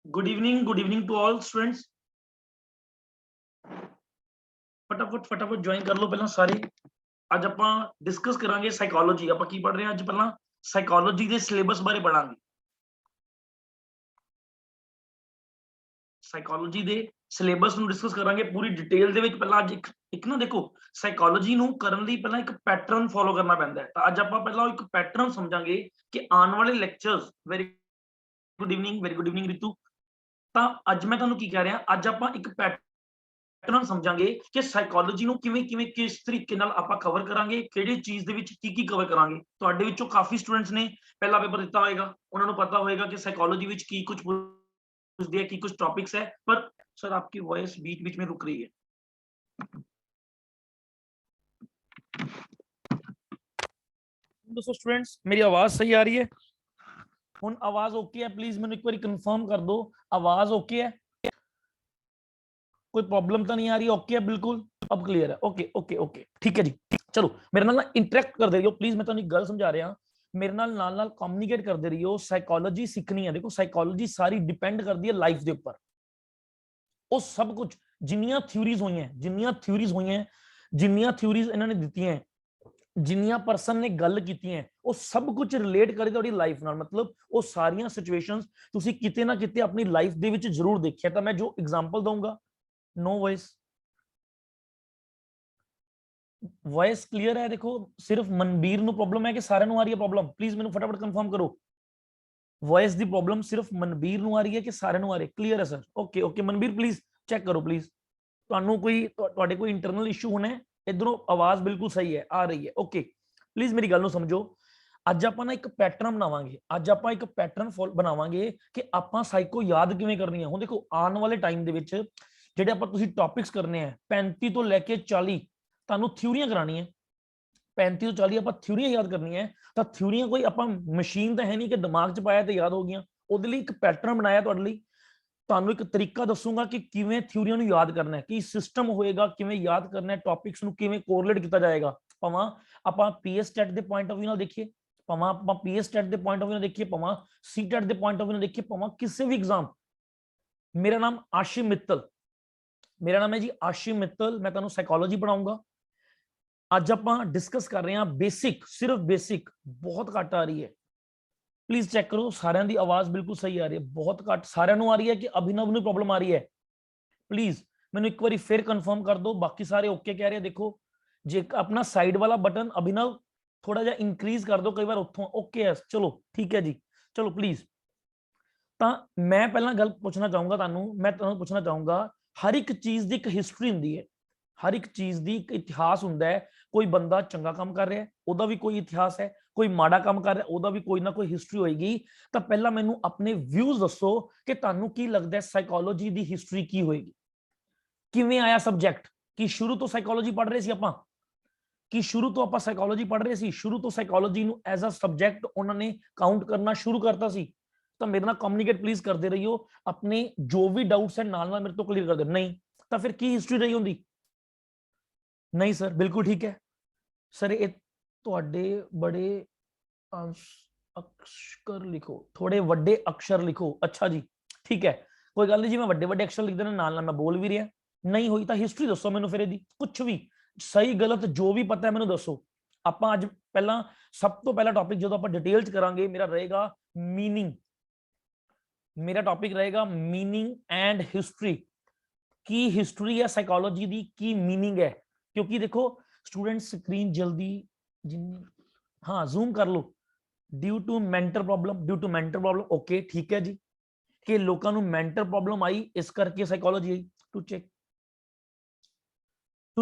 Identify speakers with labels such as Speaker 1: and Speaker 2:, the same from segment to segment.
Speaker 1: Good evening to all students. फटाफट join कर लो पहला सारे। ਅੱਜ ਆਪਾਂ ਡਿਸਕਸ ਕਰਾਂਗੇ ਸਾਈਕੋਲੋਜੀ। ਆਪਾਂ ਕੀ ਪੜ ਰਹੇ ਹਾਂ ਅੱਜ? ਪਹਿਲਾਂ ਸਾਈਕੋਲੋਜੀ ਦੇ ਸਿਲੇਬਸ ਬਾਰੇ ਪੜਾਂਗੇ। ਸਾਈਕੋਲੋਜੀ ਦੇ ਸਿਲੇਬਸ ਨੂੰ ਡਿਸਕਸ ਕਰਾਂਗੇ ਪੂਰੀ ਡਿਟੇਲ ਦੇ ਵਿੱਚ। ਪਹਿਲਾਂ ਅੱਜ ਇੱਕ ਨਾ ਦੇਖੋ, ਸਾਈਕੋਲੋਜੀ ਨੂੰ ਕਰਨ ਲਈ ਪਹਿਲਾਂ ਇੱਕ ਪੈਟਰਨ ਫੋਲੋ ਕਰਨਾ ਪੈਂਦਾ ਹੈ। ਤਾਂ ਅੱਜ ਆਪਾਂ ਪਹਿਲਾਂ ਇੱਕ ਪੈਟਰਨ ਸਮਝਾਂਗੇ ਕਿ ਆਉਣ ਵਾਲੇ lectures. Very good evening Ritu. ਤਾਂ ਅੱਜ ਮੈਂ ਤੁਹਾਨੂੰ ਕੀ ਕਹਿ ਰਿਹਾ, ਅੱਜ ਆਪਾਂ ਇੱਕ ਪੈਟਰਨ ਸਮਝਾਂਗੇ ਕਿ ਸਾਈਕੋਲੋਜੀ ਨੂੰ ਕਿਵੇਂ ਕਿਸ ਤਰੀਕੇ ਨਾਲ ਆਪਾਂ ਕਵਰ ਕਰਾਂਗੇ, ਕਿਹੜੀ ਚੀਜ਼ ਦੇ ਵਿੱਚ ਕੀ ਕਵਰ ਕਰਾਂਗੇ। ਤੁਹਾਡੇ ਵਿੱਚੋਂ ਕਾਫੀ ਸਟੂਡੈਂਟਸ ਨੇ ਪਹਿਲਾ ਪੇਪਰ ਦਿੱਤਾ ਹੋਏਗਾ, ਉਹਨਾਂ ਨੂੰ ਪਤਾ ਹੋਏਗਾ ਕਿ साइकोलॉजी ਵਿੱਚ ਕੀ कुछ पूछते हैं, की कुछ टॉपिक्स है। पर सर आपकी वॉइस बीच बीच में रुक रही है। दोस्तों स्टूडेंट्स, मेरी आवाज सही आ रही है? हुन आवाज ओके है? प्लीज मैंने एक बार कंफर्म कर दो, आवाज ओके है? कोई प्रॉब्लम तो नहीं आ रही? ओके है, बिल्कुल अब क्लियर है। ओके ओके ओके, ठीक है जी। चलो मेरे नाल इंटरेक्ट करते रहियो प्लीज। मैं तुहानू गल समझा रहा, मेरे नाल कम्युनिकेट करते रहियो। साइकोलॉजी सीखनी है, देखो साइकोलॉजी सारी डिपेंड करती है लाइफ के ऊपर। वो सब कुछ जिन्नियां थ्योरीज हुई हैं, जिन्नियां थ्योरीज इन्होंने दी हैं, जिन्नियां परसन ने गल की हैं, वो सब कुछ रिलेट करे तुहाडी लाइफ नाल। मतलब वो सारियां सिचुएशंस तुसी किते ना किते अपनी लाइफ दे विच जरूर देखिया। तो मैं जो एग्जांपल दूंगा, नो वॉइस क्लियर है? देखो सिर्फ मनबीर नु प्रॉब्लम है कि सारे नु आ रही है प्रॉब्लम? प्लीज मेनू फटाफट कंफर्म करो। वॉइस दी प्रॉब्लम सिर्फ मनबीर नु आ रही है कि सारे नु आ रही है? क्लियर है sir? Okay okay Manbir please check करो प्लीज। तुहानू कोई इंटरनल इशू होना है? इधरों आवाज बिल्कुल सही है, आ रही है? ओके प्लीज मेरी गल नु समझो। ਅੱਜ ਆਪਾਂ ਨਾ ਇੱਕ ਪੈਟਰਨ ਬਣਾਵਾਂਗੇ, ਅੱਜ ਆਪਾਂ ਇੱਕ ਪੈਟਰਨ ਬਣਾਵਾਂਗੇ ਕਿ ਆਪਾਂ ਸਾਈਕੋ ਯਾਦ ਕਿਵੇਂ ਕਰਨੀ ਹੈ। ਹੁਣ ਦੇਖੋ ਆਉਣ ਵਾਲੇ ਟਾਈਮ ਦੇ ਵਿੱਚ ਜਿਹੜੇ ਆਪਾਂ ਤੁਸੀਂ ਟੌਪਿਕਸ ਕਰਨੇ ਆ 35 ਤੋਂ ਲੈ ਕੇ 40 ਤੁਹਾਨੂੰ ਥਿਊਰੀਆਂ ਕਰਾਣੀਆਂ। 35 ਤੋਂ 40 ਆਪਾਂ ਥਿਊਰੀਆਂ ਯਾਦ ਕਰਨੀਆਂ। ਤਾਂ ਥਿਊਰੀਆਂ ਕੋਈ ਆਪਾਂ ਮਸ਼ੀਨ ਤਾਂ ਹੈ ਨਹੀਂ ਕਿ ਦਿਮਾਗ 'ਚ ਪਾਇਆ ਤੇ ਯਾਦ ਹੋ ਗਈਆਂ। ਉਹਦੇ ਲਈ ਇੱਕ ਪੈਟਰਨ ਬਣਾਇਆ ਤੁਹਾਡੇ ਲਈ। ਤੁਹਾਨੂੰ ਇੱਕ ਤਰੀਕਾ ਦੱਸੂਗਾ ਕਿ ਕਿਵੇਂ ਥਿਊਰੀਆਂ ਨੂੰ ਯਾਦ ਕਰਨਾ ਹੈ, ਕੀ ਸਿਸਟਮ ਹੋਏਗਾ, ਕਿਵੇਂ ਯਾਦ ਕਰਨਾ ਹੈ, ਟੌਪਿਕਸ ਨੂੰ ਕਿਵੇਂ ਕੋਰਿਲੇਟ ਕੀਤਾ ਜਾਏਗਾ। ਭਾਵੇਂ ਆਪਾਂ ਪੀਐਸ ਟੈਟ ਦੇ ਪੁਆਇੰਟ ਆਫ ਵਿਊ ਨਾਲ ਦੇਖੀਏ, ਭਾਵੇਂ ਆਪਾਂ ਪੀਐਸ ਟੈਟ ਦੇ ਪੁਆਇੰਟ ਆਫ ਵਿਊ ਨਾਲ ਦੇਖੀਏ, ਭਾਵੇਂ ਸੀਟੈਟ ਦੇ ਪੁਆਇੰਟ ਆਫ ਵਿਊ ਨਾਲ ਦੇਖੀਏ, ਭਾਵੇਂ ਕਿਸੇ ਵੀ ਐਗਜ਼ਾਮ। ਮੇਰਾ ਨਾਮ ਆਸ਼ਿਮ ਮਿੱਤਲ, मेरा नाम है जी आशिम मित्तल। मैं तुहानू साइकोलॉजी पढ़ाऊंगा। आज आप डिस्कस कर रहे हैं बेसिक, सिर्फ बेसिक। बहुत घट आ रही है, प्लीज चेक करो सारिਆਂ ਦੀ आवाज बिल्कुल सही आ रही है? बहुत घट सारिਆਂ ਨੂੰ आ रही है कि अभिनव ਨੂੰ प्रॉब्लम आ रही है? प्लीज मैंने एक बार फिर कंफर्म कर दो। बाकी सारे ओके कह रहे हैं। देखो जे अपना साइड वाला बटन अभिनव थोड़ा जा इंक्रीज कर दो, कई बार उठों ओके है। चलो ठीक है जी, चलो प्लीज। तो मैं पहला गल पूछना चाहूंगा तुहानू, मैं तुहानू पूछना चाहूंगा, हर एक चीज की एक हिस्टरी होंदी है, हर एक चीज की एक इतिहास होंदा है। कोई बंदा चंगा काम कर रहा है, ओदा भी कोई इतिहास है, कोई माड़ा काम कर रहा है, ओदा भी कोई ना कोई हिस्टरी होएगी। तो पहला मैनू अपने व्यूज दसो कि तुहानू की लगदा है साइकोलॉजी की हिस्टरी की होएगी? किवें आया सब्जैक्ट? कि शुरू तो साइकोलॉजी पढ़ रहे सी आपां? कि शुरू तो आपां साइकोलॉजी पढ़ रहे सी? शुरू तो साइकोलॉजी नू एज अ सब्जैक्ट उन्होंने काउंट करना शुरू करता सी? तो मेरे नाल कम्युनिकेट प्लीज करते रहियो। अपने जो भी डाउट्स है नाल नाल मेरे तो क्लियर कर दो। नहीं तो फिर की हिस्टरी रही होंदी? नहीं सर बिल्कुल ठीक है सर। ये तुहाडे बड़े अक्षर लिखो, थोड़े वड्डे अक्षर लिखो। अच्छा जी ठीक है, कोई गल नहीं जी, मैं वड्डे वड्डे अक्षर लिख देना, नाल नाल मैं बोल भी रहा। नहीं हुई तो हिस्टरी दसो मैनू फिर इहदी, कुछ भी सही गलत जो भी पता है मैनू दसो। आपां अज पहला सब तो पहला टॉपिक जो आपां डिटेल च करांगे मेरा रहेगा मीनिंग। मेरा टॉपिक रहेगा मीनिंग एंड हिस्ट्री। की हिस्ट्री है साइकोलॉजी दी, की मीनिंग है। क्योंकि देखो स्टूडेंट स्क्रीन जल्दी जिन्नी हाँ जूम कर लो। Due to mental problem okay ठीक है जी, कि लोगों को मेंटल प्रॉब्लम आई इस करके साइकोलॉजी आई। To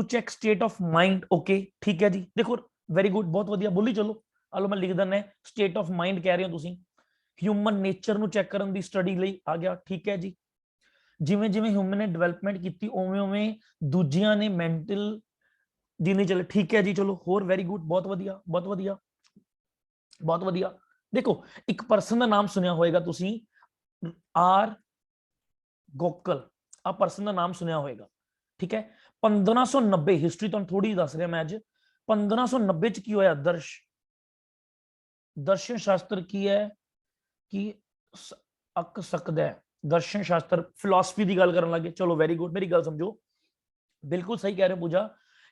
Speaker 1: check state of mind okay ठीक है जी। देखो वेरी गुड, बहुत वधिया, बोली चलो। आलो मैं लिख देना स्टेट ऑफ माइंड कह रहे हो तुसीं। ह्यूमन नेचर ਨੂੰ ਚੈੱਕ ਕਰਨ ਦੀ ਸਟੱਡੀ ਲਈ ਆ ਗਿਆ ਠੀਕ ਹੈ ਜੀ। ਜਿਵੇਂ ਜਿਵੇਂ ਹਿਊਮਨ ਨੇ ਡਿਵੈਲਪਮੈਂਟ ਕੀਤੀ ਉਵੇਂ ਉਵੇਂ ਦੂਜਿਆਂ ਨੇ ਮੈਂਟਲ ਜਿੰਨੇ ਚਲੇ ਠੀਕ ਹੈ ਜੀ। ਚਲੋ ਹੋਰ ਵੈਰੀ ਗੁੱਡ, ਬਹੁਤ ਵਧੀਆ ਬਹੁਤ ਵਧੀਆ ਬਹੁਤ ਵਧੀਆ। ਦੇਖੋ ਇੱਕ ਪਰਸਨ ਦਾ ਨਾਮ ਸੁਣਿਆ ਹੋਵੇਗਾ ਤੁਸੀਂ, ਆਰ ਗੋਕਲ। ਆ ਪਰਸਨ ਦਾ ਨਾਮ ਸੁਣਿਆ ਹੋਵੇਗਾ ਠੀਕ ਹੈ। 1590 हिस्ट्री ਤੁਹਾਨੂੰ ਥੋੜੀ ਦੱਸ ਰਿਹਾ ਮੈਂ ਅੱਜ। 1590 ਚ ਕੀ ਹੋਇਆ? दर्शन शास्त्र की है कि अक सकदा है दर्शन शास्त्र फिलोसफी की गल करन लगे। चलो वेरी गुड, मेरी गल समझो, बिल्कुल सही कह रहे हो पूजा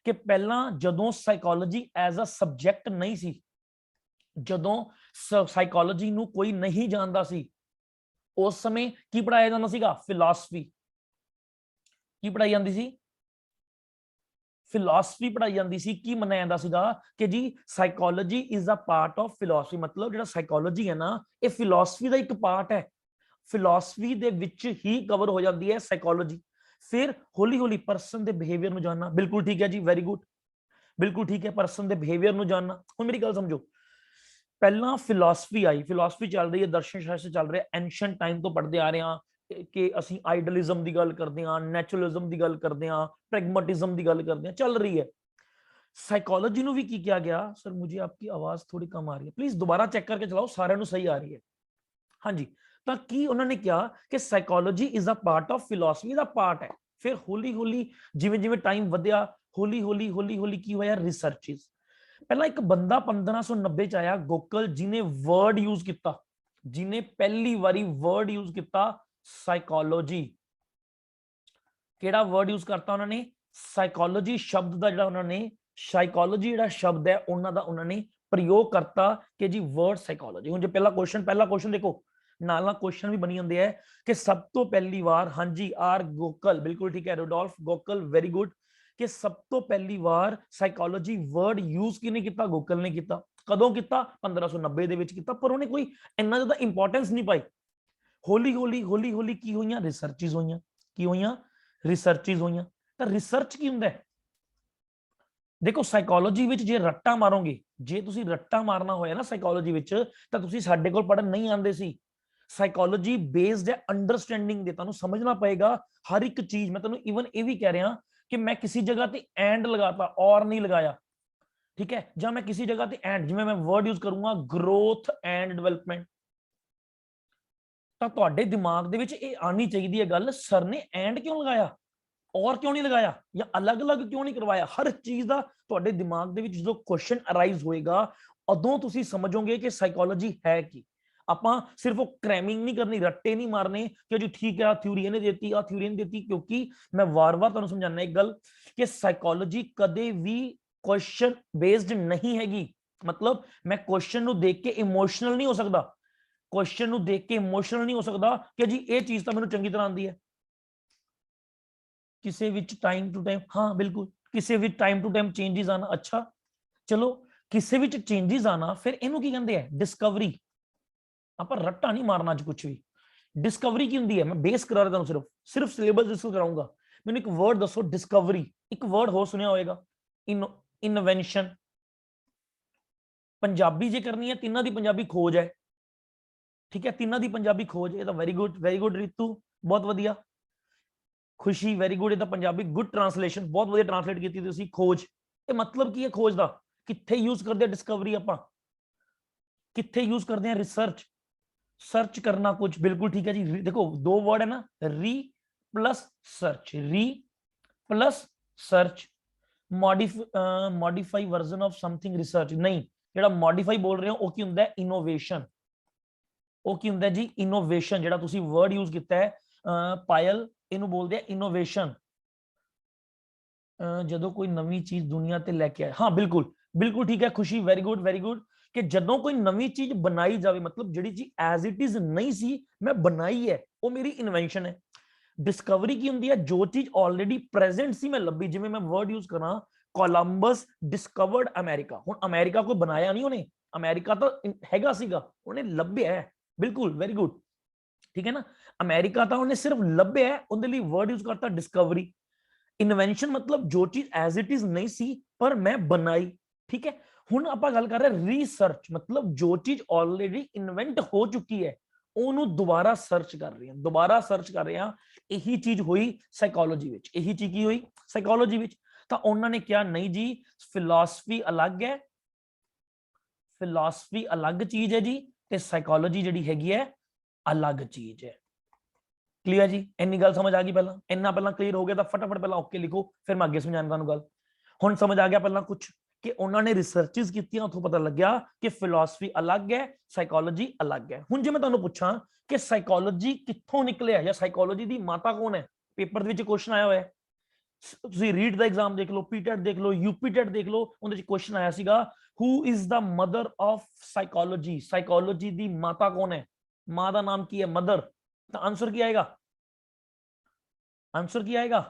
Speaker 1: कि पहला जदों साइकोलॉजी एज अ सब्जैक्ट नहीं सी, जदों साइकोलॉजी नू कोई नहीं जानता सी, उस समय की पढ़ाया जाता सीगा? फिलोसफी। की पढ़ाई जाती सी? फिलोसफी पढ़ाई जाती सी। की मनाया जाता सीगा कि जी psychology is a part of philosophy, मतलब जो साइकोलॉजी है ना, ये फिलोसफी का एक पार्ट है। फिलोसफी दे विच ही कवर हो जाती है साइकोलॉजी। फिर हौली हौली परसन के बिहेवियर में जानना, बिल्कुल ठीक है जी, वेरी गुड, बिल्कुल ठीक है, परसन के बिहेवियर में जानना। हुण मेरी गल समझो, पहला फिलोसफी आई, फिलोसफी चल रही है, दर्शन शास्त्र चल रहे हैं, एंशिएंट टाइम तो पढ़ते आ रहे हैं कि ਅਸੀਂ आइडलिज्म की गल करते हैं, नैचुरलिज्म की गल करते हैं, प्रैग्मेटिज्म की गल करते हैं, चल रही है। साइकोलॉजी ਨੂੰ ਵੀ ਕੀ किया गया? सर मुझे आपकी आवाज थोड़ी कम आ रही है, प्लीज दोबारा चेक करके चलाओ, सारे ਨੂੰ सही आ रही है। हाँ जी, ਤਾਂ ਕੀ ਉਹਨਾਂ ਨੇ ਕਿਹਾ ਕਿ psychology is a part of philosophy ਦਾ ਪਾर्ट है। ਫਿਰ ਹੌਲੀ ਹੌਲੀ ਜਿਵੇਂ ਜਿਵੇਂ ਟਾਈਮ ਵਧਿਆ, ਹੌਲੀ ਹੌਲੀ ਕੀ ਹੋਇਆ? ਰਿਸਰਚਸ। ਪਹਿਲਾਂ ਇੱਕ ਬੰਦਾ 1590 ਚ ਆਇਆ ਗੋਕਲ, ਜਿਹਨੇ ਵਰਡ ਯੂਜ਼ ਕੀਤਾ, ਜਿਹਨੇ ਪਹਿਲੀ ਵਾਰੀ ਵਰਡ ਯੂਜ਼ ਕੀਤਾ ਸਾਈਕੋਲੋਜੀ। ਕਿਹੜਾ ਵਰਡ ਯੂਜ਼ ਕਰਤਾ ਉਹਨਾਂ ਨੇ? ਸਾਈਕੋਲੋਜੀ ਸ਼ਬਦ ਦਾ ਜਿਹੜਾ ਉਹਨਾਂ ਨੇ, ਸਾਈਕੋਲੋਜੀ ਜਿਹੜਾ ਸ਼ਬਦ ਹੈ ਉਹਨਾਂ ਨੇ ਪ੍ਰਯੋਗ ਕਰਤਾ ਕਿ ਜੀ ਵਰਡ ਸਾਈਕੋਲੋਜੀ। ਹੁਣ ਜੇ ਪਹਿਲਾ ਕੁਐਸਚਨ ਦੇਖੋ, ਨਾਲ क्वेश्चन भी बनी होंगे है कि सब तो पहली बार, हाँ जी आर गोकल, बिल्कुल ठीक है, रुडोल्फ गोकल, वेरी गुड, कि सब तो पहली बार साइकोलॉजी वर्ड यूज किने किया? गोकल ने किया। कदों किया? 1590 ਦੇ ਵਿੱਚ ਕੀਤਾ, ਪਰ ਉਹਨੇ ਕੋਈ ਇੰਨਾ ਜ਼ਿਆਦਾ ਇੰਪੋਰਟੈਂਸ ਨਹੀਂ ਪਾਈ। ਹੌਲੀ ਹੌਲੀ ਕੀ ਹੋਈਆਂ? ਰਿਸਰਚਸ ਹੋਈਆਂ। ਕੀ ਹੋਈਆਂ? ਰਿਸਰਚਸ ਹੋਈਆਂ। ਤਾਂ ਰਿਸਰਚ ਕੀ ਹੁੰਦਾ ਹੈ? देखो साइकोलॉजी विच जे रट्टा मारोगे, जे तुसी रट्टा मारना होया ना साइकोलॉजी विच, तां तुसी साडे कोल पढ़न नहीं आंदे सी। साइकोलॉजी बेस्ड है अंडरस्टैंडिंग दे, तुहानू समझना पएगा हर एक चीज। मैं तुहानू इवन ये भी कह रहा कि मैं किसी जगह ते एंड लगाता और नहीं लगाया, ठीक है, ਜਾਂ मैं किसी जगह ते एंड, जिवें मैं वर्ड यूज करूंगा ग्रोथ एंड डेवलपमेंट, ਤਾਂ ਤੁਹਾਡੇ ਦਿਮਾਗ ਦੇ ਵਿੱਚ ਇਹ ਆਣੀ ਚਾਹੀਦੀ ਹੈ ਗੱਲ, ਸਰ ਨੇ ਐਂਡ ਕਿਉਂ ਲਗਾਇਆ, और क्यों नहीं लगाया, या अलग अलग क्यों नहीं करवाया? हर चीज का ਤੁਹਾਡੇ ਦਿਮਾਗ ਦੇ ਵਿੱਚ ਜਦੋਂ क्वेश्चन अराइज होएगा, ਉਦੋਂ ਤੁਸੀਂ ਸਮਝੋਗੇ ਕਿ ਸਾਈਕੋਲੋਜੀ ਹੈ ਕੀ। ਆਪਾਂ सिर्फ वो क्रैमिंग नहीं करनी, रट्टे नहीं मारने कि जी ठीक है थ्योरी ने देती, आ थ्योरी ने देती, क्योंकि मैं वार-वार ਤੁਹਾਨੂੰ समझाना एक गल कि साइकोलॉजी कदे भी क्वेश्चन बेस्ड नहीं हैगी। मतलब मैं क्वेश्चन ਨੂੰ देख के इमोशनल नहीं हो सकता, क्वेश्चन ਨੂੰ देख के इमोशनल नहीं हो सकता कि जी ਇਹ ਚੀਜ਼ ਤਾਂ ਮੈਨੂੰ ਚੰਗੀ ਤਰ੍ਹਾਂ ਆਉਂਦੀ ਹੈ। किसी विच टाइम टू टाइम, हाँ बिल्कुल, किसी विच टाइम टू टाइम चेंजेस आना, अच्छा चलो किसी विच चेंजेस आना, फिर इनू की कहते हैं? डिस्कवरी। आप रट्टा नहीं मारना अज कुछ भी। डिस्कवरी की होंगी है? मैं बेस करा रहा हूं, सिर्फ सिलेबस डिस्कस कराऊंगा। मैंने एक वर्ड दसो, डिस्कवरी। एक वर्ड हो सुनिया होगा, इनवेंशन। पंजाबी जे करनी है, तीनों की पंजाबी खोज है, ठीक है, तीनों की पंजाबी खोज है। वेरी गुड रितु, बहुत वधिया। खुशी, वेरी गुड, ये पंजाबी गुड ट्रांसलेशन, बहुत वधिया ट्रांसलेट की तुसी। खोज, ये मतलब की है खोज का? कित्थे यूज करते हैं डिस्कवरी? आपां कित्थे यूज करते हैं? रिसर्च, सर्च करना कुछ, बिल्कुल ठीक है जी। देखो दो वर्ड है ना, री प्लस सर्च, री plus search. Modify version of something, research नहीं, जेड़ा मॉडिफाई बोल रहे हो वो की हुंदा है? इनोवेशन। वो की हुंदा है जी? इनोवेशन। जेड़ा तुसी वर्ड यूज किया है पायल, इनू बोलते हैं इनोवेशन। ਜਦੋਂ कोई नवी चीज दुनिया ते लैके आए, हाँ बिल्कुल बिल्कुल ठीक है खुशी, वेरी गुड कि जदों कोई नवी चीज बनाई जाए, मतलब जिहड़ी चीज एज इट इज नहीं सी मैं बनाई है, वो मेरी इन्वेंशन है। डिस्कवरी की हुंदी है? जो चीज ऑलरेडी प्रेजेंट सी मैं लभी, जिवें मैं वर्ड यूज करा कोलंबस डिस्कवर्ड अमेरिका। हुण अमेरिका कोई बनाया नहीं उन्हें, अमेरिका तो हैगा सीगा, उन्हें लभ्या है, बिल्कुल वेरी गुड, ठीक है ना। अमेरिका तो उन्हें सिर्फ लभ्या है, उहदे लई वर्ड यूज करता डिस्कवरी। इन्वेंशन मतलब जो चीज एज इट इज नहीं सी पर मैं बनाई, ठीक है। हुण आपां गल कर रहे रिसर्च, मतलब जो चीज ऑलरेडी इन्वेंट हो चुकी है ओनू दोबारा सर्च कर रहे हैं, दोबारा सर्च कर रहे हैं। यही चीज हुई साइकोलॉजी विच, यही चीज की हुई साइकोलॉजी विच। तो उन्होंने क्या? नहीं जी, फिलॉसफी अलग है, फिलॉसफी अलग चीज है जी, ते साइकोलॉजी जिहड़ी हैगी है अलग चीज है। क्लियर जी? इन्नी गल समझ आ गई? पहला इन्ना पहला क्लियर हो गया तो फटाफट पहला ओके लिखो, फिर मैं आगे समझाना तुहानू गल। हुण समझ आ गया पहला कुछ ਕਿ ਉਹਨਾਂ ਨੇ ਰਿਸਰਚਸ ਕੀਤੀਆਂ, ਉੱਥੋਂ ਪਤਾ ਲੱਗਿਆ ਕਿ ਫਿਲਾਸਫੀ ਅਲੱਗ ਹੈ, ਸਾਈਕੋਲੋਜੀ ਅਲੱਗ ਹੈ। ਹੁਣ ਜੇ ਮੈਂ ਤੁਹਾਨੂੰ ਪੁੱਛਾਂ ਕਿ ਸਾਈਕੋਲੋਜੀ ਕਿੱਥੋਂ ਨਿਕਲਿਆ ਜਾਂ ਸਾਈਕੋਲੋਜੀ ਦੀ ਮਾਤਾ ਕੌਣ ਹੈ, ਪੇਪਰ ਦੇ ਵਿੱਚ ਕੁਐਸਚਨ ਆਇਆ ਹੋਇਆ ਹੈ, ਤੁਸੀਂ ਰੀਡ ਦਾ ਐਗਜ਼ਾਮ ਦੇਖ ਲਓ, ਪੀਟੈਟ ਦੇਖ ਲਓ, ਯੂਪੀਟੈਟ ਦੇਖ ਲਓ, ਉਹਦੇ ਵਿੱਚ ਕੁਐਸਚਨ ਆਇਆ ਸੀਗਾ who is the mother of psychology, psychology ਦੀ ਮਾਤਾ ਕੌਣ ਹੈ, ਮਾਂ ਦਾ ਨਾਮ ਕੀ ਹੈ, ਮਦਰ। ਤਾਂ ਆंसर ਕੀ ਆਏਗਾ, ਆंसर ਕੀ ਆਏਗਾ,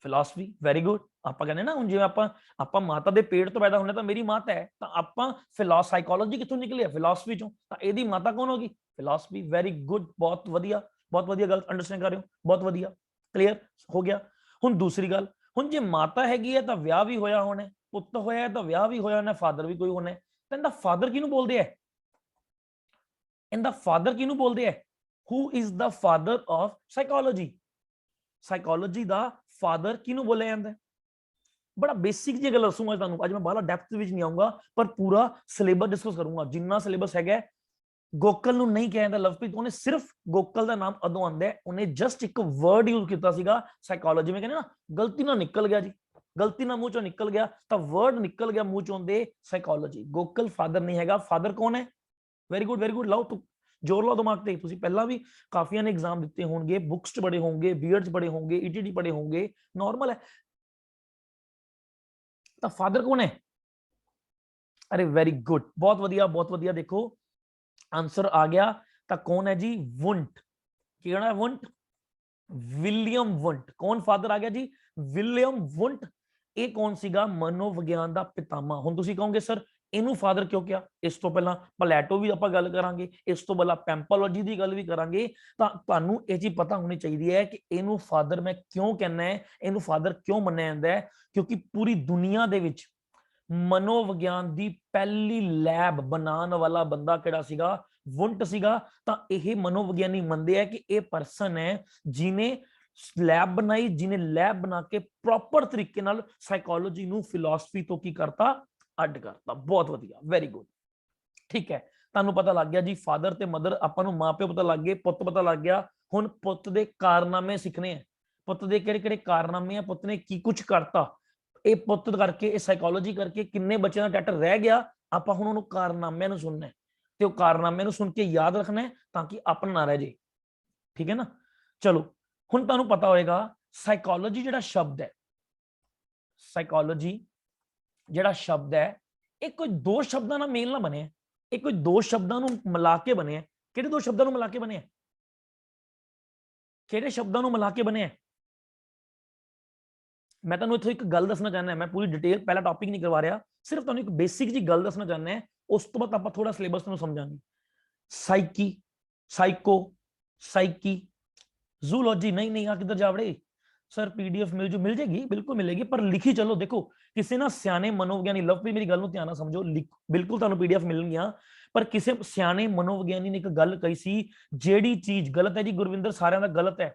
Speaker 1: ਫਿਲਾਸਫੀ। Very good. ਆਪਾਂ ਕਹਿੰਦੇ ਨਾ ਹੁਣ ਜਿਵੇਂ ਆਪਾਂ ਮਾਤਾ ਦੇ ਪੇਟ ਤੋਂ ਪੈਦਾ ਹੁੰਦੇ ਤਾਂ ਮੇਰੀ ਮਾਤਾ ਹੈ, ਤਾਂ ਆਪਾਂ ਸਾਈਕੋਲੋਜੀ ਕਿੱਥੋਂ ਨਿਕਲੀ ਹੈ, ਫਿਲਾਸਫੀ ਚੋਂ, ਤਾਂ ਇਹਦੀ ਮਾਤਾ ਕੌਣ ਹੋਗੀ, ਫਿਲਾਸਫੀ। ਵੈਰੀ ਗੁੱਡ, ਬਹੁਤ ਵਧੀਆ ਗੱਲ ਅੰਡਰਸਟੈਂਡ ਕਰ ਰਹੇ ਹੋ, ਬਹੁਤ ਵਧੀਆ, ਕਲੀਅਰ ਹੋ ਗਿਆ। ਹੁਣ ਦੂਸਰੀ ਗੱਲ, ਹੁਣ ਜੇ ਮਾਤਾ ਹੈਗੀ ਹੈ ਤਾਂ ਵਿਆਹ ਵੀ ਹੋਇਆ ਹੋਣਾ, ਪੁੱਤ ਹੋਇਆ ਤਾਂ ਵਿਆਹ ਵੀ ਹੋਇਆ ਹੋਣਾ, ਫਾਦਰ ਵੀ ਕੋਈ ਹੋਣਾ, ਤਾਂ ਇਹਦਾ ਫਾਦਰ ਕਿਹਨੂੰ ਬੋਲਦੇ ਆ, ਇਹਦਾ ਫਾਦਰ ਕਿਹਨੂੰ ਬੋਲਦੇ ਆ, who is the father of psychology, psychology the father ਕਿਹਨੂੰ ਬੋਲਿਆ ਜਾਂਦਾ। ਬੜਾ ਬੇਸਿਕ ਜਿਹੀ ਗੱਲ ਦੱਸੂਗਾ ਤੁਹਾਨੂੰ ਅੱਜ, ਮੈਂ ਬਾਹਲਾ ਡੈਪਥ ਵਿੱਚ ਨਹੀਂ ਆਉਂਗਾ, ਪਰ ਪੂਰਾ ਸਿਲੇਬਸ ਡਿਸਕਸ ਕਰੂੰਗਾ, ਜਿੰਨਾ ਸਿਲੇਬਸ ਹੈਗਾ। ਗੋਕਲ ਨੂੰ ਨਹੀਂ ਕਿਹਾ ਜਾਂਦਾ ਲਵਪ੍ਰੀਤ, ਉਹਨੇ ਸਿਰਫ ਗੋਕਲ ਦਾ ਨਾਮ ਉਦੋਂ ਆਉਂਦਾ ਹੈ, ਉਹਨੇ ਜਸਟ ਇੱਕ ਵਰਡ ਯੂਜ਼ ਕੀਤਾ ਸੀਗਾ ਸਾਈਕੋਲੋਜੀ। ਮੈਂ ਕਹਿੰਦਾ ਨਾ ਗਲਤੀ ਨਾਲ ਨਿਕਲ ਗਿਆ ਜੀ, ਗਲਤੀ ਨਾਲ ਮੂੰਹ ਚੋਂ ਨਿਕਲ ਗਿਆ, ਤਾਂ ਵਰਡ ਨਿਕਲ ਗਿਆ ਮੂੰਹ ਚੋਂ ਦੇ ਸਾਈਕੋਲੋਜੀ। ਗੋਕਲ ਫਾਦਰ ਨਹੀਂ ਹੈਗਾ, ਫਾਦਰ ਕੌਣ ਹੈ, ਵੈਰੀ ਗੁੱਡ ਵੈਰੀ ਗੁੱਡ, ਲਾਓ ਤੂੰ जोर लो दिमाग ਤੇ। ਤੁਸੀਂ ਪਹਿਲਾਂ ਵੀ ਕਾਫੀਆਂ ਨੇ एग्जाम ਦਿੱਤੇ ਹੋਣਗੇ, ਬੁੱਕਸ 'ਚ ਪੜ੍ਹੇ ਹੋਣਗੇ, ਬੀਐਡ 'ਚ ਪੜ੍ਹੇ ਹੋਣਗੇ, ਈਟੀਟੀ ਪੜ੍ਹੇ ਹੋਣਗੇ, ਨਾਰਮਲ ਹੈ। ਤਾਂ ਫਾਦਰ ਕੌਣ ਹੈ, ਅਰੇ ਵੈਰੀ ਗੁੱਡ, ਬਹੁਤ ਵਧੀਆ। ਦੇਖੋ ਆंसर ਆ ਗਿਆ, ਤਾਂ ਕੌਣ ਹੈ ਜੀ, ਵੁੰਟ। ਕਿਹੜਾ ਹੈ ਵੁੰਟ, ਵਿਲੀਅਮ ਵੁੰਟ। ਕੌਣ ਫਾਦਰ ਆ ਗਿਆ ਜੀ, ਵਿਲੀਅਮ ਵੁੰਟ। ਇਹ ਕੌਣ ਸੀਗਾ, ਮਨੋਵਿਗਿਆਨ ਦਾ ਪਿਤਾਮਾ। ਹੁਣ ਤੁਸੀਂ ਕਹੋਗੇ ਸਰ ਇਹਨੂੰ ਫਾਦਰ ਕਿਉਂ ਕਿਹਾ, ਇਸ ਤੋਂ ਪਹਿਲਾਂ ਪਲੈਟੋ ਵੀ ਆਪਾਂ ਗੱਲ ਕਰਾਂਗੇ, ਇਸ ਤੋਂ ਪਹਿਲਾਂ ਪੈਂਪੋਲੋਜੀ ਦੀ ਗੱਲ ਵੀ ਕਰਾਂਗੇ। ਤਾਂ ਤੁਹਾਨੂੰ ਇਹ ਚੀਜ਼ ਪਤਾ ਹੋਣੀ ਚਾਹੀਦੀ ਹੈ ਕਿ ਇਹਨੂੰ ਫਾਦਰ ਮੈਂ ਕਿਉਂ ਕਹਿੰਦਾ ਹੈ, ਇਹਨੂੰ ਫਾਦਰ ਕਿਉਂ ਮੰਨਿਆ ਜਾਂਦਾ ਹੈ, ਕਿਉਂਕਿ ਪੂਰੀ ਦੁਨੀਆ ਦੇ ਵਿੱਚ ਮਨੋਵਿਗਿਆਨ ਦੀ ਪਹਿਲੀ ਲੈਬ ਬਣਾਉਣ ਵਾਲਾ ਬੰਦਾ ਕਿਹੜਾ ਸੀਗਾ, ਵੁੰਟ ਸੀਗਾ। ਤਾਂ ਇਹ ਮਨੋਵਿਗਿਆਨੀ ਮੰਨਦੇ ਆ ਕਿ ਇਹ ਪਰਸਨ ਹੈ ਜਿਹਨੇ ਲੈਬ ਬਣਾਈ, ਜਿਹਨੇ ਲੈਬ ਬਣਾ ਕੇ ਪ੍ਰੋਪਰ ਤਰੀਕੇ ਨਾਲ ਸਾਈਕੋਲੋਜੀ ਨੂੰ ਫਿਲਾਸਫੀ ਤੋਂ ਕੀ ਕਰਤਾ, ਅੱਡ ਕਰਤਾ। ਬਹੁਤ ਵਧੀਆ, ਵੈਰੀ ਗੁੱਡ, ਠੀਕ ਹੈ। ਤੁਹਾਨੂੰ ਪਤਾ ਲੱਗ ਗਿਆ ਜੀ ਫਾਦਰ ਤੇ ਮਦਰ, ਆਪਾਂ ਨੂੰ ਮਾਂ ਪਿਓ ਪਤਾ ਲੱਗ ਗਏ, ਪੁੱਤ ਪਤਾ ਲੱਗ ਗਿਆ। ਹੁਣ ਪੁੱਤ ਦੇ ਕਾਰਨਾਮੇ ਸਿੱਖਣੇ ਆ, ਪੁੱਤ ਦੇ ਕਿਹੜੇ ਕਿਹੜੇ ਕਾਰਨਾਮੇ ਆ, ਪੁੱਤ ਨੇ ਕੀ ਕੁਝ ਕਰਤਾ, ਇਹ ਪੁੱਤ ਕਰਕੇ, ਇਹ ਸਾਈਕੋਲੋਜੀ ਕਰਕੇ ਕਿੰਨੇ ਬੱਚਿਆਂ ਦਾ ਟੈਟ ਰਹਿ ਗਿਆ, ਆਪਾਂ ਹੁਣ ਉਹਨੂੰ ਕਾਰਨਾਮਿਆਂ ਨੂੰ ਸੁਣਨਾ ਹੈ, ਤੇ ਉਹ ਕਾਰਨਾਮਿਆਂ ਨੂੰ ਸੁਣ ਕੇ ਯਾਦ ਰੱਖਣਾ ਹੈ ਤਾਂ ਕਿ ਆਪਣਾ ਨਾ ਰਹਿ ਜੇ, ਠੀਕ ਹੈ ਨਾ। ਚਲੋ ਹੁਣ ਤੁਹਾਨੂੰ ਪਤਾ ਹੋਏਗਾ ਸਾਈਕੋਲੋਜੀ ਜਿਹੜਾ ਸ਼ਬਦ ਹੈ, ਸਾਈਕੋਲੋਜੀ ਜਿਹੜਾ ਸ਼ਬਦ ਹੈ, ਇਹ ਕੋਈ ਦੋ ਸ਼ਬਦਾਂ ਨਾਲ ਮੇਲ ਨਾ ਬਣਿਆ, ਇਹ ਕੋਈ ਦੋ ਸ਼ਬਦਾਂ ਨੂੰ ਮਿਲਾ ਕੇ ਬਣਿਆ। ਕਿਹੜੇ ਦੋ ਸ਼ਬਦਾਂ ਨੂੰ ਮਿਲਾ ਕੇ ਬਣਿਆ, ਕਿਹੜੇ ਸ਼ਬਦਾਂ ਨੂੰ ਮਿਲਾ ਕੇ ਬਣਿਆ। ਮੈਂ ਤੁਹਾਨੂੰ ਇੱਥੇ ਇੱਕ ਗੱਲ ਦੱਸਣਾ ਚਾਹੁੰਦਾ, ਮੈਂ ਪੂਰੀ ਡਿਟੇਲ ਪਹਿਲਾ ਟੌਪਿਕ ਨਹੀਂ ਕਰਵਾ ਰਿਹਾ, ਸਿਰਫ ਤੁਹਾਨੂੰ ਇੱਕ ਬੇਸਿਕ ਜੀ ਗੱਲ ਦੱਸਣਾ ਚਾਹੁੰਦਾ, ਉਸ ਤੋਂ ਬਾਅਦ ਆਪਾਂ ਥੋੜਾ ਸਿਲੇਬਸ ਨੂੰ ਸਮਝਾਂਗੇ। ਸਾਈਕੀ, ਸਾਈਕੋ, ਸਾਈਕੀ, ਜ਼ੂਲੋਜੀ, ਨਹੀਂ ਆ ਕਿੱਧਰ ਜਾਵੜੇ सर पीडीएफ मिल जाएगी, बिल्कुल मिलेगी, पर लिखी चलो। देखो किसी ना सियाने मनोविज्ञानी, लवप्रीत मेरी गल नूं ध्यान नाल समझो, बिल्कुल तुहानूं पीडीएफ मिलणगियां, पर किसी सियाने मनोविज्ञानी ने एक गल कही सी, जेड़ी चीज गलत है जी गुरविंदर, सारियां दा गलत है,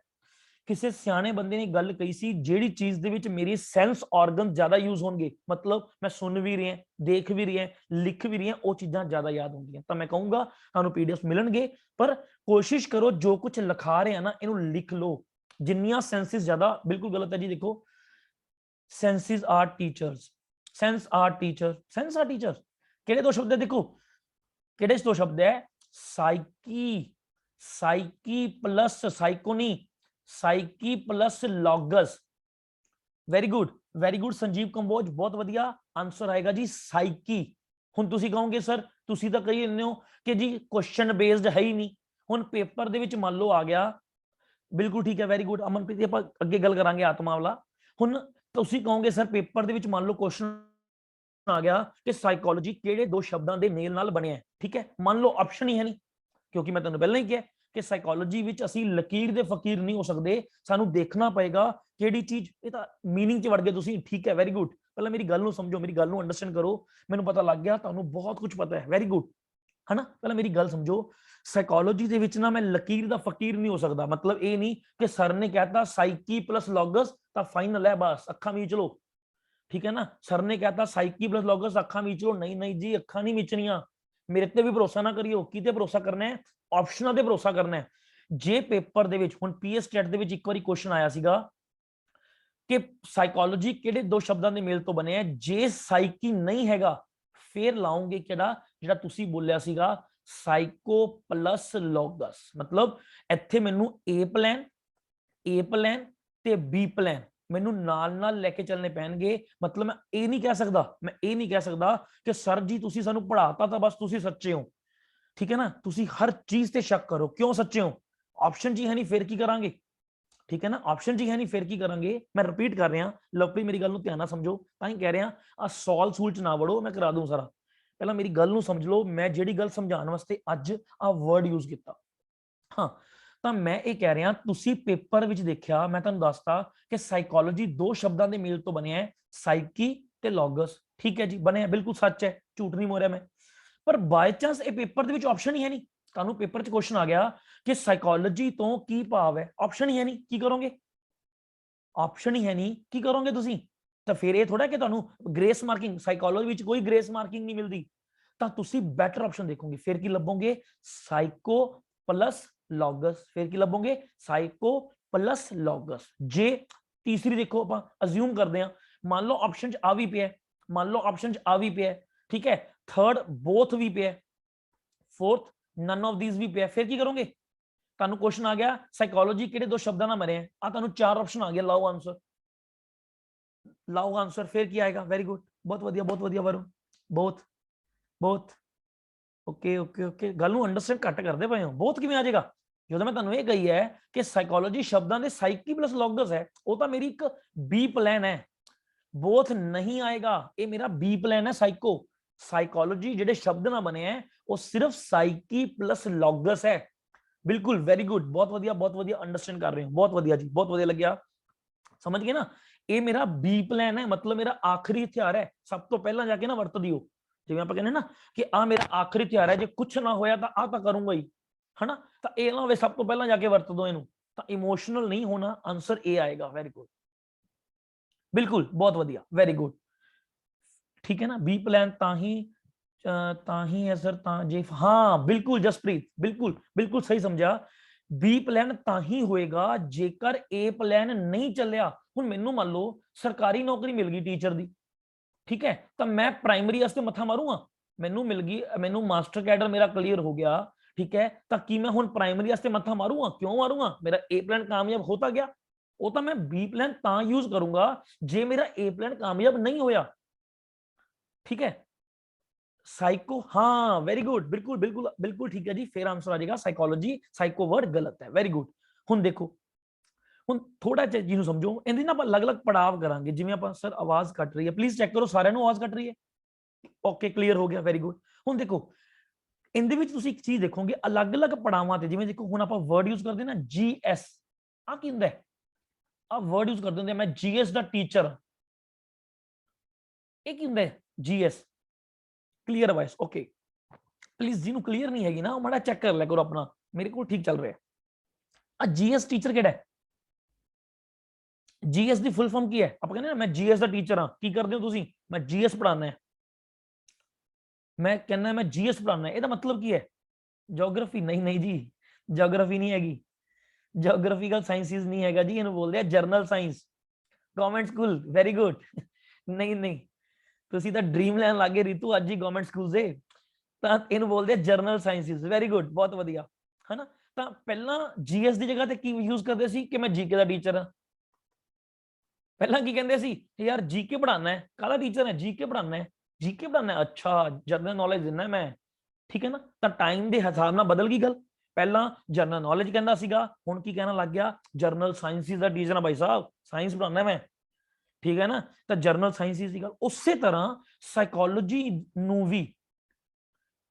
Speaker 1: किसी सियाने बंदे ने गल कही सी, जेड़ी चीज दे विच मेरी सेंस ऑर्गन ज्यादा यूज होणगे, मतलब मैं सुन भी रही, देख भी रही, लिख भी रही, वो चीजां ज्यादा याद होंगियां। तो मैं कहूंगा तुहानूं पीडीएफ मिलणगे, पर कोशिश करो जो कुछ लिखा रहे हैं ना इहनूं लिख लो, जिन्नियां सेंसिस ज्यादा। बिल्कुल गलत है जी, देखो senses are teachers, sense are teacher, sense are teacher, केड़े दो शब्द है, देखो केड़े दो शब्द है, साइकी, साइकी प्लस साइकोनी, psyche plus logos. Very good Sanjeev Kamboj, बहुत बढ़िया आंसर आएगा जी साइकी। हुण तुसी कहोगे सर तुसी तां कही जंदे हो कि जी क्वेश्चन बेस्ड है ही नहीं, हुण पेपर दे विच मान लो आ गया, बिल्कुल ठीक है, वेरी गुड अमनप्रीत, ਆਪਾਂ ਅੱਗੇ ਗੱਲ ਕਰਾਂਗੇ ਆਤਮਾ ਵਾਲਾ। ਹੁਣ ਤੁਸੀਂ ਕਹੋਗੇ ਸਰ ਪੇਪਰ ਦੇ ਵਿੱਚ ਮੰਨ ਲਓ ਕੁਐਸਚਨ ਆ ਗਿਆ ਕਿ ਸਾਈਕੋਲੋਜੀ ਕਿਹੜੇ ਦੋ ਸ਼ਬਦਾਂ ਦੇ ਮੇਲ ਨਾਲ ਬਣਿਆ ਹੈ, ਠੀਕ ਹੈ, ਮੰਨ ਲਓ ਆਪਸ਼ਨ ਹੀ ਹੈ ਨਹੀਂ, ਕਿਉਂਕਿ ਮੈਂ ਤੁਹਾਨੂੰ ਪਹਿਲਾਂ ਹੀ ਕਿਹਾ ਕਿ ਸਾਈਕੋਲੋਜੀ ਵਿੱਚ ਅਸੀਂ ਲਕੀਰ ਦੇ ਫਕੀਰ ਨਹੀਂ ਹੋ ਸਕਦੇ, ਸਾਨੂੰ ਦੇਖਣਾ ਪਏਗਾ ਕਿਹੜੀ ਚੀਜ਼, ਇਹ ਤਾਂ ਮੀਨਿੰਗ 'ਚ ਵੜ ਗਏ ਤੁਸੀਂ, ਠੀਕ ਹੈ, ਵੈਰੀ ਗੁੱਡ। ਪਹਿਲਾਂ ਮੇਰੀ ਗੱਲ ਨੂੰ ਸਮਝੋ, ਮੇਰੀ ਗੱਲ ਨੂੰ ਅੰਡਰਸਟੈਂਡ ਕਰੋ, ਮੈਨੂੰ ਪਤਾ ਲੱਗ ਗਿਆ ਤੁਹਾਨੂੰ ਬਹੁਤ ਕੁਝ ਪਤਾ ਹੈ, ਵੈਰੀ ਗੁੱਡ, है ना। पहले मेरी गल समझो, साइकोलॉजी दे विच ना मैं लकीर दा फकीर नहीं हो सकता, मतलब ये नहीं कि सर ने कहता साइकी प्लस लॉगस तो फाइनल है, बस अखा मीच लो, ठीक है ना। सर ने कहता साइकी प्लस लॉगस अखा मीच लो, नहीं जी अखा नहीं मीचनियां, मेरे ते भी भरोसा ना करियो, किते भरोसा करना है, ऑप्शनां ते भरोसा करना है। जे पेपर दे विच हुण पीएस कैट दे विच एक बारी क्वेश्चन आया सीगा ਕਿ ਸਾਈਕੋਲੋਜੀ ਕਿਹੜੇ ਦੋ ਸ਼ਬਦਾਂ ਦੇ ਮੇਲ ਤੋਂ ਬਣੇ ਆ। ਜੇ ਸਾਈਕੀ ਨਹੀਂ ਹੈਗਾ ਫਿਰ ਲਾਉਂਗੇ ਕਿਹੜਾ, ਜਿਹੜਾ ਤੁਸੀਂ ਬੋਲਿਆ ਸੀਗਾ ਸਾਈਕੋ ਪਲਸ ਲੋਗਸ। मतलब ਇੱਥੇ ਮੈਨੂੰ ਏ ਪਲਾਨ ਤੇ ਬੀ ਪਲਾਨ ਮੈਨੂੰ ਨਾਲ ਨਾਲ ਲੈ ਕੇ ਚੱਲਣੇ ਪੈਣਗੇ। मतलब मैं ਇਹ ਨਹੀਂ ਕਹਿ ਸਕਦਾ ਕਿ ਸਰ ਜੀ ਤੁਸੀਂ ਸਾਨੂੰ ਪੜਾਤਾ ਤਾਂ ਬਸ ਤੁਸੀਂ ਸੱਚੇ ਹੋ, ਠੀਕ ਹੈ ਨਾ। ਤੁਸੀਂ ਹਰ ਚੀਜ਼ ਤੇ ਸ਼ੱਕ ਕਰੋ, ਕਿਉਂ ਸੱਚੇ ਹੋ, ਆਪਸ਼ਨ ਜੀ ਹੈ ਨਹੀਂ ਫਿਰ ਕੀ ਕਰਾਂਗੇ, ਠੀਕ ਹੈ ਨਾ। ਆਪਸ਼ਨ ਜੀ ਹੈ ਨਹੀਂ ਫਿਰ ਕੀ ਕਰਾਂਗੇ। ਮੈਂ ਰਿਪੀਟ ਕਰ ਰਿਹਾ, ਲਵਪ੍ਰੀਤ ਮੇਰੀ ਗੱਲ ਨੂੰ ਧਿਆਨ ਨਾਲ ਸਮਝੋ, ਤਾਂ ਹੀ ਕਹਿ ਰਿਹਾ ਆ ਸੌਲ ਸੂਲ ਚ ਨਾ ਵੜੋ, ਮੈਂ ਕਰਾ ਦੂੰ ਸਾਰਾ। ਪਹਿਲਾਂ ਮੇਰੀ ਗੱਲ ਨੂੰ ਸਮਝ ਲਓ, ਮੈਂ ਜਿਹੜੀ ਗੱਲ ਸਮਝਾਉਣ ਵਾਸਤੇ ਅੱਜ ਆ ਵਰਡ ਯੂਜ਼ ਕੀਤਾ। ਹਾਂ, ਤਾਂ ਮੈਂ ਇਹ ਕਹਿ ਰਿਹਾ ਤੁਸੀਂ ਪੇਪਰ ਵਿੱਚ ਦੇਖਿਆ, ਮੈਂ ਤੁਹਾਨੂੰ ਦੱਸਤਾ ਕਿ ਸਾਈਕੋਲੋਜੀ ਦੋ ਸ਼ਬਦਾਂ ਦੇ ਮੇਲ ਤੋਂ ਬਣਿਆ ਹੈ, ਸਾਈਕੀ ਤੇ ਲੌਗਸ, ਠੀਕ ਹੈ ਜੀ, ਬਣਿਆ, ਬਿਲਕੁਲ ਸੱਚ ਹੈ, ਝੂਠ ਨਹੀਂ ਬੋਲ ਰਿਹਾ ਮੈਂ। ਪਰ ਬਾਈ ਚਾਂਸ ਇਹ ਪੇਪਰ ਦੇ ਵਿੱਚ ਆਪਸ਼ਨ ਹੀ ਹੈ ਨਹੀਂ, ਤੁਹਾਨੂੰ ਪੇਪਰ 'ਚ ਕੁਐਸਚਨ ਆ ਗਿਆ ਕਿ ਸਾਈਕੋਲੋਜੀ ਤੋਂ ਕੀ ਭਾਵ ਹੈ, ਆਪਸ਼ਨ ਹੀ ਹੈ ਨਹੀਂ, ਕੀ ਕਰੋਗੇ। ਆਪਸ਼ਨ ਹੀ ਹੈ ਨਹੀਂ, ਕੀ ਕਰੋਗੇ ਤੁਸੀਂ। ਤਾਂ ਫਿਰ ਇਹ ਥੋੜਾ ਕਿ ਤੁਹਾਨੂੰ ਗ੍ਰੇਸ ਮਾਰਕਿੰਗ, ਸਾਈਕੋਲੋਜੀ ਵਿੱਚ ਕੋਈ ਗ੍ਰੇਸ ਮਾਰਕਿੰਗ ਨਹੀਂ ਮਿਲਦੀ, ਤਾਂ ਤੁਸੀਂ ਬੈਟਰ ਆਪਸ਼ਨ ਦੇਖੋਗੇ। ਫਿਰ ਕੀ ਲੱਭੋਗੇ, ਸਾਈਕੋ ਪਲਸ ਲੌਗਸ। ਫਿਰ ਕੀ ਲੱਭੋਗੇ, ਸਾਈਕੋ ਪਲਸ ਲੌਗਸ। ਜੇ ਤੀਸਰੀ ਦੇਖੋ, ਆਪਾਂ ਅਜ਼ਿਊਮ ਕਰਦੇ ਹਾਂ, ਮੰਨ ਲਓ ਆਪਸ਼ਨ 'ਚ ਆ ਵੀ ਪਿਆ, ਮੰਨ ਲਓ ਆਪਸ਼ਨ 'ਚ ਆ ਵੀ ਪਿਆ, ਠੀਕ ਹੈ, ਥਰਡ ਬੋਥ ਵੀ ਪਿਆ, फोर्थ नन ऑफ दीज भी पे, फिर की करोगे। ਤੁਹਾਨੂੰ क्वेश्चन आ गया साइकोलॉजी ਕਿਹੜੇ ਦੋ ਸ਼ਬਦਾਂ ਨਾਲ ਮਰੇ ਆ, ਤੁਹਾਨੂੰ ਚਾਰ ਆਪਸ਼ਨ ਆ ਗਿਆ, ਲਾਓ ਆंसर, ਲਾਓ आंसर। फिर ਕੀ ਆਏਗਾ, वेरी गुड, बहुत ਵਧੀਆ ਵਰੁਣ, ਬਹੁਤ ਓਕੇ ਓਕੇ ਓਕੇ। ਗੱਲ ਨੂੰ ਅੰਡਰਸਟੈਂਡ ਘੱਟ ਕਰਦੇ ਪਏ ਹੋ, ਬਹੁਤ ਕਿਵੇਂ ਆ ਜਾਏਗਾ, ਜਦੋਂ ਮੈਂ ਤੁਹਾਨੂੰ ਇਹ ਕਹੀ ਹੈ ਕਿ ਸਾਈਕੋਲੋਜੀ ਸ਼ਬਦਾਂ ਦੇ ਸਾਈਕੀ ਪਲਸ ਲੌਗਸ ਹੈ, ਉਹ ਤਾਂ ਮੇਰੀ ਇੱਕ ਬੀ ਪਲਾਨ ਹੈ, ਬੋਥ ਨਹੀਂ ਆਏਗਾ, ਇਹ ਮੇਰਾ ਬੀ ਪਲਾਨ ਹੈ। ਸਾਈਕੋਲੋਜੀ ਜਿਹੜੇ ਸ਼ਬਦ ਨਾਲ ਬਣੇ ਹੈ ਉਹ ਸਿਰਫ ਸਾਈਕੀ ਪਲਸ ਲੌਗਸ ਹੈ। ਬਿਲकुल वेरी गुड, बहुत ਵਧੀਆ ਅੰਡਰਸਟੈਂਡ ਕਰ ਰਹੇ ਹੋ, ਬਹੁਤ ਵਧੀਆ ਜੀ, ਬਹੁਤ ਵਧੀਆ ਲੱਗਿਆ, ਸਮਝ ਗਏ ਨਾ। ਇਹ ਮੇਰਾ ਬੀ ਪਲਾਨ ਹੈ, मतलब ਮੇਰਾ ਆਖਰੀ ਹਥਿਆਰ ਹੈ, ਸਭ ਤੋਂ ਪਹਿਲਾਂ ਜਾ ਕੇ ਨਾ ਵਰਤ ਦਿਓ। ਜਿਵੇਂ ਆਪਾਂ ਕਹਿੰਦੇ ਨਾ ਕਿ ਆ ਮੇਰਾ ਆਖਰੀ ਹਥਿਆਰ ਹੈ, ਜੇ ਕੁਝ ਨਾ ਹੋਇਆ ਤਾਂ ਆ ਤਾਂ ਕਰੂੰਗਾ ਹੀ, ਹਨਾ। ਤਾਂ ਇਹ ਨਾ ਹੋਵੇ ਸਭ ਤੋਂ ਪਹਿਲਾਂ ਜਾ ਕੇ ਵਰਤ ਦੋ ਇਹਨੂੰ, ਤਾਂ ਇਮੋਸ਼ਨਲ ਨਹੀਂ ਹੋਣਾ, ਆंसर ए ਆਏਗਾ। वेरी गुड, बिल्कुल बहुत ਵਧੀਆ, वेरी गुड, ठीक है ना। बी प्लान ताही है सर, जे, हाँ बिल्कुल जसप्रीत, बिल्कुल सही समझा। बी प्लान ताही होएगा जेकर ए प्लान नहीं चलिया। हुण मैनू मान लो सरकारी नौकरी मिल गई टीचर दी, ठीक है, तो मैं प्राइमरी वास्ते मत्था मारूंगा, मैनू मिल गई, मैनू मास्टर कैडर मेरा क्लीयर हो गया, ठीक है, तो की मैं हुण प्राइमरी वास्ते मत्था मारूंगा, क्यों मारूंगा, मेरा ए प्लान कामयाब होता गया। वो तो मैं बी प्लान ता यूज करूंगा जे मेरा ए प्लान कामयाब नहीं होया, ठीक है। साइको, हाँ वेरी गुड, बिल्कुल ठीक है जी। फिर आंसर आ जाएगा साइकोलॉजी, साइको वर्ड गलत है, वेरी गुड। हुण देखो, हुण थोड़ा जिहा जी समझो, इहदी ना आपां अलग-अलग पड़ाव करांगे। जिवें आपां सर आवाज कट रही है, प्लीज चेक करो सारिਆਂ ਨੂੰ आवाज कट रही है, ओके क्लीयर हो गया, वेरी गुड। हुण देखो इहदे विच तुसीं एक चीज देखोगे, अलग-अलग पड़ावां ते, जिवें देखो हुण आपां वर्ड यूज करदे ना जीएस, आ की हुंदा है, आ वर्ड यूज करदे हुंदे, मैं जीएस दा टीचर, ये की हुंदा है GS, clear voice, okay. Please जिन्हों क्लीयर नहीं हैगी ना माड़ा चेक कर लिया करो अपना, मेरे को ठीक चल रहा है। आ जीएस टीचर केड़ा है, जीएस दी फुल फॉर्म की है, आप कहते हैं ना मैं जीएस दा टीचर हां, की करदे हो तुसीं, मैं जीएस पढ़ाना है, मैं कहना मैं जीएस पढ़ाना है, ਇਹਦਾ मतलब की है, ज्योग्राफी नहीं जी, ज्योग्राफी नहीं हैगी, ज्योग्राफिकल साइंसेस नहीं हैगा जी, ਇਹਨੂੰ ਬੋਲਦੇ ਆ general science, government school, very good. ਨਹੀਂ ਤੁਸੀਂ ਤਾਂ ਡ੍ਰੀਮ ਲੈਣ ਲੱਗੇ ਰੀਤੂ ਅੱਜ ਹੀ ਗਵਰਨਮੈਂਟ ਸਕੂਲ ਦੇ, ਤਾਂ ਇਹਨੂੰ ਬੋਲਦੇ ਆ ਜਰਨਲ ਸਾਇੰਸਿਸ, ਵੈਰੀ ਗੁੱਡ, ਬਹੁਤ ਵਧੀਆ, ਹਨਾ। ਤਾਂ ਪਹਿਲਾਂ ਜੀਐਸ ਦੀ ਜਗ੍ਹਾ ਤੇ ਕੀ ਯੂਜ਼ ਕਰਦੇ ਸੀ ਕਿ ਮੈਂ ਜੀਕੇ ਦਾ ਟੀਚਰ ਹਾਂ। ਪਹਿਲਾਂ ਕੀ ਕਹਿੰਦੇ ਸੀ, ਯਾਰ ਜੀਕੇ ਪੜਾਉਣਾ ਹੈ, ਕਾਹਦਾ ਟੀਚਰ ਹੈ, ਜੀਕੇ ਪੜਾਉਣਾ ਹੈ, ਜੀਕੇ ਪੜਾਉਣਾ ਹੈ, ਅੱਛਾ ਜਨਰਲ ਨੌਲੇਜ ਦਿੰਦਾ ਮੈਂ, ਠੀਕ ਹੈ ਨਾ। ਤਾਂ ਟਾਈਮ ਦੇ ਹਿਸਾਬ ਨਾਲ ਬਦਲ ਗਈ ਗੱਲ, ਪਹਿਲਾਂ ਜਨਰਲ ਨੌਲੇਜ ਕਹਿੰਦਾ ਸੀਗਾ, ਹੁਣ ਕੀ ਕਹਿਣਾ ਲੱਗ ਗਿਆ, ਜਰਨਲ ਸਾਇੰਸਿਸ ਦਾ ਟੀਚਰ ਆ ਭਾਈ ਸਾਹਿਬ, ਸਾਇੰਸ ਪੜਾਉਣਾ ਮੈਂ, ਠੀਕ ਹੈ ਨਾ। ਤਾਂ ਜਰਨਲ ਸਾਇੰਸਿਸ ਦੀ ਗੱਲ ਉਸੇ ਤਰ੍ਹਾਂ ਸਾਈਕੋਲੋਜੀ ਨੂੰ ਵੀ,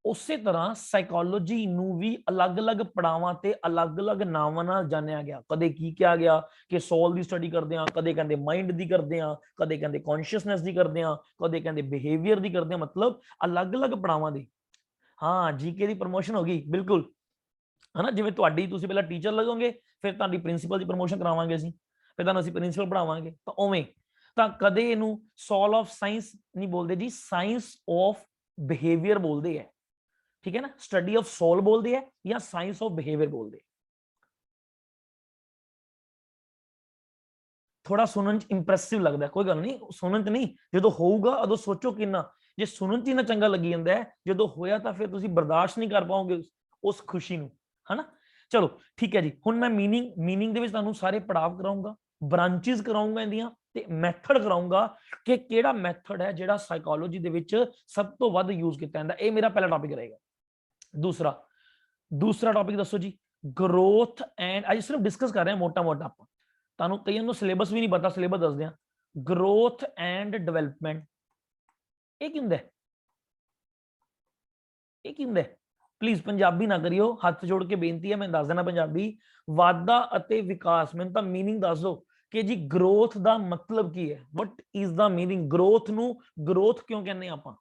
Speaker 1: ਉਸੇ ਤਰ੍ਹਾਂ ਸਾਈਕੋਲੋਜੀ ਨੂੰ ਵੀ ਅਲੱਗ-ਅਲੱਗ ਪੜਾਵਾਂ ਤੇ ਅਲੱਗ-ਅਲੱਗ ਨਾਵਾਂ ਨਾਲ ਜਾਣਿਆ ਗਿਆ। ਕਦੇ ਕੀ ਕਿਹਾ ਗਿਆ ਕਿ ਸੋਲ ਦੀ ਸਟੱਡੀ ਕਰਦੇ ਆ, ਕਦੇ ਕਹਿੰਦੇ ਮਾਈਂਡ ਦੀ ਕਰਦੇ ਆ, ਕਦੇ ਕਹਿੰਦੇ ਕੌਨਸ਼ੀਅਸਨੈਸ ਦੀ ਕਰਦੇ ਆ, ਕਦੇ ਕਹਿੰਦੇ ਬਿਹੇਵੀਅਰ ਦੀ ਕਰਦੇ ਆ, मतलब ਅਲੱਗ-ਅਲੱਗ ਪੜਾਵਾਂ ਦੀ। ਹਾਂ ਜੀਕੇ ਦੀ ਪ੍ਰਮੋਸ਼ਨ ਹੋ ਗਈ, ਬਿਲਕੁਲ, ਹਨਾ। ਜਿਵੇਂ ਤੁਹਾਡੀ ਤੁਸੀਂ ਪਹਿਲਾਂ ਟੀਚਰ ਲੱਗੋਗੇ, ਫਿਰ ਤੁਹਾਡੀ ਪ੍ਰਿੰਸੀਪਲ ਦੀ ਪ੍ਰਮੋਸ਼ਨ ਕਰਾਵਾਂਗੇ ਅਸੀਂ, ਫਿਰ ਤੁਹਾਨੂੰ ਅਸੀਂ ਪ੍ਰਿੰਸੀਪਲ ਪੜਾਵਾਂਗੇ, ਤਾਂ ਉਵੇਂ। ਤਾਂ ਕਦੇ ਇਹਨੂੰ ਸੋਲ ਆਫ ਸਾਇੰਸ ਨਹੀਂ ਬੋਲਦੇ ਜੀ, ਸਾਇੰਸ ਆਫ ਬਿਹੇਵੀਅਰ ਬੋਲਦੇ ਹੈ, ठीक है ना। स्टडी ऑफ सोल बोलते हैं या साइंस ऑफ बिहेवियर बोलते हैं। थोड़ा सुनन च इंप्रैसिव लगता है, कोई गल नहीं, सुनन च नहीं, जो होगा उदों सोचो किन्ना, जे सुनन च इन्ना चंगा लगी जाता है, जो होया तो फिर तुसीं बर्दाश्त नहीं कर पाओगे उस खुशी नूं, है ना। चलो ठीक है जी, हुण मैं मीनिंग दे विच तुहानूं सारे पड़ाव कराऊंगा, ब्रांचिज कराऊंगा इंदियां ते मैथड कराऊंगा कि किहड़ा मैथड है जिहड़ा साइकोलॉजी दे विच सब तो वध यूज किया जाता है। ये मेरा पहला टॉपिक रहेगा। दूसरा टॉपिक दसो जी, ग्रोथ एंड, अज सिर्फ डिस्कस कर रहे हैं मोटा मोटा, आप तुहानूं कईयां नूं सिलेबस भी नहीं पता, सिलेबस दस दें। ग्रोथ एंड डेवलपमेंट ये की हुंदा है, ये की हुंदा है? प्लीज पंजाबी ना करियो, हाथ जोड़ के बेनती है, मैं दस देना पंजाबी, वाधा अते विकास। मैंने तो मीनिंग दस दो कि जी ग्रोथ का मतलब की है, what is the meaning, growth नूं ग्रोथ क्यों कहने आपां?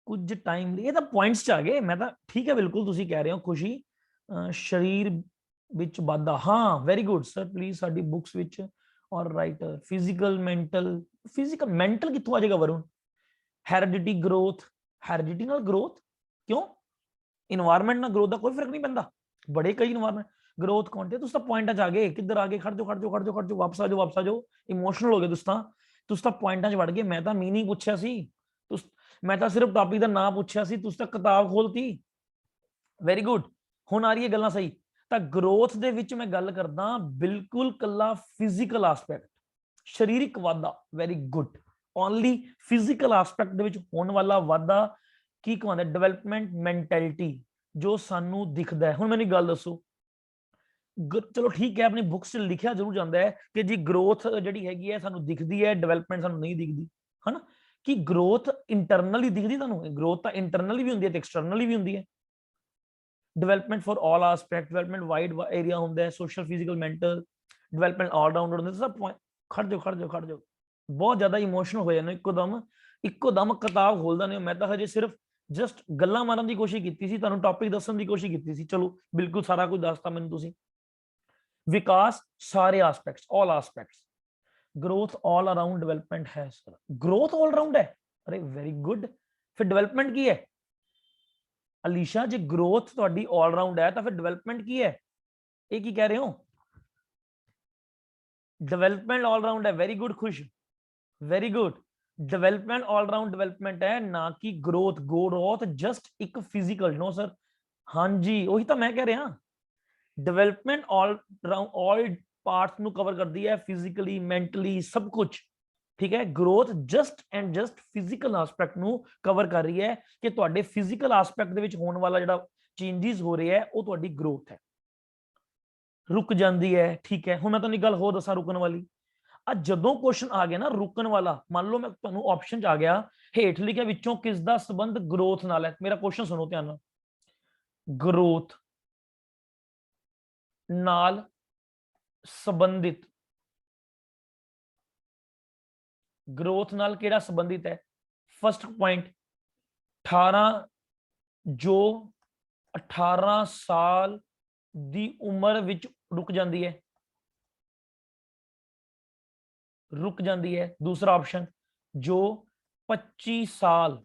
Speaker 1: कुछ टाइम लिए तो पॉइंट्स च आ गए, मैं तो ठीक है बिल्कुल तुसी कह रहे हो खुशी शरीर विच वाधा, हाँ very good sir, please sari books which और राइटर फिजिकल मेंटल कित्थों आ जाएगा वरुण? हेरिडिटी ग्रोथ, हेरिडिटी नाल ग्रोथ क्यों? इन्वायरमेंट ना ग्रोथ का कोई फर्क नहीं पैंदा, बड़े कई इन्वायरमेंट ग्रोथ कौन थे, तुस तो पॉइंट च आ गए, किधर आ गए, खड़ जाओ वापस आ जाओ, इमोशनल हो गए तुस तो पॉइंटा च वड़ गए, मैं तो मीनिंग पूछा सी, मैं तो सिर्फ टॉपिक का नाम पूछा सी, तुस तो किताब खोलती। वेरी गुड, हुण आ रही है गल्लां सही। तो ग्रोथ दे विच मैं गल करदा बिल्कुल कला फिजिकल आस्पेक्ट, शरीरिक वाधा, very good, only physical aspect दे विच होने वाला वाधा की कहंदा डेवलपमेंट मैंटेलिटी जो सानू दिखदा है। हुण मैनूं गल दसो, चलो ठीक है अपनी बुक्स लिखा जरूर जाता है कि जी ग्रोथ जी हैगी है सानू दिखती है, डेवलपमेंट सानू नहीं दिखती, है ना, कि ग्रोथ इंटरनली दिखती तुहानू, ग्रोथ तो इंटरनली भी होंदी है एक्सटर्नली भी होंदी है। Development for all aspect, development wide area होंदा है, social physical mental development allrounder होंदा है, सब पॉइंट। खड़ जाओ बहुत ज्यादा इमोशनल हो जाने इको दम किताब खोलदा नहीं, मैं तो हजे सिर्फ जस्ट गल्लां मारन की कोशिश की थी, तुहानू टॉपिक दसन की कोशिश की थी, चलो बिल्कुल सारा कुछ दसता मैनूं तुसीं। विकास सारे aspects, all aspects, growth all around development है सर, ग्रोथ ऑल अराउंड है, अरे वेरी गुड, फिर डेवलपमेंट की है अलीशा, जो ग्रोथ थोड़ी ऑल राउंड है तो फिर डेवलपमेंट की है, ये की कह रहे हो? डेवलपमेंट ऑल राउंड है, वेरी गुड खुश, very good, development all round development है ना कि ग्रोथ जस्ट एक फिजिकल, नो सर, हाँ जी वही तो मैं कह रहा, development all round all parts नु कवर कर दिया है, फिजिकली मेंटली सब कुछ, ठीक है। Growth just and just physical aspect नु कवर कर रही है कि ਤੁਹਾਡੇ फिजिकल एस्पेक्ट ਦੇ ਵਿੱਚ ਹੋਣ ਵਾਲਾ ਜਿਹੜਾ ਚੇਂजेस ਹੋ ਰਿਹਾ ਹੈ ਉਹ ਤੁਹਾਡੀ ग्रोथ है। रुक जाती है, ठीक है, ਹੁਣ मैं ਤੁਹਾਨੂੰ ਗੱਲ ਹੋਰ ਦੱਸਾਂ रुकन वाली, ਅੱਜ ਜਦੋਂ क्वेश्चन आ गया ना रुकन वाला, मान लो मैं ਤੁਹਾਨੂੰ ऑप्शन च आ गया ਹੇਠ ਲਿਖਿਆ ਵਿੱਚੋਂ किस ਦਾ संबंध ग्रोथ ਨਾਲ है, मेरा क्वेश्चन सुनो ध्यान ਨਾਲ, ग्रोथ नाल संबंधित, ग्रोथ नाल केड़ा संबंधित है? फर्स्ट पॉइंट 18 जो 18 साल दी उम्र विच रुक जाती है, रुक जाती है। दूसरा ऑप्शन जो 25 साल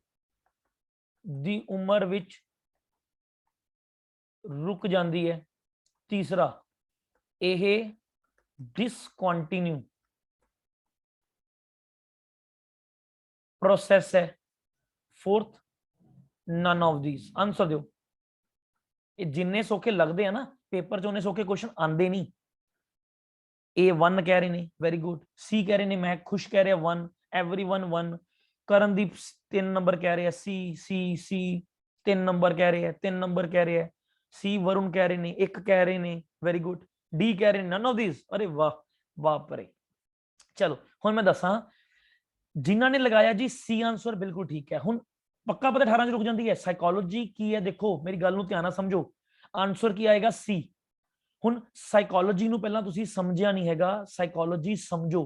Speaker 1: दी उम्र विच रुक जाती है। तीसरा यह डिसकंटिन्यू प्रोसेस है। Fourth none of these, answer दो, ये जिन्ने सौखे लगते हैं ना पेपर च उन्ने सौखे क्वेश्चन आते नहीं। ए 1 कह रहे हैं, वेरी गुड, सी कह रहे हैं, मैं खुश कह रहा 1, एवरीवन 1, करणदीप 3 नंबर कह रहे हैं, सी 3 नंबर कह रहे हैं, 3 नंबर कह रहे हैं, सी वरुण कह रहे हैं 1 कह रहे हैं, वेरी गुड, डी कह रहे हैं नन ऑफ दीज, अरे वाह वाह परे। चलो हुण मैं दसा जिन्हों ने लगाया जी सी आंसर बिल्कुल ठीक है। हुण पक्का पता 18 रुक जाती है, साइकोलॉजी की है, देखो मेरी गल नूं ध्यान नाल समझो, आंसर की आएगा सी। हुण साइकोलॉजी नूं पहलां तुसीं समझिया नहीं हैगा, साइकोलॉजी समझो,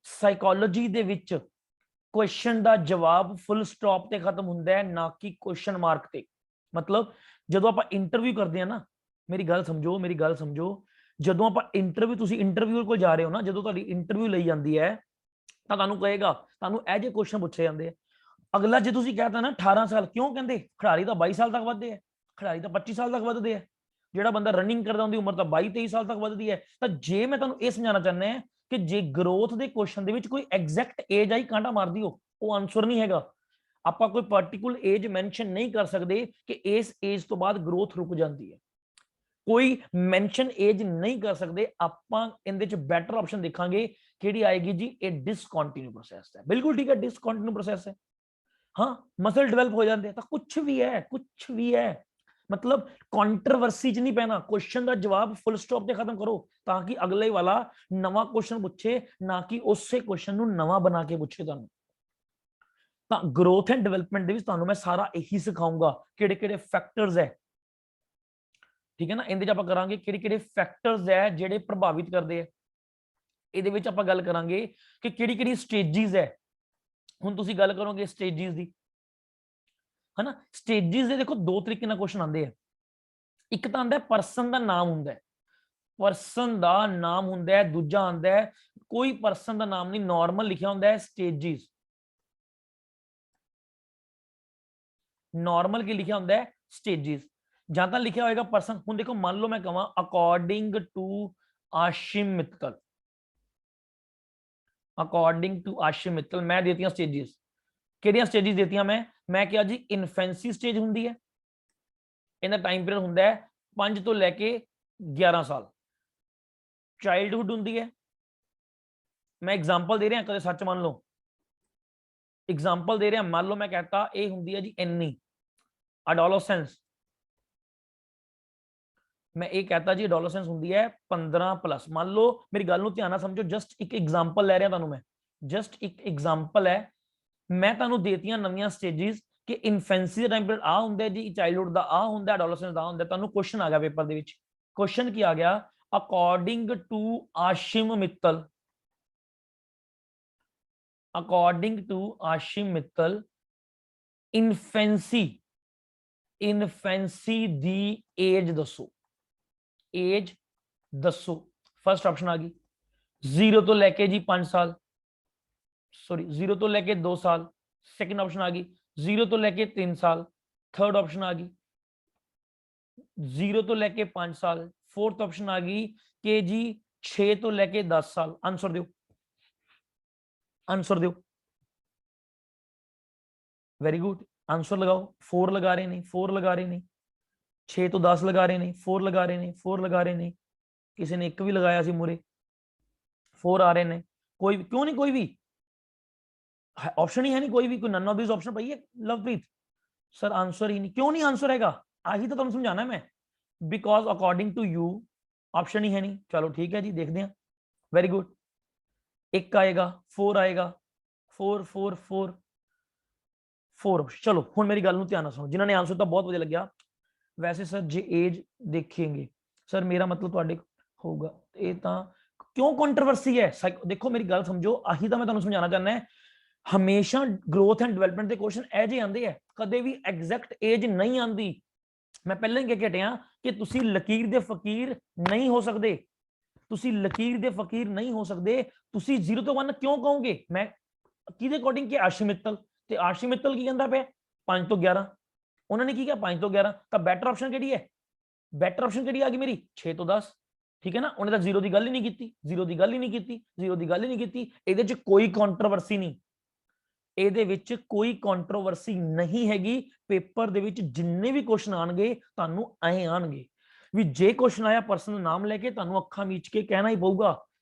Speaker 1: साइकोलॉजी दे विच क्वेश्चन दा जवाब फुल स्टॉप ते खत्म हुंदा है, ना कि क्वेश्चन मार्क ते। मतलब जदों आपां इंटरव्यू करदे हां ना, मेरी गल समझो, जदों आपां इंटरव्यू तुसीं इंटरव्यूअर कोल जा रहे हो ना, जदों तुहाडी इंटरव्यू लई जांदी है ਤਾਂ ਤੁਹਾਨੂੰ ਕਹੇਗਾ, ਤੁਹਾਨੂੰ ਇਹ ਜਿਹੇ ਕੁਐਸਚਨ ਪੁੱਛੇ ਜਾਂਦੇ ਆ। ਅਗਲਾ ਜੇ ਤੁਸੀਂ ਕਹਤਾ ਨਾ 18 ਸਾਲ, ਕਿਉਂ ਕਹਿੰਦੇ ਖਿਡਾਰੀ ਤਾਂ 22 ਸਾਲ ਤੱਕ ਵੱਧਦੇ ਆ, ਖਿਡਾਰੀ ਤਾਂ 25 ਸਾਲ ਤੱਕ ਵੱਧਦੇ ਆ, ਜਿਹੜਾ ਬੰਦਾ ਰਨਿੰਗ ਕਰਦਾ ਉਹਦੀ ਉਮਰ ਤਾਂ 22-23 ਸਾਲ ਤੱਕ ਵੱਧਦੀ ਹੈ। ਤਾਂ ਜੇ ਮੈਂ ਤੁਹਾਨੂੰ ਇਹ ਸਮਝਾਉਣਾ ਚਾਹੁੰਦਾ ਹਾਂ ਕਿ ਜੇ ਗਰੋਥ ਦੇ ਕੁਐਸਚਨ ਦੇ ਵਿੱਚ ਕੋਈ ਐਗਜ਼ੈਕਟ ਏਜ ਆਈ ਕਾਂਟਾ ਮਾਰ ਦਿਓ, ਉਹ ਆਨਸਰ ਨਹੀਂ ਹੈਗਾ। ਆਪਾਂ ਕੋਈ ਪਾਰਟਿਕੂਲਰ ਏਜ ਮੈਂਸ਼ਨ ਨਹੀਂ ਕਰ ਸਕਦੇ ਕਿ ਇਸ ਏਜ ਤੋਂ ਬਾਅਦ ਗਰੋਥ ਰੁਕ ਜਾਂਦੀ ਹੈ, ਕੋਈ ਮੈਂਸ਼ਨ ਏਜ ਨਹੀਂ ਕਰ ਸਕਦੇ। ਆਪਾਂ ਇਹਦੇ ਚ ਬੈਟਰ ਆਪਸ਼ਨ ਦੇਖਾਂਗੇ ਕਿਹੜੀ ਆਏਗੀ ਜੀ, ਇਹ ਡਿਸਕੰਟੀਨਿਊ ਪ੍ਰੋਸੈਸ ਹੈ। ਬਿਲਕੁਲ ਠੀਕ ਹੈ, ਡਿਸਕੰਟੀਨਿਊ ਪ੍ਰੋਸੈਸ ਹੈ। हाँ मसल डेवलप हो जाते हैं, तो कुछ भी है मतलब कंट्रोवर्सी च नहीं पैना, क्वेश्चन का जवाब फुल स्टॉप ते खत्म करो, ताकि अगले वाला नवा क्वेश्चन पूछे ना कि उसे क्वेश्चन नु नवा बना के पूछे। तुहानू ਤਾਂ ग्रोथ एंड डेवलपमेंट ਦੇ ਵਿੱਚ ਤੁਹਾਨੂੰ ਮੈਂ ਸਾਰਾ ਇਹੀ ਸਿਖਾਉਂਗਾ ਕਿਹੜੇ ਕਿਹੜੇ ਫੈਕਟਰਸ ਹੈ, ਠੀਕ ਹੈ ਨਾ। ਇਹਦੇ ਚ ਆਪਾਂ ਕਰਾਂਗੇ ਕਿਹੜੇ ਕਿਹੜੇ ਫੈਕਟਰਸ ਹੈ ਜਿਹੜੇ ਪ੍ਰਭਾਵਿਤ ਕਰਦੇ ਆ। ਇਹਦੇ ਵਿੱਚ ਆਪਾਂ ਗੱਲ ਕਰਾਂਗੇ ਕਿ ਕਿਹੜੀ ਕਿਹੜੀ ਸਟੇजेस ਹੈ। ਹੁਣ ਤੁਸੀਂ ਗੱਲ ਕਰੋਗੇ ਸਟੇजेस ਦੀ, है ना। स्टेजेस ਦੇ देखो दो तरीके ਨਾਲ क्वेश्चन आते हैं। एक तो आंदा परसन का नाम हुंदा है, परसन का नाम हुंदा है। दूजा आंदा है कोई परसन का नाम नहीं, नॉर्मल लिखा हुंदा है स्टेजेस, नॉर्मल की लिखा हुंदा है स्टेजेस, ਜਾਂ ਤਾਂ ਲਿਖਿਆ ਹੋਏਗਾ परसन। ਹੁਣ देखो मान लो मैं कहां according to Ashim Mittal, according to Ashim Mittal मैं देती स्टेजेस। ਕਿਹੜੀਆਂ ਸਟੇजेस देतियां मैं क्या जी इन्फेंसी स्टेज ਹੁੰਦੀ ਹੈ, ਇਹਦਾ ਟਾਈਮ ਪੀਰੀਅਡ ਹੁੰਦਾ ਹੈ 5 ਤੋਂ ਲੈ ਕੇ 11 ਸਾਲ। ਚਾਈਲਡਹੁੱਡ ਹੁੰਦੀ ਹੈ, मैं एग्जांपल दे रहा कदे सच मान लो, एग्जांपल दे रहा मान लो मैं कहता ये ਹੁੰਦੀ है जी एनी एडोलसेंस, मैं ये कहता जी एडोलसेंस ਹੁੰਦੀ है 15+। मान लो मेरी गल ਨੂੰ ਧਿਆਨ ਨਾਲ ਸਮਝੋ, जस्ट एक एग्जांपल ਲੈ ਰਿਹਾ ਤੁਹਾਨੂੰ मैं, जस्ट एक एग्जांपल है। मैं ਤੁਹਾਨੂੰ ਦੇਤੀਆਂ ਨਵੀਆਂ ਸਟੇजेस कि इन्फेंसी ਦਾ ਟਾਈਮ ਪੀਰੀਅਡ ਆ ਹੁੰਦਾ ਜੀ, ਚਾਈਲਡਹੁੱਡ ਦਾ ਆ ਹੁੰਦਾ, ਐਡੋਲਸੈਂਸ ਦਾ ਆ ਹੁੰਦਾ। ਤੁਹਾਨੂੰ ਕੁਐਸਚਨ ਆ ਗਿਆ ਪੇਪਰ ਦੇ ਵਿੱਚ, ਕੁਐਸਚਨ ਕੀ ਆ ਗਿਆ, according to Ashim Mittal, according to Ashim Mittal infancy दी एज दसो, एज दसो। फर्स्ट ऑप्शन आ गई 0 तो लेके जी 5 साल, सॉरी 0 तो लेके 2 साल। सेकंड ऑप्शन आ गई 0 तो लेके 3 साल। थर्ड ऑप्शन आ गई 0 तो लेके 5 साल। फोर्थ ऑप्शन आ गई कि जी 6 तो लेके 10 साल। आंसर दो, आंसर दो। वेरी गुड, आंसर लगाओ। 4 लगा रहे नहीं, 4 लगा रहे नहीं, 6 तो 10 लगा रहे नहीं, 4 लगा रहे नहीं, 4 लगा रहे नहीं, किसी ने एक भी लगाया सी मुरे, 4 आ रहे ने। कोई भी क्यों नहीं, कोई भी ऑप्शन ही है नहीं, कोई भी, कोई none of this option pi है लवप्रीत सर, आंसर ही नहीं। क्यों नहीं आंसर हैगा, आही तो तुम समझाना है मैं, because according to you option ही है नहीं। चलो ठीक है जी, देखते हैं। वेरी गुड, 1 आएगा, 4 आएगा, 4 4 4 4। चलो हुण मेरी गल नूं ध्यान नाल सुनो, जिन्हां ने आंसर तो बहुत वधिया लग्या। वैसे सर जे एज देखेंगे सर, मेरा मतलब तुहाडे होगा ये तां क्यों कंट्रोवर्सी है। देखो मेरी गल समझो, आही तो मैं तुहानूं समझाना चाहना है। हमेशा ग्रोथ एंड डेवलपमेंट के क्वेश्चन ए जे आंदे है, कदे भी एग्जैक्ट एज नहीं आंदी। मैं पहले ही कह के हटिया कि तुसी लकीर दे फकीर नहीं हो सकते, तुसी लकीर दे फकीर नहीं हो सकते। तुसी 0 तो 1 क्यों कहोगे, मैं किहदे अकॉर्डिंग कि आशिम मित्तल, ते आशिम मित्तल की कहंदा पिया 5 तो 11, उन्होंने की किया 5 तो 11। तो बैटर ऑप्शन किहड़ी है, बैटर ऑप्शन किहड़ी आ गई मेरी 6 तो 10, ठीक है ना। उन्हें तो 0 की गल ही नहीं की, 0 की गल ही नहीं की, 0 की गल ही नहीं की। इहदे च कोई कंट्रोवर्सी नहीं, ਇਹਦੇ ਵਿੱਚ ਕੋਈ ਕੰਟਰੋਵਰਸੀ ਨਹੀਂ ਹੈਗੀ। ਪੇਪਰ ਦੇ ਵਿੱਚ ਜਿੰਨੇ ਵੀ ਕੁਐਸਚਨ ਆਣਗੇ ਤੁਹਾਨੂੰ ਐ ਆਣਗੇ ਵੀ ਜੇ ਕੁਐਸਚਨ ਆਇਆ ਪਰਸਨ ਦਾ ਨਾਮ ਲੈ ਕੇ ਤੁਹਾਨੂੰ ਅੱਖਾਂ ਮੀਚ ਕੇ ਕਹਿਣਾ ਹੀ ਪਊਗਾ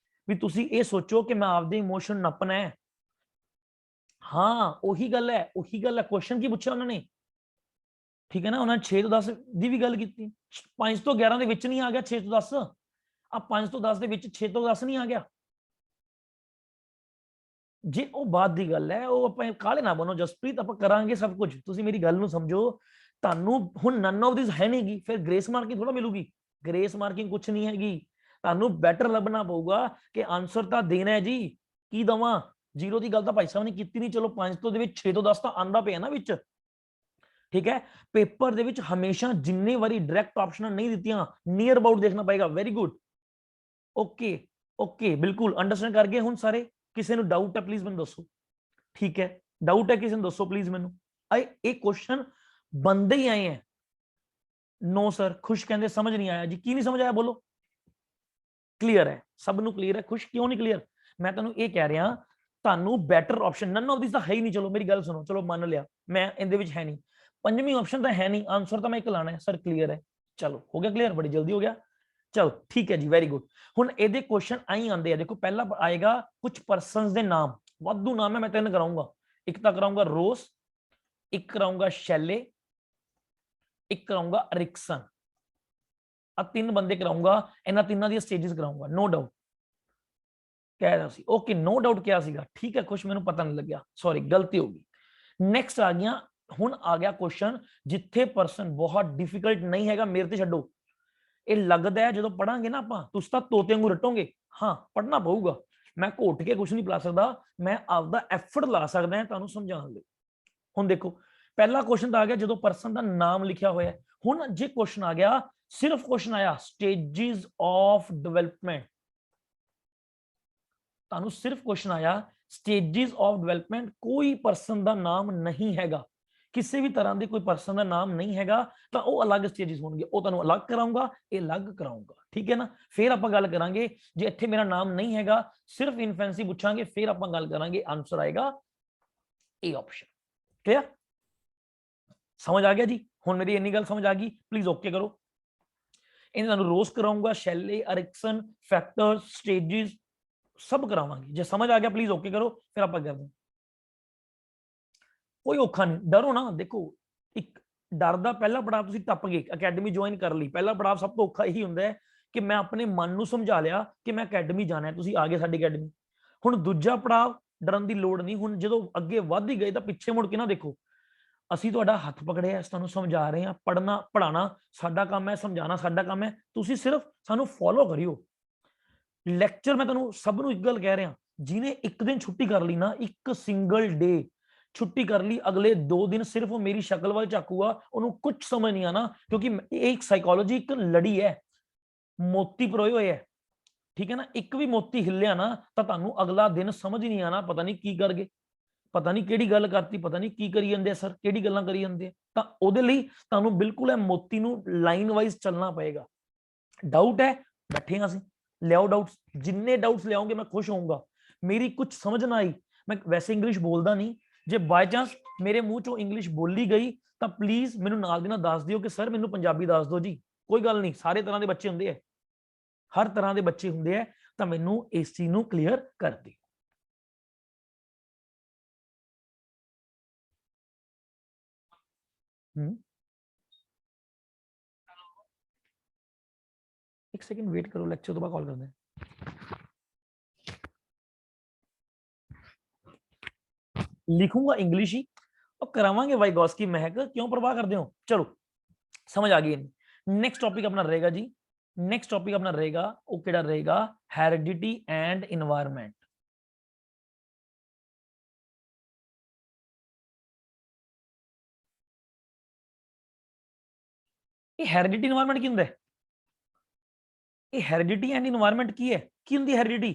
Speaker 1: ਵੀ ਤੁਸੀਂ ਇਹ ਸੋਚੋ ਕਿ ਮੈਂ ਆਪਦੇ ਇਮੋਸ਼ਨ ਨੱਪਣਾ ਹੈ। ਹਾਂ ਉਹੀ ਗੱਲ ਹੈ, ਉਹੀ ਗੱਲ ਹੈ। ਕੁਐਸਚਨ ਕੀ ਪੁੱਛਿਆ ਉਹਨਾਂ ਨੇ, ਠੀਕ ਹੈ ਨਾ। ਉਹਨਾਂ ਨੇ 6 ਤੋਂ 10 ਦੀ ਵੀ ਗੱਲ ਕੀਤੀ, 5 ਤੋਂ 11 ਦੇ ਵਿੱਚ ਨਹੀਂ ਆ ਗਿਆ 6 ਤੋਂ 10, ਆ 5 ਤੋਂ 10 ਦੇ ਵਿੱਚ 6 ਤੋਂ 10 ਨਹੀਂ ਆ ਗਿਆ। ਜੇ ਉਹ ਬਾਤ ਦੀ ਗੱਲ ਹੈ, ਉਹ ਆਪਾਂ ਕਾਲੇ ਨਾ ਬਣੋ ਜਸਪ੍ਰੀਤ, ਆਪਾਂ ਕਰਾਂਗੇ ਸਭ ਕੁਝ। ਤੁਸੀਂ ਮੇਰੀ ਗੱਲ ਨੂੰ ਸਮਝੋ, ਤੁਹਾਨੂੰ ਹੁਣ ਨਨ ਆਫ ਦਿਸ ਹੈ ਨਹੀਂਗੀ, ਫਿਰ ਗ੍ਰੇਸ ਮਾਰਕਿੰਗ ਥੋੜਾ ਮਿਲੂਗੀ। ਗ੍ਰੇਸ ਮਾਰਕਿੰਗ ਕੁਝ ਨਹੀਂ ਹੈਗੀ, ਤੁਹਾਨੂੰ ਬੈਟਰ ਲੱਭਣਾ ਪਊਗਾ ਕਿ ਆਨਸਰ ਤਾਂ ਦੇਣਾ ਹੈ ਜੀ। ਕੀ ਦਵਾਂ, 0 ਦੀ ਗੱਲ ਤਾਂ ਭਾਈ ਸਾਹਿਬ ਨੇ ਕੀਤੀ ਨਹੀਂ, ਚਲੋ 5 ਤੋਂ ਦੇ ਵਿੱਚ 6 ਤੋਂ 10 ਤਾਂ ਆਂਦਾ ਪਿਆ ਨਾ ਵਿੱਚ, ਠੀਕ ਹੈ। ਪੇਪਰ ਦੇ ਵਿੱਚ ਹਮੇਸ਼ਾ ਜਿੰਨੇ ਵਾਰੀ ਡਾਇਰੈਕਟ ਆਪਸ਼ਨਾਂ ਨਹੀਂ ਦਿੱਤੀਆਂ, ਨੀਅਰ ਅਬਾਊਟ ਦੇਖਣਾ ਪਏਗਾ। ਵੈਰੀ ਗੁੱਡ, ਓਕੇ ਓਕੇ, ਬਿਲਕੁਲ ਅੰਡਰਸਟੈਂਡ ਕਰ ਗਏ ਹੁਣ ਸਾਰੇ। किसी ਨੂੰ डाउट है प्लीज ਮੈਨੂੰ दसो। ठीक है, डाउट है किसी ਨੂੰ दसो प्लीज ਮੈਨੂੰ। ਇਹ क्वेश्चन बनते ही आए हैं। नो सर, खुश कहते समझ नहीं आया जी। की नहीं समझ आया बोलो। क्लीयर है, सब ਨੂੰ क्लीयर है। खुश क्यों नहीं क्लीयर? मैं ਤੁਹਾਨੂੰ ਇਹ ਕਹਿ ਰਿਹਾ, ਤੁਹਾਨੂੰ better option none of this ਤਾਂ ਹੈ ਹੀ ਨਹੀਂ। ਚਲੋ ਮੇਰੀ ਗੱਲ ਸੁਣੋ, ਚਲੋ ਮੰਨ ਲਿਆ ਮੈਂ ਇਹਦੇ ਵਿੱਚ ਹੈ ਨਹੀਂ, ਪੰਜਵੀਂ ਆਪਸ਼ਨ ਤਾਂ ਹੈ ਨਹੀਂ, ਆंसर ਤਾਂ ਮੈਂ ਇੱਕ ਲਾਣਾ ਹੈ। ਸਰ क्लियर है, चलो हो गया क्लियर, बड़ी जल्दी हो गया। चलो ठीक है जी, वेरी गुड। हुण ਇਹਦੇ क्वेश्चन आई आंदे आ, देखो पहला आएगा कुछ पर्सनस ਦੇ नाम, वाधू नाम है, मैं तीन कराऊंगा। एक तो कराऊंगा रोस, एक कराऊंगा शैले, एक कराऊंगा अरिक्सन। आ तीन बंदे कराऊंगा, इन्हां तीनों दी स्टेजेस कराऊंगा, नो डाउट। कह रहा सी ओके, नो डाउट क्या सीगा, ठीक है। कुछ मैनूं पता नहीं लग्या, सॉरी गलती हो गई। नेक्स्ट आ गया, हुण आ गया क्वेश्चन जिथे पर्सन बहुत डिफिकल्ट नहीं हैगा, मेरे ते छड्डो। ਇਹ ਲੱਗਦਾ ਹੈ ਜਦੋਂ ਪੜਾਂਗੇ ਨਾ ਆਪਾਂ, ਤੁਸੀਂ ਤਾਂ ਤੋਤੇ ਵਾਂਗੂ ਰਟੋਗੇ। ਹਾਂ ਪੜਨਾ ਪਊਗਾ, ਮੈਂ ਘੋਟ ਕੇ ਕੁਝ ਨਹੀਂ ਪਿਲਾ ਸਕਦਾ, ਮੈਂ ਆਪਦਾ ਐਫਰਟ ਲਾ ਸਕਦਾ ਹਾਂ ਤੁਹਾਨੂੰ ਸਮਝਾਉਣ ਲਈ। ਹੁਣ ਦੇਖੋ ਪਹਿਲਾ ਕੁਐਸਚਨ ਤਾਂ ਆ ਗਿਆ ਜਦੋਂ ਪਰਸਨ ਦਾ ਨਾਮ ਲਿਖਿਆ ਹੋਇਆ ਹੈ। ਹੁਣ ਜੇ ਕੁਐਸਚਨ ਆ ਗਿਆ, ਸਿਰਫ ਕੁਐਸਚਨ ਆਇਆ ਸਟੇजेस ਆਫ ਡਿਵੈਲਪਮੈਂਟ, ਤੁਹਾਨੂੰ ਸਿਰਫ ਕੁਐਸਚਨ ਆਇਆ ਸਟੇजेस ਆਫ ਡਿਵੈਲਪਮੈਂਟ, ਕੋਈ ਪਰਸਨ ਦਾ ਨਾਮ ਨਹੀਂ ਹੈਗਾ, ਕਿਸੇ ਵੀ ਤਰ੍ਹਾਂ ਦੇ ਕੋਈ ਪਰਸਨ ਦਾ ਨਾਮ ਨਹੀਂ ਹੈਗਾ, ਤਾਂ ਉਹ ਅਲੱਗ ਸਟੇजेस ਹੋਣਗੇ, ਉਹ ਤੁਹਾਨੂੰ ਅਲੱਗ ਕਰਾਉਂਗਾ, ਇਹ ਅਲੱਗ ਕਰਾਉਂਗਾ। ਠੀਕ ਹੈ ਨਾ। ਫਿਰ ਆਪਾਂ ਗੱਲ ਕਰਾਂਗੇ ਜੇ ਇੱਥੇ ਮੇਰਾ ਨਾਮ ਨਹੀਂ ਹੈਗਾ, ਸਿਰਫ ਇਨਫੈਂਸੀ ਪੁੱਛਾਂਗੇ, ਫਿਰ ਆਪਾਂ ਗੱਲ ਕਰਾਂਗੇ, ਆਨਸਰ ਆਏਗਾ ए ऑप्शन। क्लियर, समझ आ गया जी। हुण मेरी इन्नी गल समझ आ गई, प्लीज ओके करो। इन्हें तुहानूं रोज कराऊंगा, शैले, अरिक्सन, फैक्टर्स, स्टेजेस सब करावांगे। जे समझ आ गया प्लीज ओके करो, फिर आप कर दें। कोई औखा नहीं, डरो ना। देखो एक डर दा पहला पड़ाव तुसीं टप गए, अकैडमी ज्वाइन कर ली, पहला पड़ाव सब तो औखा यही हुंदा है कि मैं अपने मन नूं समझा लिया कि मैं अकैडमी जाना है, तुसीं आ गए साडी अकैडमी। हुण दूजा पड़ाव डरन दी लोड़ नहीं। हुण जदों अगे वध ही गए तां पिछे मुड़ के ना देखो, ਅਸੀਂ ਤੁਹਾਡਾ ਹੱਥ ਪਕੜਿਆ, ਤੁਹਾਨੂੰ ਸਮਝਾ ਰਹੇ ਹਾਂ, ਪੜਨਾ ਪੜਾਣਾ ਸਾਡਾ ਕੰਮ ਹੈ, ਸਮਝਾਣਾ ਸਾਡਾ ਕੰਮ ਹੈ, ਤੁਸੀਂ ਸਿਰਫ ਸਾਨੂੰ ਫੋਲੋ ਕਰਿਓ। ਲੈਕਚਰ ਮੈਂ ਤੁਹਾਨੂੰ ਸਭ ਨੂੰ ਇੱਕ ਗੱਲ ਕਹਿ ਰਿਹਾ, ਜਿਹਨੇ ਇੱਕ ਦਿਨ ਛੁੱਟੀ ਕਰ ਲਈ ਨਾ, ਇੱਕ ਸਿੰਗਲ ਡੇ ਛੁੱਟੀ ਕਰ ਲਈ, ਅਗਲੇ 2 दिन ਸਿਰਫ ਮੇਰੀ ਸ਼ਕਲ ਵੱਲ ਝਾਕੂਗਾ, ਉਹਨੂੰ ਕੁਝ ਸਮਝ ਨਹੀਂ ਆਣਾ, ਕਿਉਂਕਿ ਇਹ ਇੱਕ ਸਾਈਕੋਲੋਜੀ, ਇੱਕ ਲੜੀ ਹੈ, ਮੋਤੀ ਪਰੋਏ ਹੋਏ ਹੈ। ਠੀਕ ਹੈ ਨਾ। ਇੱਕ ਵੀ ਮੋਤੀ ਹਿੱਲਿਆ ਨਾ ਤਾਂ ਤੁਹਾਨੂੰ ਅਗਲਾ ਦਿਨ ਸਮਝ ਨਹੀਂ ਆਣਾ, ਪਤਾ ਨਹੀਂ ਕੀ ਕਰਗੇ, पता नहीं किहड़ी गल करती, पता नहीं की करी जांदे सर, किहड़ी गल्लां करी जांदे। तां ओहदे लई तुहानूं बिल्कुल मोती नूं लाइन वाइज चलना पएगा। डाउट है, बैठे हां असीं, लियाओ डाउट्स, जिन्ने डाउट्स लियाओगे मैं खुश होऊंगा। मेरी कुछ समझ ना आई, मैं वैसे इंग्लिश बोलदा नहीं, जे बाय चांस मेरे मूँह चों इंग्लिश बोली गई तां प्लीज मैनूं नाल दी नाल दस दिओ कि सर मैनूं पंजाबी दस दो जी। कोई गल नहीं, सारे तरह के बच्चे हुंदे है, हर तरह के बच्चे हुंदे है, तां मैनूं इस चीज़ नूं क्लीयर कर दिओ। एक सेकंड वेट करो, लेक्चर तो बाद कॉल करते हैं। लिखूंगा इंग्लिश ही और करावांगे वाइगॉस्की महक, क्यों परवाह करते हो। चलो समझ आ गई। नेक्स्ट टॉपिक अपना रहेगा जी, नेक्स्ट टॉपिक अपना रहेगा वो केड़ा रहेगा, हेरिडिटी एंड इन्वायरमेंट। ये हेरिडिटी इन्वायरमेंट की हुंदा है, ये हेरिडिटी एंड इन्वायरमेंट की है, की हुंदी हेरिडिटी।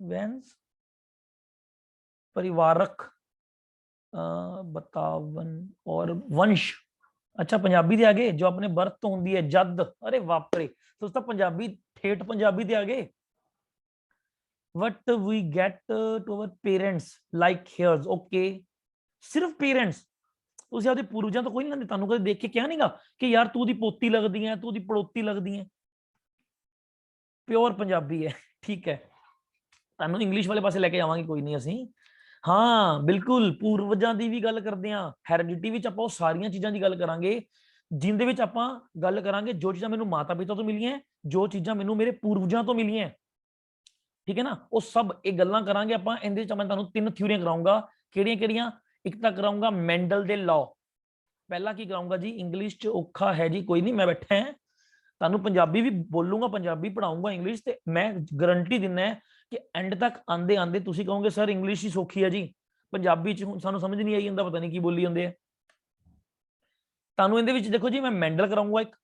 Speaker 1: वैंस परिवारक बतावन और वंश। अच्छा पंजाबी दे आगे जो अपने बर्थ तो होंदी है जद, अरे बाप रे, तो उसका पंजाबी ठेठ पंजाबी दे आगे। What we get to our parents like hairs, okay, सिर्फ पेरेंट्स, ਤੁਸੀਂ ਆਪਦੇ ਪੂਰਵਜਾਂ ਤੋਂ ਕੋਈ ਨਹੀਂ ਲੈਂਦੇ। ਤੁਹਾਨੂੰ ਕਦੇ ਦੇਖ ਕੇ ਕਿਹਾ ਨਹੀਂਗਾ ਕਿ ਯਾਰ ਤੂੰ ਦੀ ਪੋਤੀ ਲੱਗਦੀ ਹੈ, ਤੂੰ ਦੀ ਪੜੋਤੀ ਲੱਗਦੀ ਹੈ। ਪਿਓਰ ਪੰਜਾਬੀ ਹੈ, ਠੀਕ ਹੈ। ਤੁਹਾਨੂੰ ਇੰਗਲਿਸ਼ ਵਾਲੇ ਪਾਸੇ ਲੈ ਕੇ ਜਾਵਾਂਗੇ, ਕੋਈ ਨਹੀਂ ਅਸੀਂ। ਹਾਂ ਬਿਲਕੁਲ, ਪੂਰਵਜਾਂ ਦੀ ਵੀ ਗੱਲ ਕਰਦੇ ਹਾਂ। ਹੈਰੀਡਿਟੀ ਵਿੱਚ ਆਪਾਂ ਉਹ ਸਾਰੀਆਂ ਚੀਜ਼ਾਂ ਦੀ ਗੱਲ ਕਰਾਂਗੇ ਜਿੰਦੇ ਵਿੱਚ ਆਪਾਂ ਗੱਲ ਕਰਾਂਗੇ ਜੋ ਚੀਜ਼ਾਂ ਮੈਨੂੰ ਮਾਤਾ ਪਿਤਾ ਤੋਂ ਮਿਲੀਆਂ, ਜੋ ਚੀਜ਼ਾਂ ਮੈਨੂੰ ਮੇਰੇ ਪੂਰਵਜਾਂ ਤੋਂ ਮਿਲੀਆਂ, ਠੀਕ ਹੈ ਨਾ, ਉਹ ਸਭ ਇਹ ਗੱਲਾਂ ਕਰਾਂਗੇ ਆਪਾਂ। ਇਹਦੇ ਵਿੱਚ ਮੈਂ ਤੁਹਾਨੂੰ 3 ਥਿਊਰੀਆਂ ਕਰਾਉਂਗਾ। ਕਿਹੜੀਆਂ ਕਿਹੜੀਆਂ? ਇੱਕ ਤਾਂ ਕਰਾਉਂਗਾ ਮੈਂਡਲ ਦੇ ਲਾਅ। ਪਹਿਲਾਂ ਕੀ ਕਰਾਉਂਗਾ ਜੀ, ਇੰਗਲਿਸ਼ ਚ ਔਖਾ ਹੈ ਜੀ, ਕੋਈ ਨਹੀਂ, ਮੈਂ ਬੈਠਾ ਹਾਂ, ਤੁਹਾਨੂੰ ਪੰਜਾਬੀ ਵੀ ਬੋਲੂੰਗਾ, ਪੰਜਾਬੀ ਪੜਾਉਂਗਾ, ਇੰਗਲਿਸ਼, ਤੇ ਮੈਂ ਗਰੰਟੀ ਦਿੰਦਾ ਕਿ ਐਂਡ ਤੱਕ ਆਂਦੇ ਆਂਦੇ ਤੁਸੀਂ ਕਹੋਗੇ ਸਰ ਇੰਗਲਿਸ਼ ਹੀ ਸੌਖੀ ਹੈ ਜੀ, ਪੰਜਾਬੀ ਚ ਸਾਨੂੰ ਸਮਝ ਨਹੀਂ ਆਈ ਜਾਂਦਾ, ਪਤਾ ਨਹੀਂ ਕੀ ਬੋਲੀ ਜਾਂਦੇ ਆ। ਤੁਹਾਨੂੰ ਇਹਦੇ ਵਿੱਚ ਦੇਖੋ ਜੀ ਮੈਂ ਮੈਂਡਲ ਕਰਾਉਂਗਾ ਇੱਕ,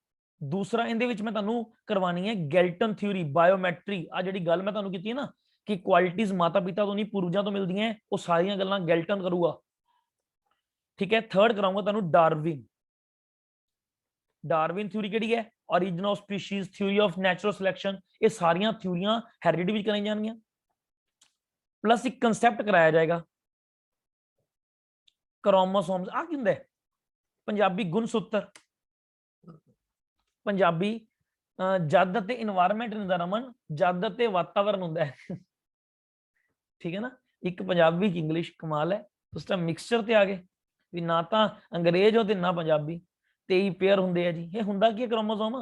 Speaker 1: ਦੂਸਰਾ ਇਹਦੇ ਵਿੱਚ ਮੈਂ ਤੁਹਾਨੂੰ ਕਰਵਾਣੀ ਹੈ ਗੈਲਟਨ ਥਿਊਰੀ, ਬਾਇਓਮੈਟਰੀ। ਆ ਜਿਹੜੀ ਗੱਲ ਮੈਂ ਤੁਹਾਨੂੰ ਕੀਤੀ ਹੈ ਨਾ ਕਿ ਕੁਆਲਿਟੀਜ਼ ਮਾਤਾ ਪਿਤਾ ਤੋਂ ਨਹੀਂ ਪੂਰਵਜਾਂ ਤੋਂ ਮਿਲਦੀਆਂ, ਉਹ ਸਾਰੀਆਂ ਗੱਲਾਂ ਗੈਲਟਨ ਕਰੂਗਾ। ਠੀਕ ਹੈ, ਥਰਡ ਕਰਾਉਂਗਾ ਤੁਹਾਨੂੰ ਡਾਰਵਿਨ। ਡਾਰਵਿਨ ਥਿਊਰੀ ਕਿਹੜੀ ਹੈ? Origin of species, theory of natural selection, ये सारियां थ्योरियां हेरिडिटी विच कराई जाएंगी। प्लस एक कंसेप्ट कराया जाएगा क्रोमोसोम्स। आ की हुंदा है? पंजाबी गुणसूत्र, पंजाबी जद ते इन्वायरमेंट नहीं हुंदा रमन, जद ते वातावरण हुंदा है। ठीक है ना, एक पंजाबी की इंग्लिश कमाल है, उस टाइम मिक्सचर ते आ गए भी, ना तो अंग्रेज हो ते ना पंजाबी, 23 पेयर ਹੁੰਦੇ ਆ ਜੀ। ਇਹ ਹੁੰਦਾ ਕੀ ਹੈ? क्रोमोसोम।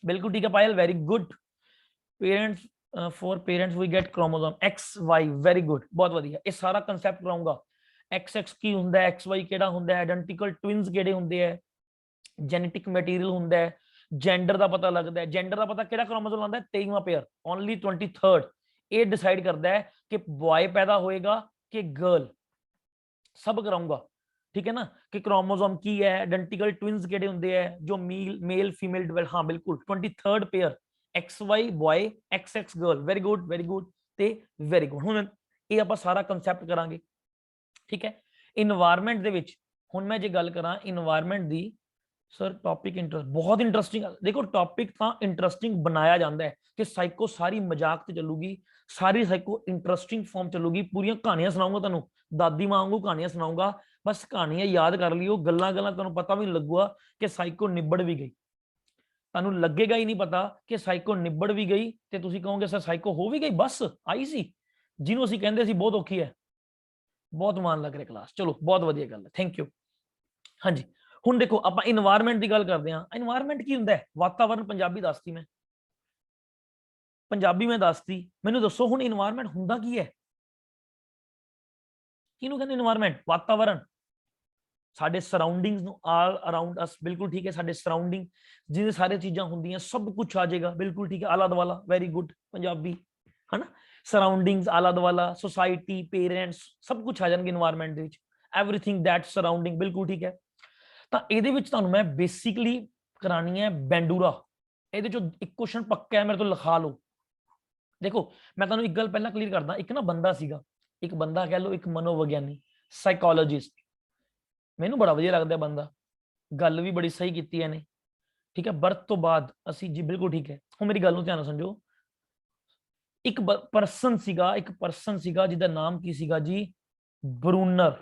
Speaker 1: बिल्कुल ठीक है Payal, very good. Parents for parents we get chromosome X Y, very good, बहुत ਵਧੀਆ। ਇਹ ਸਾਰਾ ਕਨਸੈਪਟ ਕਰਾਉਂਗਾ। एक्स एक्स ਕੀ ਹੁੰਦਾ ਹੈ, एक्स वाई ਕਿਹੜਾ ਹੁੰਦਾ ਹੈ, ਆਇਡੈਂਟੀਕਲ ਟਵਿਨਸ ਕਿਹੜੇ ਹੁੰਦੇ ਹੈ, ਜੈਨੇਟਿਕ ਮਟੀਰੀਅਲ ਹੁੰਦਾ ਹੈ, ਜੈਂਡਰ ਦਾ ਪਤਾ ਲੱਗਦਾ ਹੈ। ਜੈਂਡਰ ਦਾ ਪਤਾ ਕਿਹੜਾ क्रोमोसोम ਲਾਉਂਦਾ ਹੈ? 23ਵਾਂ पेयर, ओनली 23rd। ਇਹ ਡਿਸਾਈਡ ਕਰਦਾ ਹੈ ਕਿ ਬॉय पैदा होएगा कि गर्ल, सब कराऊंगा। ठीक है ना, कि क्रोमोसोम की है, आइडेंटिकल ट्विन्स केड़े हुंदे हैं, जो मेल फीमेल डेवलप। हाँ बिल्कुल, 23rd pair, X Y boy, X X girl, very good very good ते वेरी गुड। हुण ये आपां सारा कंसैप्ट करांगे। ठीक है, इन्वायरमेंट दे विच हुण मैं जे गल करां इन्वायरमेंट दी, सर टॉपिक बहुत इंटरेस्टिंग। देखो टॉपिक तो इंटरेस्टिंग बनाया जाता है कि साइको सारी मजाक ते चलूगी, सारी साइको इंटरेस्टिंग फॉर्म चलूगी। पूरी कहानियां सुनाऊंगा तुहानू, दादी मां वांगू कहानियां सुनाऊंगा, बस कहानियां याद कर लियो। गल्लां गल्लां तुहानू पता भी नहीं लगूगा कि साइको निबड़ भी गई, तुहानू लगेगा ही नहीं पता कि साइको निबड़ भी गई, ते तुसीं कहोगे सर साइको हो भी गई, बस आई सी जिन्हों असीं कहंदे सी बहुत औखी है। बहुत मान लग रहा क्लास, चलो बहुत वधिया गल है, थैंक यू। हाँ जी, हुण देखो आपां इन्वायरमेंट की गल करते हैं। इन्वायरमेंट की हुंदा है? वातावरण। पंजाबी दसती मैं, पंजाबी में दसती, मैनूं दसो हुण इन्वायरमेंट हुंदा की है? किहनूं कहंदे इन्वायरमेंट? वातावरण, साडे सराउंडिंग्स नूं, ऑल अराउंड अस, बिल्कुल ठीक है। साडे सराउंडिंग जिहदे सारी चीज़ां हुंदियां, सब कुछ आ जाएगा, बिल्कुल ठीक है। आला दुआला, वेरी गुड पंजाबी, है ना। सराउंडिंग्स, आला दुआला, सोसाइटी, पेरेंट्स, सब कुछ आ जाएंगे environment they which. Everything that surrounding, बिल्कुल ठीक है। तो ਇਹਦੇ ਵਿੱਚ ਤੁਹਾਨੂੰ मैं बेसिकली करानी है बेंडूरा। ਇਹਦੇ ਚੋਂ ਇੱਕ क्वेश्चन पक्का है, मेरे तो लिखा लो। देखो मैं ਤੁਹਾਨੂੰ एक गल पहला क्लीयर करदा, एक ना बंदा सीगा, एक बंदा कह लो, एक मनोविज्ञानी, साइकोलॉजिस्ट। मैनूं बड़ा वधिया लगदा बंदा, गल भी बड़ी सही कीती है ने। ठीक है, बर्थ तो बाद असी जी, बिल्कुल ठीक है। हुण मेरी गल नूं ध्यान नाल समझो। एक पर्सन सीगा जिहदा नाम की सीगा जी? ब्रूनर।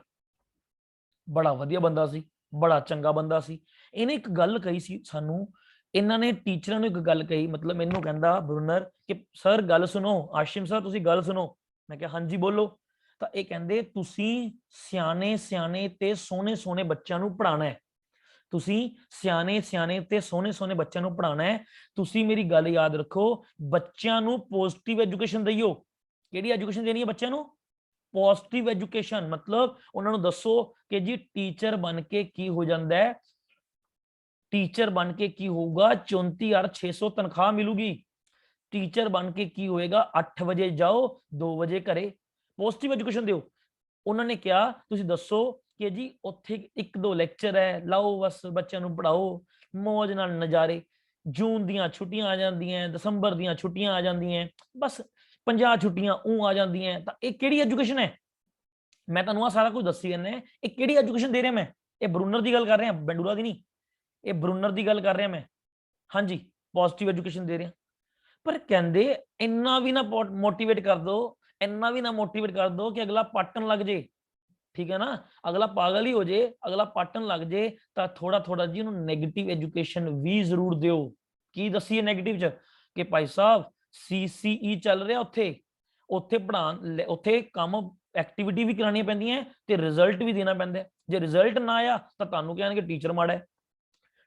Speaker 1: बड़ा वधिया बंदा सी, बड़ा चंगा बंदा सी। इहने एक गल कही सी सानू, इन्हां ने टीचरां नूं एक गल कही, मतलब मैनूं कहंदा ब्रूनर कि सर गल सुनो, आशिम सर तुसीं गल सुनो। मैं कहा हाँ जी बोलो। तो ये कहंदे तुसीं सियाने सियाने ते सोहणे सोहणे बच्चों नूं पढ़ाना है, तुसीं सियाने सियाने ते सोहणे सोहणे बच्चों नूं पढ़ाना है। तुसीं मेरी गल याद रखो, बच्चों नूं पॉजिटिव एजुकेशन दईओ। किहड़ी एजुकेशन देनी है बच्चों नूं? Positive education. मतलब उन्होंने दसो कि जी टीचर बन के की हो जाता है, टीचर बन के की होगा 34,600 तनख्वाह मिलूगी। टीचर बन के की होएगा 8 बजे जाओ 2 बजे घरे। पॉजिटिव एजुकेशन दो। उन्होंने क्या तुसीं दसो कि जी उत्थे 1-2 लैक्चर है, लाओ बस बच्चों नूं पढ़ाओ, मौज नाल नज़ारे। जून दियां छुट्टियां आ जांदियां, दसंबर दियां छुट्टियां आ जांदियां, बस 50 छुट्टियां ऊँ आ जांदियां। तां इह किहड़ी एजुकेशन है? मैं तुहानूं सारा कुछ दसी जाना है। ये किहड़ी एजुकेशन दे रहा मैं? ये ब्रूनर की गल कर रहा, बेंडूरा की नहीं, ये ब्रूनर की गल कर रहा मैं। हाँ जी, पॉजिटिव एजुकेशन दे रहा। पर कहंदे इन्ना भी ना मोटिवेट कर दो, इन्ना भी ना मोटिवेट कर दो कि अगला पाटन लग जाए। ठीक है ना, अगला पागल ही हो जाए, अगला पाटन लग जाए। तो थोड़ा थोड़ा जी उन्होंने नैगेटिव एजुकेशन भी जरूर दो। की दसीए नैगेटिव च कि भाई साहब CCE चल रहा उत्थे, उत्थे पढ़ान, उत्थे काम एक्टिविटी भी करानी पैंदियां ते रिजल्ट भी देना पैंदा है। जे रिजल्ट ना आया तो तुहानूं कहणगे टीचर माड़ा है।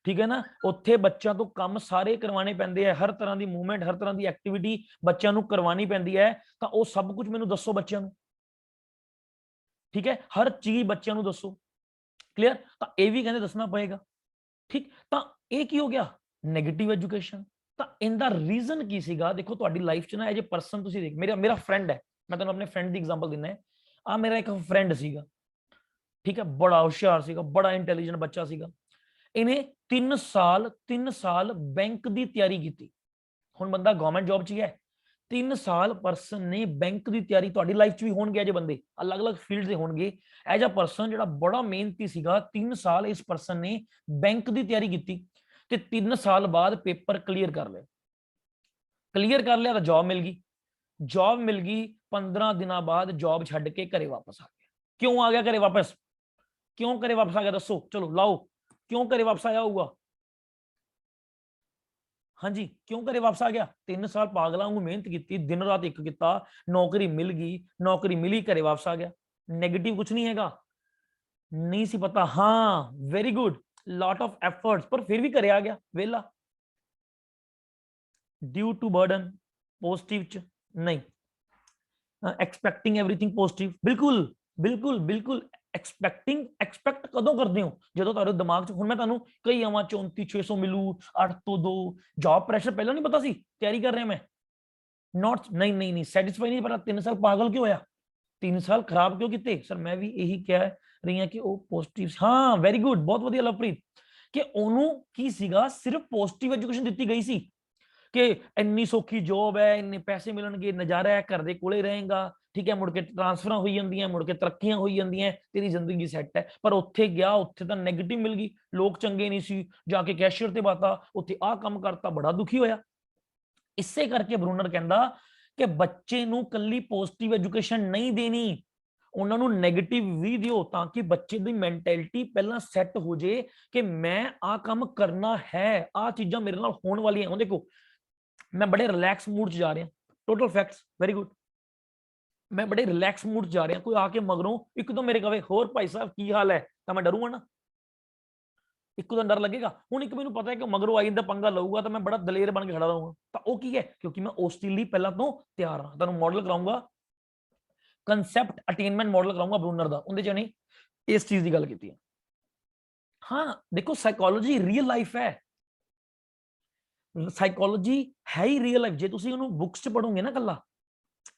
Speaker 1: ठीक है ना, उत्थे बच्चों तो काम सारे करवाने पैंदे है, हर तरह की मूवमेंट, हर तरह की एक्टिविटी बच्चों नूं करवानी पैंदी है। तो वो सब कुछ मैनूं दसो बच्चों नूं। ठीक है, हर चीज बच्चों नूं दसो। क्लियर? तो यह भी कहते दसना पएगा। ठीक, तो यह की हो गया नैगेटिव एजुकेशन। तो इनका रीजन की सीगा? देखो तुहाडी लाइफ च ना एज ए पर्सन तुसीं देख, मेरा फ्रेंड है, मैं तुहानूं अपने फ्रेंड की एग्जांपल दिना है। ਆ ਮੇਰਾ ਇੱਕ ਫਰੈਂਡ ਸੀਗਾ, ਠੀਕ ਹੈ, ਬੜਾ ਹੁਸ਼ਿਆਰ ਸੀਗਾ, ਬੜਾ ਇੰਟੈਲੀਜੈਂਟ ਬੱਚਾ ਸੀਗਾ। ਇਹਨੇ 3 ਸਾਲ ਬੈਂਕ ਦੀ ਤਿਆਰੀ ਕੀਤੀ। ਹੁਣ ਬੰਦਾ ਗਵਰਨਮੈਂਟ ਜੌਬ 'ਚ ਹੀ ਹੈ, 3 ਸਾਲ ਪਰਸਨ ਨੇ ਬੈਂਕ ਦੀ ਤਿਆਰੀ, ਤੁਹਾਡੀ ਲਾਈਫ 'ਚ ਵੀ ਹੋਣਗੇ ਜੇ ਬੰਦੇ ਅਲੱਗ-ਅਲੱਗ ਫੀਲਡ ਦੇ ਹੋਣਗੇ, ਐਜ ਅ ਪਰਸਨ ਜਿਹੜਾ ਬੜਾ ਮਿਹਨਤੀ ਸੀਗਾ, 3 ਸਾਲ ਇਸ ਪਰਸਨ ਨੇ ਬੈਂਕ ਦੀ ਤਿਆਰੀ ਕੀਤੀ ਤੇ 3 ਸਾਲ ਬਾਅਦ ਪੇਪਰ ਕਲੀਅਰ ਕਰ ਲਿਆ। ਕਲੀਅਰ ਕਰ ਲਿਆ ਤਾਂ ਜੌਬ ਮਿਲ ਗਈ। ਜੌਬ ਮਿਲ ਗਈ, 15 ਦਿਨਾਂ ਬਾਅਦ ਜੌਬ ਛੱਡ ਕੇ ਘਰੇ ਵਾਪਸ ਆ ਗਿਆ। ਕਿਉਂ ਆ ਗਿਆ ਘਰੇ ਵਾਪਸ? ਕਿਉਂ ਘਰੇ ਵਾਪਸ ਆ ਗਿਆ ਦੱਸੋ? ਚਲੋ ਲਾਓ, ਕਿਉਂ ਘਰੇ ਵਾਪਸ ਆਇਆ ਹੋਊਗਾ? ਹਾਂਜੀ, ਕਿਉਂ ਘਰੇ ਵਾਪਸ ਆ ਗਿਆ? 3 ਸਾਲ ਪਾਗਲਾਂ ਵਾਂਗੂ ਮਿਹਨਤ ਕੀਤੀ, ਦਿਨ ਰਾਤ ਇੱਕ ਕੀਤਾ, ਨੌਕਰੀ ਮਿਲ ਗਈ, ਨੌਕਰੀ ਮਿਲੀ, ਘਰੇ ਵਾਪਸ ਆ ਗਿਆ। ਨੈਗੇਟਿਵ ਕੁਝ ਨਹੀਂ ਹੈਗਾ, ਨਹੀਂ ਸੀ ਪਤਾ, ਹਾਂ ਵੈਰੀ ਗੁੱਡ, ਲॉट ऑफ एफर्ट्स, पर फिर भी घरे आ गया वेला। ड्यू टू बर्डन, पॉजिटिव च नहीं, एक्सपेक्टिंग एवरीथिंग पॉजिटिव, बिल्कुल बिल्कुल बिल्कुल। एक्सपेक्ट कदों करते हो जो तुहाडे दिमाग च, हुण मैं तुहानू कई आवां 34-600 मिलू, 8 तो 2, जॉब प्रेशर पहला नहीं पता सी, तैयारी कर रहा मैं, नॉट नहीं नहीं नहीं सैटिस्फाई नहीं पता। 3 साल पागल क्यों होया? 3 साल खराब क्यों किते? सर मैं भी यही कह रही हूं कि वो पॉजिटिव, हाँ वैरी गुड, बहुत वधिया लवप्रीत, कि ओनू की सीगा, सिर्फ पॉजिटिव एजुकेशन दी गई सी कि इन्नी सौखी जॉब है, इन्ने पैसे मिलणगे, नजारा है, घर दे कोले रहेगा, ठीक है, मुड़ के ट्रांसफर हो जांदियां, मुड़ के तरक्कियां हो जांदियां, तेरी जिंदगी सैट है। पर उत्थे गया, उत्थे तां नेगेटिव मिल गई, लोग चंगे नहीं सी, जाके कैशियर ते बाता, उत्थे आ काम करता, बड़ा दुखी होया। इसे करके ब्रूनर कहंदा कि बच्चे नूं कल्ली पॉजिटिव एजुकेशन नहीं देनी, ਉਹਨਾਂ ਨੂੰ ਨੈਗੇਟਿਵ ਵੀ ਦਿਓ, ਤਾਂ ਕਿ ਬੱਚੇ ਦੀ ਮੈਂਟੈਲਿਟੀ ਪਹਿਲਾਂ ਸੈੱਟ ਹੋ ਜੇ ਕਿ ਮੈਂ ਆ ਕੰਮ ਕਰਨਾ ਹੈ, ਆ ਚੀਜ਼ਾਂ ਮੇਰੇ ਨਾਲ ਹੋਣ ਵਾਲੀਆਂ। ਹੁਣ ਦੇਖੋ, मैं बड़े रिलैक्स मूड च जा रहा, टोटल फैक्ट्स, वेरी गुड, मैं बड़े रिलैक्स मूड च जा रहा, कोई आके मगरों एकदम मेरे कहे होर भाई साहब की हाल है, तो मैं डरूंगा ना, एकदम डर लगेगा। हुण एक मैनूं पता है कि मगरों आई जांदा पंगा लऊगा, तो मैं बड़ा दलेर बन के खड़ा रहूंगा, तो वो की है, क्योंकि मैं उस चीज लई पहलां तो तैयार हां। तुहानूं मॉडल कराऊंगा, कंसैप्ट अटेनमेंट मॉडल कराऊंगा ब्रूनर दा, उहदे च नहीं इस चीज की गल कीती है। हाँ देखो, साइकोलॉजी रियल लाइफ है, साइकोलॉजी है ही रियल लाइफ। जे तुसीं इहनूं बुक्स च पढ़ोगे ना, कल्ला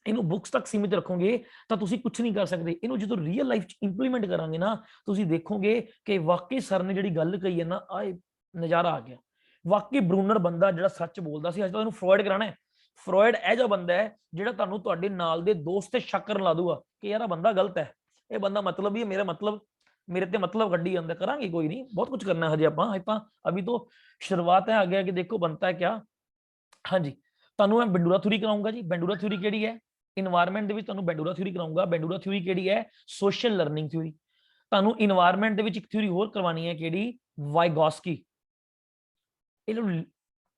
Speaker 1: इहनूं बुक्स तक सीमित रखोगे तो तुसीं कुछ नहीं कर सकते। इहनूं जदों रियल लाइफ च इंप्लीमेंट करांगे ना, तुसीं देखोगे कि वाकई सर ने जिहड़ी गल कही है ना, आए नज़ारा आ गया। वाकई ब्रूनर बंदा जिहड़ा सच बोलदा सी। अज तां इहनूं फ्रॉयड कराना है। फ्रॉयड इहो जिहा बंदा है जिहड़ा तुहानूं तुहाडे नाल दे दोस्त ते शक करन ला दूगा कि यार बंदा गलत है, ये बंदा मतलब ही मेरा मतलब मेरे ते मतलब कड्ढी जांदा। करांगे कोई नहीं, बहुत कुछ करना है हजे आपां, अभी तो शुरुआत है, आगे आगे देखो बनता है क्या। हाँ जी, तुहानूं मैं बेंडूरा थ्योरी कराऊंगा जी। बेंडूरा थ्योरी किहड़ी है? इन्वायरमेंट दे विच तुहानूं बेंडूरा थ्योरी कराऊंगा। बेंडूरा थ्योरी किहड़ी है? Social learning theory. तुहानूं इन्वायरमेंट दे विच एक थ्योरी होर करवानी है, किहड़ी? वाइगॉस्की।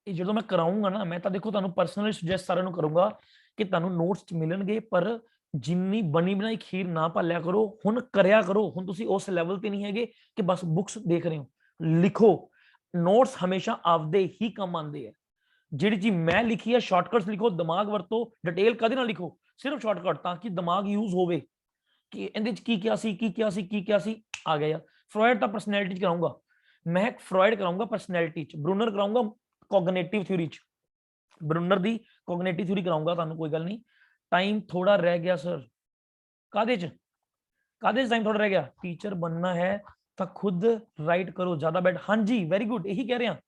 Speaker 1: ये जो मैं कराऊंगा ना, मैं तो देखो तुहानूं पर्सनली सुजैसट सारिਆਂ ਨੂੰ करूंगा कि तुहानूं नोट्स मिलणगे, पर जिन्नी बनी बनाई खीर ना भालिया करो। हुण करिया करो, हुण तुसीं उस लैवल ते नहीं हैगे कि बस बुक्स देख रहे हो। लिखो, नोट्स हमेशा आपदे ही काम आंदे है। जिहड़ी चीज मैं लिखी है, शॉर्टकट्स लिखो, दिमाग वरतो, डिटेल कदे ना लिखो, सिर्फ शॉर्टकट, ताकि दिमाग यूज होवे कि इहदे च की क्या सी, की क्या सी, की क्या सी। आ गया यार। फ्रॉयड तो परसनैलिटी च कराऊंगा मैं, फ्रॉयड कराऊंगा परसनैलिटी च, ब्रूनर कराऊंगा कॉग्निटिव थ्योरी च। ब्रूनर दी कॉग्निटिव थ्योरी कराऊंगा तुहानूं, कोई गल नहीं। टाइम थोड़ा रह गया सर, कादे च टाइम थोड़ा रह गया? टीचर बनना है तो खुद राइट करो, ज्यादा बैठ। हाँ जी वेरी गुड, यही कह रहे हैं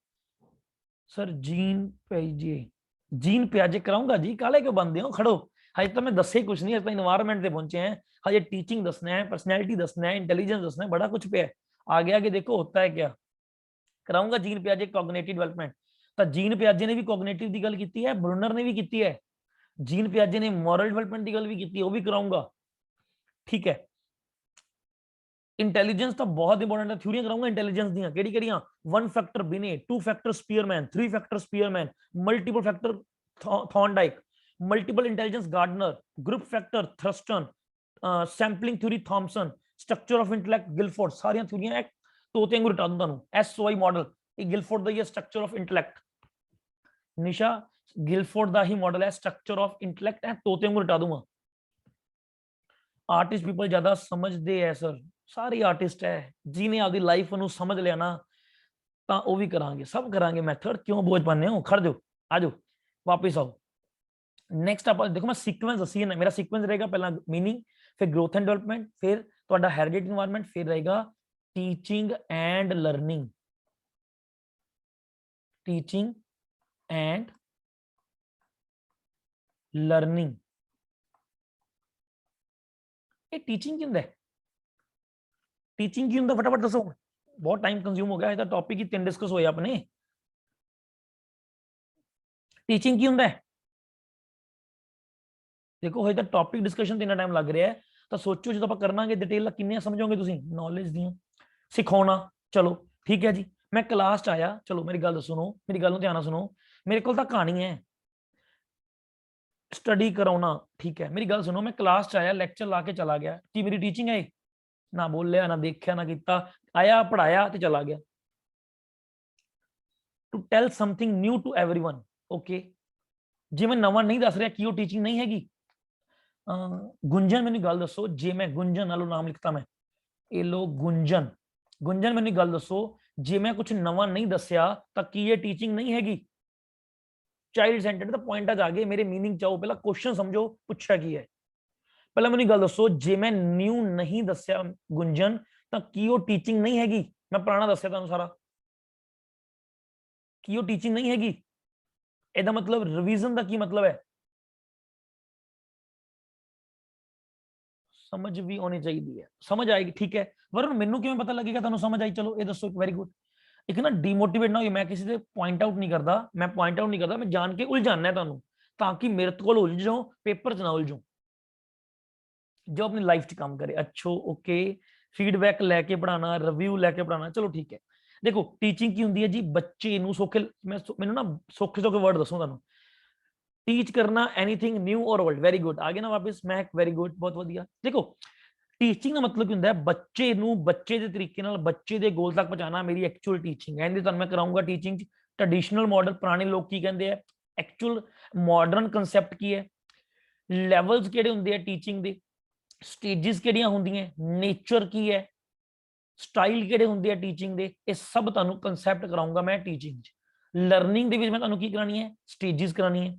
Speaker 1: सर। जीन पियाजे, जीन पियाजे कराऊंगा जी, काले क्यों बनते हो? खड़ो, हजे तो मैं दसे कुछ नहीं, हजे तो इन्वायरमेंट पे पहुंचे हैं, हजे टीचिंग दसना है, पर्सनैलिटी दसना है, इंटेलिजेंस दसना है, बड़ा कुछ पे है। आगे आगे देखो होता है क्या। कराऊंगा जीन पियाजे कॉग्निटिव डेवलपमेंट। तो जीन पियाजे ने भी कॉग्निटिव की गल की है, ब्रूनर ने भी की है, जीन पियाजे ने मॉरल डेवलपमेंट की गल भी की है, वो भी कराऊंगा, ठीक है। इंटेलिजेंस तो बहुत इंपॉर्टेंट है, थ्योरियां कराऊंगा इंटेलिजेंस दी, केड़ी केड़ियां? 1 factor Binet, 2 factor Spearman, 3 factor Spearman, multiple factor Thorndike, multiple intelligence Gardner, group factor Thurstone, sampling theory Thomson, structure of intellect Guilford. सारियां थ्योरियां तोते वांगू रटा दूं तुहानूं। SOI मॉडल ये गिलफोर्ड दा ही है, structure of intellect. Nisha, Guilford दा ही मॉडल है, स्ट्रक्चर ऑफ इंटेलेक्ट है, तोते वांगू रटा दूंगा। आर्टिस्ट पीपल ज्यादा समझते है सर, सारे आर्टिस्ट है, जिन्हें आपकी लाइफ नूं समझ लिया ना, तो वह भी करांगे, सब करांगे मैथड। क्यों बोझ पाने हो? खड़ जाओ, आ जाओ, वापिस आओ। नेक्स्ट आप देखो, मैं सीक्वेंस दसी है ना, मेरा सीक्वेंस रहेगा, पहला मीनिंग, फिर ग्रोथ एंड डेवलपमेंट, फिर ਤੁਹਾਡਾ हेरिटेज एनवायरनमेंट, फिर रहेगा teaching and learning, teaching and learning. ये टीचिंग की ਹੁੰਦਾ है, टीचिंग की ਹੁੰਦਾ फटाफट दसो, बहुत टाइम कंज्यूम हो गया, ਇਹ ਤਾਂ ਟੌਪਿਕ ਹੀ 3 ਡਿਸਕਸ ਹੋਏ ਆਪਣੇ। टीचिंग की ਹੁੰਦਾ है, देखो ਹਜੇ ਤਾਂ ਟੌਪਿਕ ਡਿਸਕਸ਼ਨ ਤੇ ਇੰਨਾ ਟਾਈਮ ਲੱਗ ਰਿਹਾ ਹੈ, ਤਾਂ ਸੋਚੋ ਜਦੋਂ ਆਪਾਂ ਕਰਨਾਂਗੇ ਡਿਟੇਲ ਨਾਲ ਕਿੰਨੀਆਂ ਸਮਝੋਗੇ ਤੁਸੀਂ ਨੌਲੇਜ ਦੀਆਂ। ਸਿਖਾਉਣਾ, ਚਲੋ ਠੀਕ ਹੈ ਜੀ, ਮੈਂ ਕਲਾਸ ਚ ਆਇਆ, ਚਲੋ ਮੇਰੀ ਗੱਲ ਸੁਣੋ, ਮੇਰੀ ਗੱਲ ਨੂੰ ਧਿਆਨ ਨਾਲ ਸੁਣੋ, ਮੇਰੇ ਕੋਲ ਤਾਂ ਕਹਾਣੀ ਹੈ, स्टडी कराना, ठीक है, मेरी गल सुनो, मैं क्लास च आया, लैक्चर ला के चला गया, कि मेरी टीचिंग है? ना बोलिया, ना देखा, ना किया, आया पढ़ाया तो चला गया। To tell something new to everyone, okay, जे मैं नवा नहीं दस रहा कि वो टीचिंग नहीं हैगी। गुंजन, मैंने गल दसो, जे मैं गुंजन नालों नाम लिखता, मैं ये लो गुंजन, गुंजन मैंने गल दसो, जे मैं कुछ नवा नहीं दसिया तो की ये टीचिंग नहीं हैगी? चाइल्ड सेंटर्ड तो पॉइंट आ गए, मेरे मीनिंग चाहो, पहला क्वेश्चन समझो पूछा की है, पहला मैंने गल दसो, जे मैं न्यू नहीं दसिया गुंजन तो की वो टीचिंग नहीं हैगी? मैं पुराना दसिया तुहानू सारा, की वो टीचिंग नहीं हैगी? ਇਹਦਾ मतलब रिवीजन का की मतलब है? समझ भी होनी चाहिए, समझ आएगी, ठीक है। वरुण मैनू किवें पता लगेगा तुहानू समझ आई? चलो ये दसो, वेरी गुड। एक ना डिमोटिवेट ना हो, मैं किसी से पॉइंट आउट नहीं करता, मैं पॉइंट आउट नहीं करता, मैं जान के उलझाना है तुहानू, ताकि मेरे को उलझ जाओ, पेपर च ना उलझो, जो अपनी लाइफ च काम करे। अच्छा, ओके, फीडबैक लैके पढ़ाना, रिव्यू लैके पढ़ाना, चलो ठीक है। देखो टीचिंग की होंदी है जी, बच्चे नू सौखे, मैनू ना सौखे सौखे वर्ड दसो तुहानू, टीच करना एनीथिंग न्यू और ओल्ड, वेरी गुड, आ गया ना वापस, मैं वेरी गुड, बहुत वधिया। देखो टीचिंग का मतलब की होंदा है बच्चे नू बच्चे दे तरीके नाल बच्चे दे गोल तक पहुंचाना, मेरी एक्चुअल टीचिंग है। तुहानू मैं कराऊंगा टीचिंग ट्रेडिशनल मॉडल, पुराने लोग की कहंदे हैं, एक्चुअल मॉडर्न कंसैप्ट की है, लैवल्स किहड़े हुंदे हैं टीचिंग दे, स्टेजेस किहड़ियां हुंदियां, नेचर की है, स्टाइल किहड़े हुंदे हैं टीचिंग दे, ये सब तुहानू कंसैप्ट कराऊंगा मैं टीचिंग च। लर्निंग दे विच मैं तुहानू की करानी है? स्टेजेस करानी है।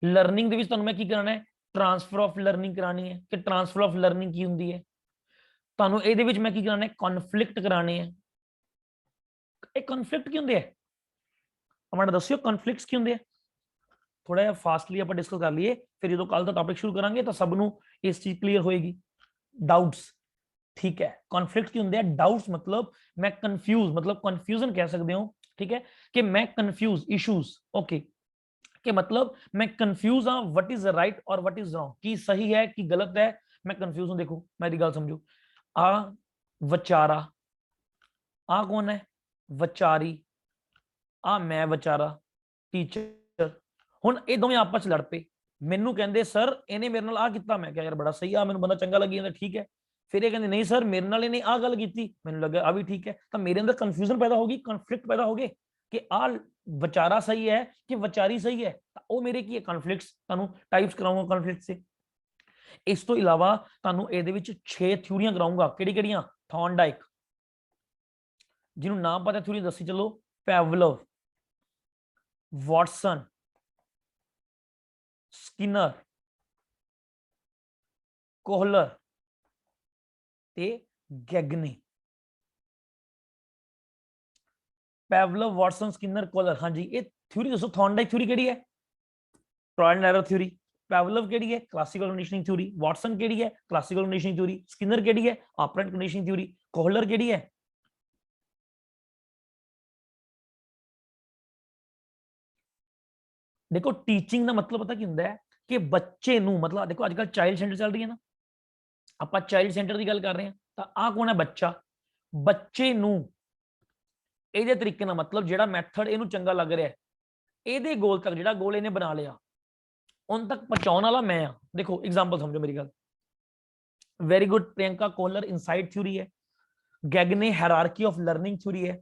Speaker 1: लर्निंग दे विच तुहानू मैं की कराना है? ट्रांसफर ऑफ लर्निंग करानी है, कि ट्रांसफर ऑफ लर्निंग की हुंदी है। तुहानू इहदे विच मैं की कराना है? कॉन्फ्लिक्ट कराने हैं। ये कॉन्फ्लिक्ट की हुंदे है? हमारा दस्सियो कॉन्फ्लिक्ट्स की हुंदे है? थोड़ा जिहा फास्टली आपां डिस्कस कर लीए, फिर जो कल का टॉपिक शुरू करांगे तो सबनू इस चीज क्लीयर होएगी। डाउट्स, ठीक है, कॉन्फ्लिक्ट की होंगे हैं? डाउट्स मतलब मैं कंफ्यूज, मतलब कंफ्यूजन कह सकते हो, ठीक है, कि मैं कंफ्यूज, इश्यूज, ओके, कि मतलब मैं कंफ्यूज हाँ, व्हाट इज राइट और व्हाट इज रॉन्ग, की सही है कि गलत है, मैं कंफ्यूज हूं। देखो मेरी गल समझो, आ वचारा, आ कौन है? वचारी, आ मैं वचारा, टीचर। हुण ये दोवें आपस लड़ पे, मैनू कहंदे सर इहने मेरे नाल आ कीता, मैं कहा यार बड़ा सही आ, मैनू बंदा चंगा लगी जांदा, ठीक है। फिर ये कहंदे नहीं सर मेरे नाल इहने आ गल कीती, मैनू लगा आ भी ठीक है, तो मेरे अंदर कंफ्यूजन पैदा होगी, कॉन्फ्लिक्ट पैदा हो गए कि आ वचारा सही है कि वचारी सही है, तो वो मेरे की है कॉन्फ्लिक्ट्स। तुहानू टाइप्स कराऊंगा कॉन्फ्लिक्ट से। इस तो इलावा तुहानू इहदे विच 6 थ्योरियां कराऊंगा, किहड़ी-किहड़ियां? थॉर्नडाइक, जिन्होंने नाम पता थ्योरी दसी चलो, पैवलव, वॉटसन, स्किनर, कोहलर ते Gagne. Pavlov, Watson, Skinner, Kohler, हाँ जी, ये थ्योरी दसो। थॉर्नडाइक थ्योरी केड़ी है? Trial and error theory. Pavlov केड़ी है? Classical conditioning theory. वॉटसन केड़ी है? Classical conditioning theory. स्किनर केड़ी है? Operant conditioning theory. कोहलर केड़ी है? देखो टीचिंग का मतलब पता की हुंदा है कि बच्चे नू, मतलब देखो आजकल चाइल्ड सेंटर चल रही है ना, ਆਪਾਂ ਚਾਈਲਡ ਸੈਂਟਰ ਦੀ ਗੱਲ ਕਰ ਰਹੇ ਹਾਂ, ਤਾਂ ਆਹ ਕੌਣ ਹੈ? ਬੱਚਾ। ਬੱਚੇ ਨੂੰ ਇਹਦੇ ਤਰੀਕੇ ਨਾਲ, मतलब ਜਿਹੜਾ ਮੈਥਡ ਇਹਨੂੰ ਚੰਗਾ ਲੱਗ ਰਿਹਾ, ਇਹਦੇ ਗੋਲ ਤੱਕ, ਜਿਹੜਾ ਗੋਲ ਇਹਨੇ ਬਣਾ ਲਿਆ, उन तक पहुंचाने वाला मैं हाँ। देखो एग्जांपल समझो मेरी गल, very good, Priyanka Kohler insight theory है, गैगने हायरार्की ऑफ लर्निंग थ्योरी है,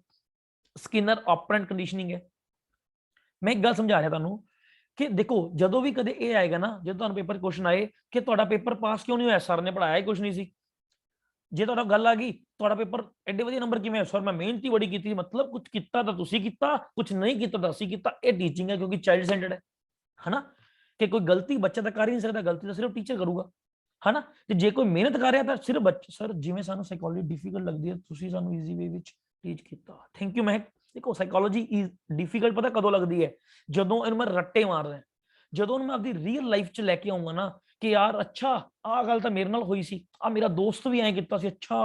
Speaker 1: स्किनर ऑपरेंट कंडीशनिंग है। मैं एक गल समझा रहा तुहानू कि देखो जदों भी कदे ये आएगा ना, जो तुहानू पेपर क्वेश्चन आए कि तुहाडा पेपर पास क्यों नहीं होया, सर ने पढ़ाया ही कुछ नहीं सी, जे तुहाडा गल आ गई तुहाडा पेपर एडे वधिया नंबर किवें? सर मैं मेहनत ही बड़ी की, मतलब कुछ किया तो तुसीं कीता, कुछ नहीं किया तो असीं कीता। ये टीचिंग है, क्योंकि चाइल्ड सेंटर्ड है ना, कि कोई गलती बच्चा तो कर ही नहीं सकता, गलती तो सिर्फ टीचर करूगा। है ना। ਤੇ ਜੇ ਕੋਈ ਮਿਹਨਤ ਕਰ ਰਿਹਾ ਤਾਂ ਸਿਰਫ ਸਰ ਜਿਵੇਂ ਸਾਨੂੰ ਸਾਈਕੋਲੋਜੀ ਡਿਫਿਕਲਟ ਲੱਗਦੀ ਹੈ ਤੁਸੀਂ ਸਾਨੂੰ ਈਜ਼ੀ ਵੇ ਵਿੱਚ ਟੀਚ ਕੀਤਾ, ਥੈਂਕ ਯੂ ਮਹਿਕ। ਦੇਖੋ ਸਾਈਕੋਲੋਜੀ ਇਜ਼ ਡਿਫਿਕਲਟ ਪਤਾ ਕਦੋਂ ਲੱਗਦੀ ਹੈ, ਜਦੋਂ ਇਹਨੂੰ ਮੈਂ ਰੱਟੇ ਮਾਰਦਾ, ਜਦੋਂ ਉਹਨੂੰ ਮੈਂ ਆਪਦੀ ਰੀਅਲ ਲਾਈਫ 'ਚ ਲੈ ਕੇ ਆਉਂਗਾ ਨਾ ਕਿ ਯਾਰ ਅੱਛਾ ਆਹ ਗੱਲ ਤਾਂ ਮੇਰੇ ਨਾਲ ਹੋਈ ਸੀ, ਆ ਮੇਰਾ ਦੋਸਤ ਵੀ ਐਂ ਕੀਤਾ ਸੀ, ਅੱਛਾ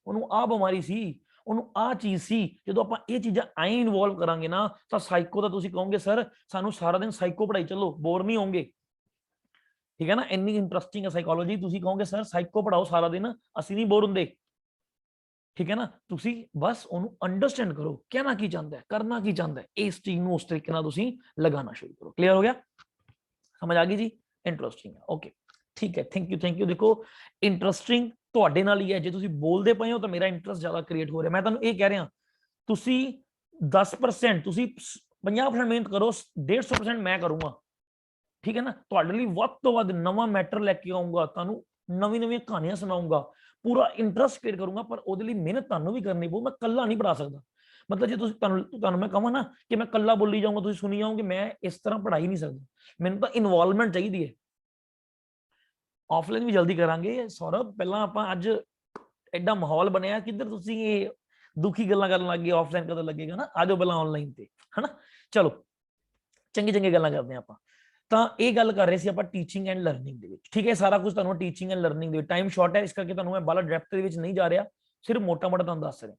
Speaker 1: ਉਹਨੂੰ ਆਹ ਬਿਮਾਰੀ ਸੀ, ਉਹਨੂੰ ਆਹ ਚੀਜ਼ ਸੀ। ਜਦੋਂ ਆਪਾਂ ਇਹ ਚੀਜ਼ਾਂ ਐਂ ਇਨਵੋਲਵ ਕਰਾਂਗੇ ਨਾ ਤਾਂ ਸਾਈਕੋ ਦਾ ਤੁਸੀਂ ਕਹੋਗੇ ਸਰ ਸਾਨੂੰ ਸਾਰਾ ਦਿਨ ਸਾਈਕੋ ਪੜਾਈ ਚੱਲੋ, ਬੋਰ ਨਹੀਂ ਹੋਵੋਗੇ। ਠੀਕ ਹੈ ਨਾ, ਇੰਨੀ ਇੰਟਰਸਟਿੰਗ ਹੈ ਸਾਈਕੋਲੋਜੀ, ਤੁਸੀਂ ਕਹੋਗੇ ਸਰ ਸਾਈਕੋ ਪੜਾਓ ਸਾਰਾ ਦਿਨ, ਅਸੀਂ ਨਹੀਂ ਬੋਰ ਹੁੰਦੇ। ਠੀਕ ਹੈ ਨਾ, ਤੁਸੀਂ ਬਸ ਉਹਨੂੰ ਅੰਡਰਸਟੈਂਡ ਕਰੋ ਕਹਿਣਾ ਕੀ ਚਾਹੁੰਦਾ ਹੈ, ਕਰਨਾ ਕੀ ਚਾਹੁੰਦਾ ਹੈ, ਇਸ ਚੀਜ਼ ਨੂੰ ਉਸ ਤਰੀਕੇ ਨਾਲ ਤੁਸੀਂ ਲਗਾਉਣਾ ਸ਼ੁਰੂ ਕਰੋ। ਕਲੀਅਰ ਹੋ ਗਿਆ, ਸਮਝ ਆ ਗਈ ਜੀ, ਇੰਟਰਸਟਿੰਗ ਹੈ, ਓਕੇ ਠੀਕ ਹੈ, ਥੈਂਕ ਯੂ। ਦੇਖੋ ਇੰਟਰਸਟਿੰਗ ਤੁਹਾਡੇ ਨਾਲ ਹੀ ਹੈ, ਜੇ ਤੁਸੀਂ ਬੋਲਦੇ ਪਏ ਹੋ ਤਾਂ ਮੇਰਾ ਇੰਟਰਸਟ ਜ਼ਿਆਦਾ ਕ੍ਰੀਏਟ ਹੋ ਰਿਹਾ। ਮੈਂ ਤੁਹਾਨੂੰ ਇਹ ਕਹਿ ਰਿਹਾ ਤੁਸੀਂ 10% ਤੁਸੀਂ 50% ਮਿਹਨਤ ਕਰੋ, 150% ਮੈਂ ਕਰੂੰਗਾ। ਠੀਕ ਹੈ ਨਾ, ਤੁਹਾਡੇ ਲਈ ਵੱਧ ਤੋਂ ਵੱਧ ਨਵਾਂ ਮੈਟਰ ਲੈ ਕੇ ਆਉਂਗਾ, ਤੁਹਾਨੂੰ ਨਵੀਂ ਨਵੀਆਂ ਕਹਾਣੀਆਂ ਸੁਣਾਉਂਗਾ, ਪੂਰਾ ਇੰਟਰਸਟ ਕ੍ਰੀਏਟ ਕਰੂੰਗਾ, ਪਰ ਉਹਦੇ ਲਈ ਮਿਹਨਤ ਤੁਹਾਨੂੰ ਵੀ ਕਰਨੀ ਪਊ, ਮੈਂ ਇਕੱਲਾ ਨਹੀਂ ਪੜਾ ਸਕਦਾ। ਮਤਲਬ ਜੇ ਤੁਸੀਂ ਤੁਹਾਨੂੰ ਮੈਂ ਕਹਾਂ ਨਾ ਕਿ ਮੈਂ ਇਕੱਲਾ ਬੋਲੀ ਜਾਊਂਗਾ ਤੁਸੀਂ ਸੁਣੀ ਜਾਓਗੇ, ਮੈਂ ਇਸ ਤਰ੍ਹਾਂ ਪੜ੍ਹਾਈ ਨਹੀਂ ਸਕਦਾ, ਮੈਨੂੰ ਤਾਂ ਇਨਵੋਲਵਮੈਂਟ ਚਾਹੀਦੀ ਹੈ। ਆਫਲਾਈਨ ਵੀ ਜਲਦੀ ਕਰਾਂਗੇ ਸੌਰਵ, ਪਹਿਲਾਂ ਆਪਾਂ ਅੱਜ ਐਡਾ ਮਾਹੌਲ ਬਣਿਆ ਕਿੱਧਰ ਤੁਸੀਂ ਇਹ ਦੁਖੀ ਗੱਲਾਂ ਕਰਨ ਲੱਗ ਗਏ, ਆਫਲਾਈਨ ਕਦੋਂ ਲੱਗੇਗਾ ਨਾ, ਆਜੋ ਪਹਿਲਾਂ ਆਨਲਾਈਨ ਤੇ, ਹਨਾ। ਚਲੋ ਚੰਗੀ ਗੱਲਾਂ ਕਰਦੇ ਆਪਾਂ। ਤਾਂ ਇਹ ਗੱਲ ਕਰ ਰਹੇ ਸੀ ਆਪਾਂ ਟੀਚਿੰਗ ਐਂਡ ਲਰਨਿੰਗ ਦੇ ਵਿੱਚ, ਠੀਕ ਹੈ। ਸਾਰਾ ਕੁਝ ਤੁਹਾਨੂੰ ਟੀਚਿੰਗ ਐਂਡ ਲਰਨਿੰਗ ਦੇ ਵਿੱਚ, ਟਾਈਮ ਸ਼ਾਰਟ ਹੈ ਇਸ ਕਰਕੇ ਤੁਹਾਨੂੰ ਮੈਂ ਬਾਲਾ ਡੈਪਥ ਦੇ ਵਿੱਚ ਨਹੀਂ ਜਾ ਰਿਹਾ, ਸਿਰਫ ਮੋਟਾ ਤੁਹਾਨੂੰ ਦੱਸ ਰਿਹਾ।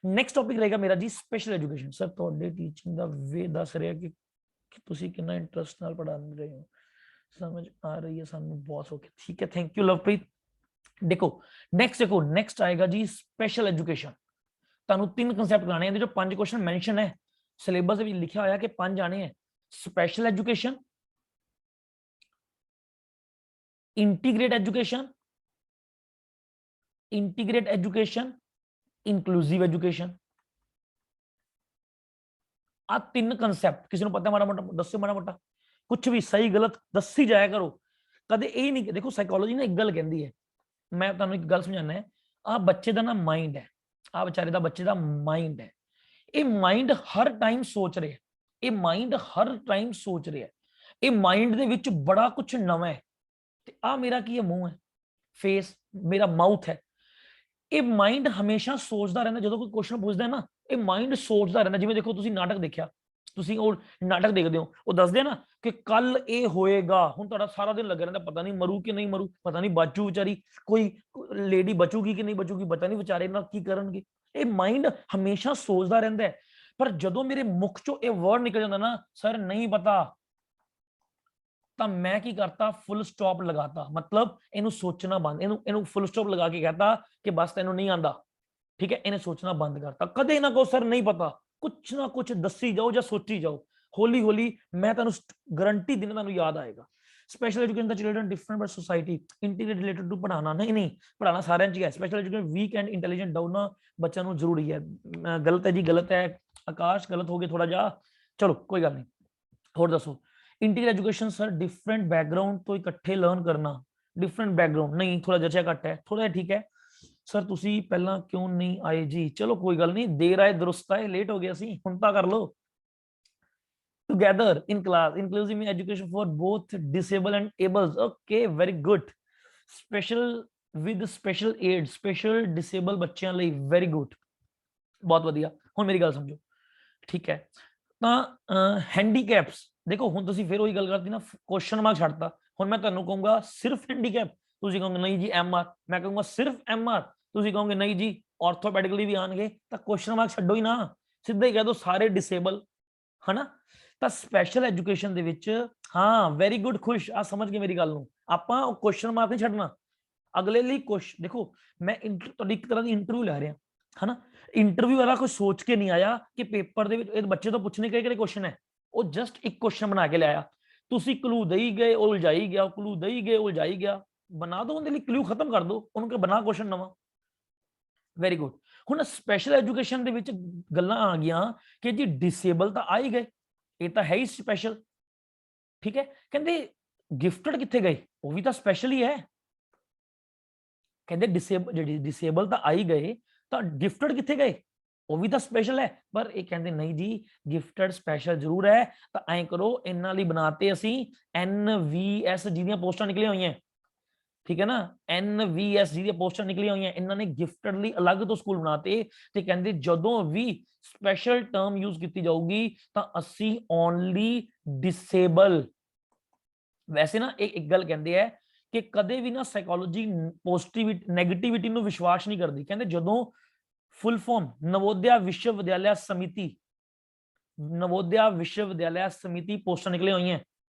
Speaker 1: ਨੈਕਸਟ ਟੌਪਿਕ ਰਹੇਗਾ ਮੇਰਾ ਜੀ ਸਪੈਸ਼ਲ ਐਜੂਕੇਸ਼ਨ। ਸਰ ਤੁਹਾਡੇ ਟੀਚਿੰਗ ਦਾ ਵੇ ਦੱਸ ਰਿਹਾ ਕਿ ਤੁਸੀਂ ਕਿੰਨਾ ਇੰਟਰਸਟ ਨਾਲ ਪੜ੍ਹਾ ਰਹੇ ਹੋ, ਸਮਝ ਆ ਰਹੀ ਹੈ ਸਾਨੂੰ, ਬਹੁਤ ਓਕੇ, ਠੀਕ ਹੈ, ਥੈਂਕ ਯੂ ਲਵਪ੍ਰੀਤ। ਦੇਖੋ ਨੈਕਸਟ ਆਏਗਾ ਜੀ ਸਪੈਸ਼ਲ ਐਜੂਕੇਸ਼ਨ। ਤੁਹਾਨੂੰ 3 ਕਨਸੈਪਟ ਕਰਾਣੇ, ਇਹਦੇ ਜੋ 5 ਕੁਐਸਚਨ ਮੈਂਸ਼ਨ ਹੈ, ਸਿਲੇਬਸ ਦੇ ਵਿੱਚ ਲਿਖਿਆ ਹੋਇਆ ਕਿ 5 ਆਣੇ ਹੈ। Special education, integrate education, inclusive education. आ 3 कंसेप्ट किसी को पता माड़ा मोटा दसो, माड़ा मोटा कुछ भी सही गलत दसी जाया करो, कदे यही नहीं। देखो साइकोलॉजी ना एक गल कहती है, मैं तुहानू एक गल समझाना है, आ बच्चे का ना माइंड है, आ बेचारे का बच्चे का माइंड है, ये माइंड हर टाइम सोच रहे, ये माइंड हर टाइम सोच रहे, ये माइंड दे विच बड़ा कुछ नवा है। आ मेरा की है मुंह है, फेस मेरा माउथ है, ये माइंड हमेशा सोचता रहता। जो कोई क्वेश्चन पूछता है ना, ये माइंड सोचता रहता। जिवें देखो तुसीं नाटक देखिया, तुसीं वो नाटक देखते हो, वो दसदे ना कि कल ये होएगा, हुण तुहाडा सारा दिन लगा रहता, पता नहीं मरू कि नहीं मरू, पता नहीं बचू बेचारी कोई लेडी बचूगी कि नहीं बचूगी, पता नहीं बेचारे नाल की करनगे। ये माइंड हमेशा सोचता रहता है। पर जदों मेरे मुख चों ये वर्ड निकल जाता ना, सर नहीं पता, ਤਾਂ ਮੈਂ ਕੀ ਕਰਤਾ, ਫੁੱਲ ਸਟਾਪ ਲਗਾਤਾ, ਮਤਲਬ ਇਹਨੂੰ ਸੋਚਣਾ ਬੰਦ, ਇਹਨੂੰ ਫੁੱਲ ਸਟਾਪ ਲਗਾ ਕੇ ਕਹਤਾ ਕਿ ਬਸ ਤੈਨੂੰ ਨਹੀਂ ਆਂਦਾ, ਠੀਕ ਹੈ, ਇਹਨੇ ਸੋਚਣਾ ਬੰਦ ਕਰਤਾ। ਕਦੇ ਨਾ ਕਹੋ ਸਰ ਨਹੀਂ ਪਤਾ, ਕੁਛ ਨਾ ਕੁਛ ਦੱਸੀ ਜਾਓ ਜਾਂ ਸੋਚੀ ਜਾਓ, ਹੌਲੀ ਹੌਲੀ ਮੈਂ ਤੁਹਾਨੂੰ ਗਰੰਟੀ ਦਿੰਦਾ ਤੁਹਾਨੂੰ ਯਾਦ ਆਏਗਾ। ਸਪੈਸ਼ਲ ਐਜੂਕੇਸ਼ਨ ਦਾ children different but society integrate related to ਪੜਾਉਣਾ, ਨਹੀਂ ਪੜਾਉਣਾ ਸਾਰਿਆਂ 'ਚ ਹੈ। Special education weak and intelligent ਡਾਊਨਾ ਬੱਚਿਆਂ ਨੂੰ ਜ਼ਰੂਰੀ ਹੈ। ਗਲਤ ਹੈ ਜੀ, ਗਲਤ ਹੈ ਆਕਾਸ਼, ਗਲਤ ਹੋ ਗਿਆ ਥੋੜਾ ਜਿਹਾ, ਚਲੋ ਕੋਈ ਗੱਲ ਨਹੀਂ। ਹੋਰ ਦੱਸੋ integrate education sir different background तो इकट्ठे लर्न करना, डिफरेंट बैकग्राउंड नहीं, थोड़ा जचा घट है, थोड़ा ठीक है सर। तुसी पहला क्यों नहीं आए जी, चलो कोई गल नहीं, देर आए दुरुस्त आए, लेट हो गया सी, हुण तां कर लो। Together in class inclusive education for both disable and ables, okay very good. Special with special ed, special disable बच्चों लई, वेरी गुड, बहुत वधिया। हुण मेरी गल समझो, ठीक है। ਤਾਂ ਹੈਂਡੀਕੈਪਸ देखो ਹੁਣ ਤੁਸੀਂ ਫਿਰ ਉਹੀ ਗੱਲ ਕਰਤੀ ਨਾ, ਕੁਐਸਚਨ ਮਾਰਕ ਛੱਡਤਾ। ਹੁਣ ਮੈਂ ਤੁਹਾਨੂੰ ਕਹੂੰਗਾ ਸਿਰਫ ਹੈਂਡੀਕੈਪ, ਤੁਸੀਂ ਕਹੋਗੇ ਨਹੀਂ ਜੀ ਐਮਆਰ, ਮੈਂ ਕਹੂੰਗਾ ਸਿਰਫ ਐਮਆਰ, ਤੁਸੀਂ ਕਹੋਗੇ ਨਹੀਂ ਜੀ ਆਰਥੋਪੈਡਿਕਲੀ ਵੀ ਆਣਗੇ, ਤਾਂ ਕੁਐਸਚਨ ਮਾਰਕ ਛੱਡੋ ਹੀ ਨਾ, ਸਿੱਧਾ ਹੀ ਕਹਿ ਦੋ ਸਾਰੇ ਡਿਸੇਬਲ, ਹਨਾ। ਤਾਂ ਸਪੈਸ਼ਲ ਐਜੂਕੇਸ਼ਨ ਦੇ ਵਿੱਚ ਹਾਂ ਵੈਰੀ ਗੁੱਡ, ਖੁਸ਼ ਆ ਸਮਝ ਕੇ ਮੇਰੀ ਗੱਲ ਨੂੰ, ਆਪਾਂ ਉਹ ਕੁਐਸਚਨ ਮਾਰਕ ਨਹੀਂ ਛੱਡਣਾ ਅਗਲੇ ਲਈ। ਕੁਛ ਦੇਖੋ ਮੈਂ ਤੁਹਾਡੀ ਇੱਕ ਤਰ੍ਹਾਂ ਦੀ ਇੰਟਰਵਿਊ ਲੈ ਰਿਹਾ, ਹਨਾ। ਇੰਟਰਵਿਊ ਵਾਲਾ ਕੋਈ ਸੋਚ ਕੇ ਨਹੀਂ ਆਇਆ ਕਿ ਪੇਪਰ ਦੇ ਵਿੱਚ ਇਹ ਬੱਚੇ ਤੋਂ ਪੁੱਛਣੇ ਕਿਹੜੇ ਕੁਐਸਚਨ ਹੈ, ਉਹ ਜਸਟ ਇੱਕ ਕੁਐਸਚਨ ਬਣਾ ਕੇ ਲਿਆਇਆ। ਤੁਸੀਂ ਕਲੂ ਦੇਈ ਗਏ, ਉਲਝਾਈ ਗਿਆ, ਕਲੂ ਦੇਈ ਗਏ, ਉਲਝਾਈ ਗਿਆ, ਬਣਾ ਦੋ ਉਹਦੇ ਲਈ ਕਲੂ, ਖਤਮ ਕਰ ਦੋ ਉਹਨੂੰ, ਕਿ ਬਣਾ ਕੁਐਸਚਨ ਨਵਾਂ। Very good. ਹੁਣ ਸਪੈਸ਼ਲ ਐਜੂਕੇਸ਼ਨ ਦੇ ਵਿੱਚ ਗੱਲਾਂ ਆ ਗਈਆਂ ਕਿ ਜੀ ਡਿਸੇਬਲ ਤਾਂ ਆ ਹੀ ਗਏ, ਇਹ ਤਾਂ ਹੈ ਹੀ ਸਪੈਸ਼ਲ, ਠੀਕ ਹੈ। ਕਹਿੰਦੇ ਗਿਫਟਡ ਕਿੱਥੇ ਗਏ, ਉਹ ਵੀ ਤਾਂ ਸਪੈਸ਼ਲ ਹੀ ਹੈ। ਕਹਿੰਦੇ ਡਿਸੇਬਲ ਤਾਂ ਆ ਹੀ ਗਏ, ਤਾਂ ਗਿਫਟਡ ਕਿੱਥੇ ਗਏ, ਉਹ ਵੀ ਤਾਂ ਸਪੈਸ਼ਲ ਹੈ। ਪਰ ਇਹ ਕਹਿੰਦੇ ਨਹੀਂ ਜੀ ਗਿਫਟਡ ਸਪੈਸ਼ਲ ਜ਼ਰੂਰ ਹੈ। ਤਾਂ ਐਂ ਕਰੋ ਇਹਨਾਂ ਲਈ ਬਣਾਤੇ ਅਸੀਂ NVS ਜਿਹਦੀਆਂ ਪੋਸਟਾਂ ਨਿਕਲੀਆਂ ਹੋਈਆਂ, ठीक है ना, NVS दी पोस्टर निकली हुई इन्हों ने गिफ्टेड ਲਈ अलग ਤੋਂ ਸਕੂਲ ਬਣਾਤੇ ਤੇ ਕਹਿੰਦੇ ਜਦੋਂ ਵੀ ਸਪੈਸ਼ਲ ਟਰਮ ਯੂਜ਼ ਕੀਤੀ ਜਾਊਗੀ ਤਾਂ ਅਸੀਂ ਓਨਲੀ ਡਿਸੇਬਲ। ਵੈਸੇ ਨਾ ਇੱਕ ਗੱਲ ਕਹਿੰਦੇ ਆ ਕਿ ਕਦੇ ਵੀ ਨਾ ਸਾਈਕੋਲੋਜੀ ਪੋਜ਼ਿਟਿਵਿਟੀ ਨੈਗੇਟਿਵਿਟੀ ਨੂੰ ਵਿਸ਼ਵਾਸ ਨਹੀਂ ਕਰਦੀ। ਕਹਿੰਦੇ ਜਦੋਂ ਫੁੱਲ ਫਾਰਮ ਨਵੋਦਿਆ ਵਿਸ਼ਵ ਵਿਦਿਆਲਿਆ ਸਮਿਤੀ, ਨਵੋਦਿਆ ਵਿਸ਼ਵ ਵਿਦਿਆਲਿਆ ਸਮਿਤੀ पोस्टर निकले हुई हैं।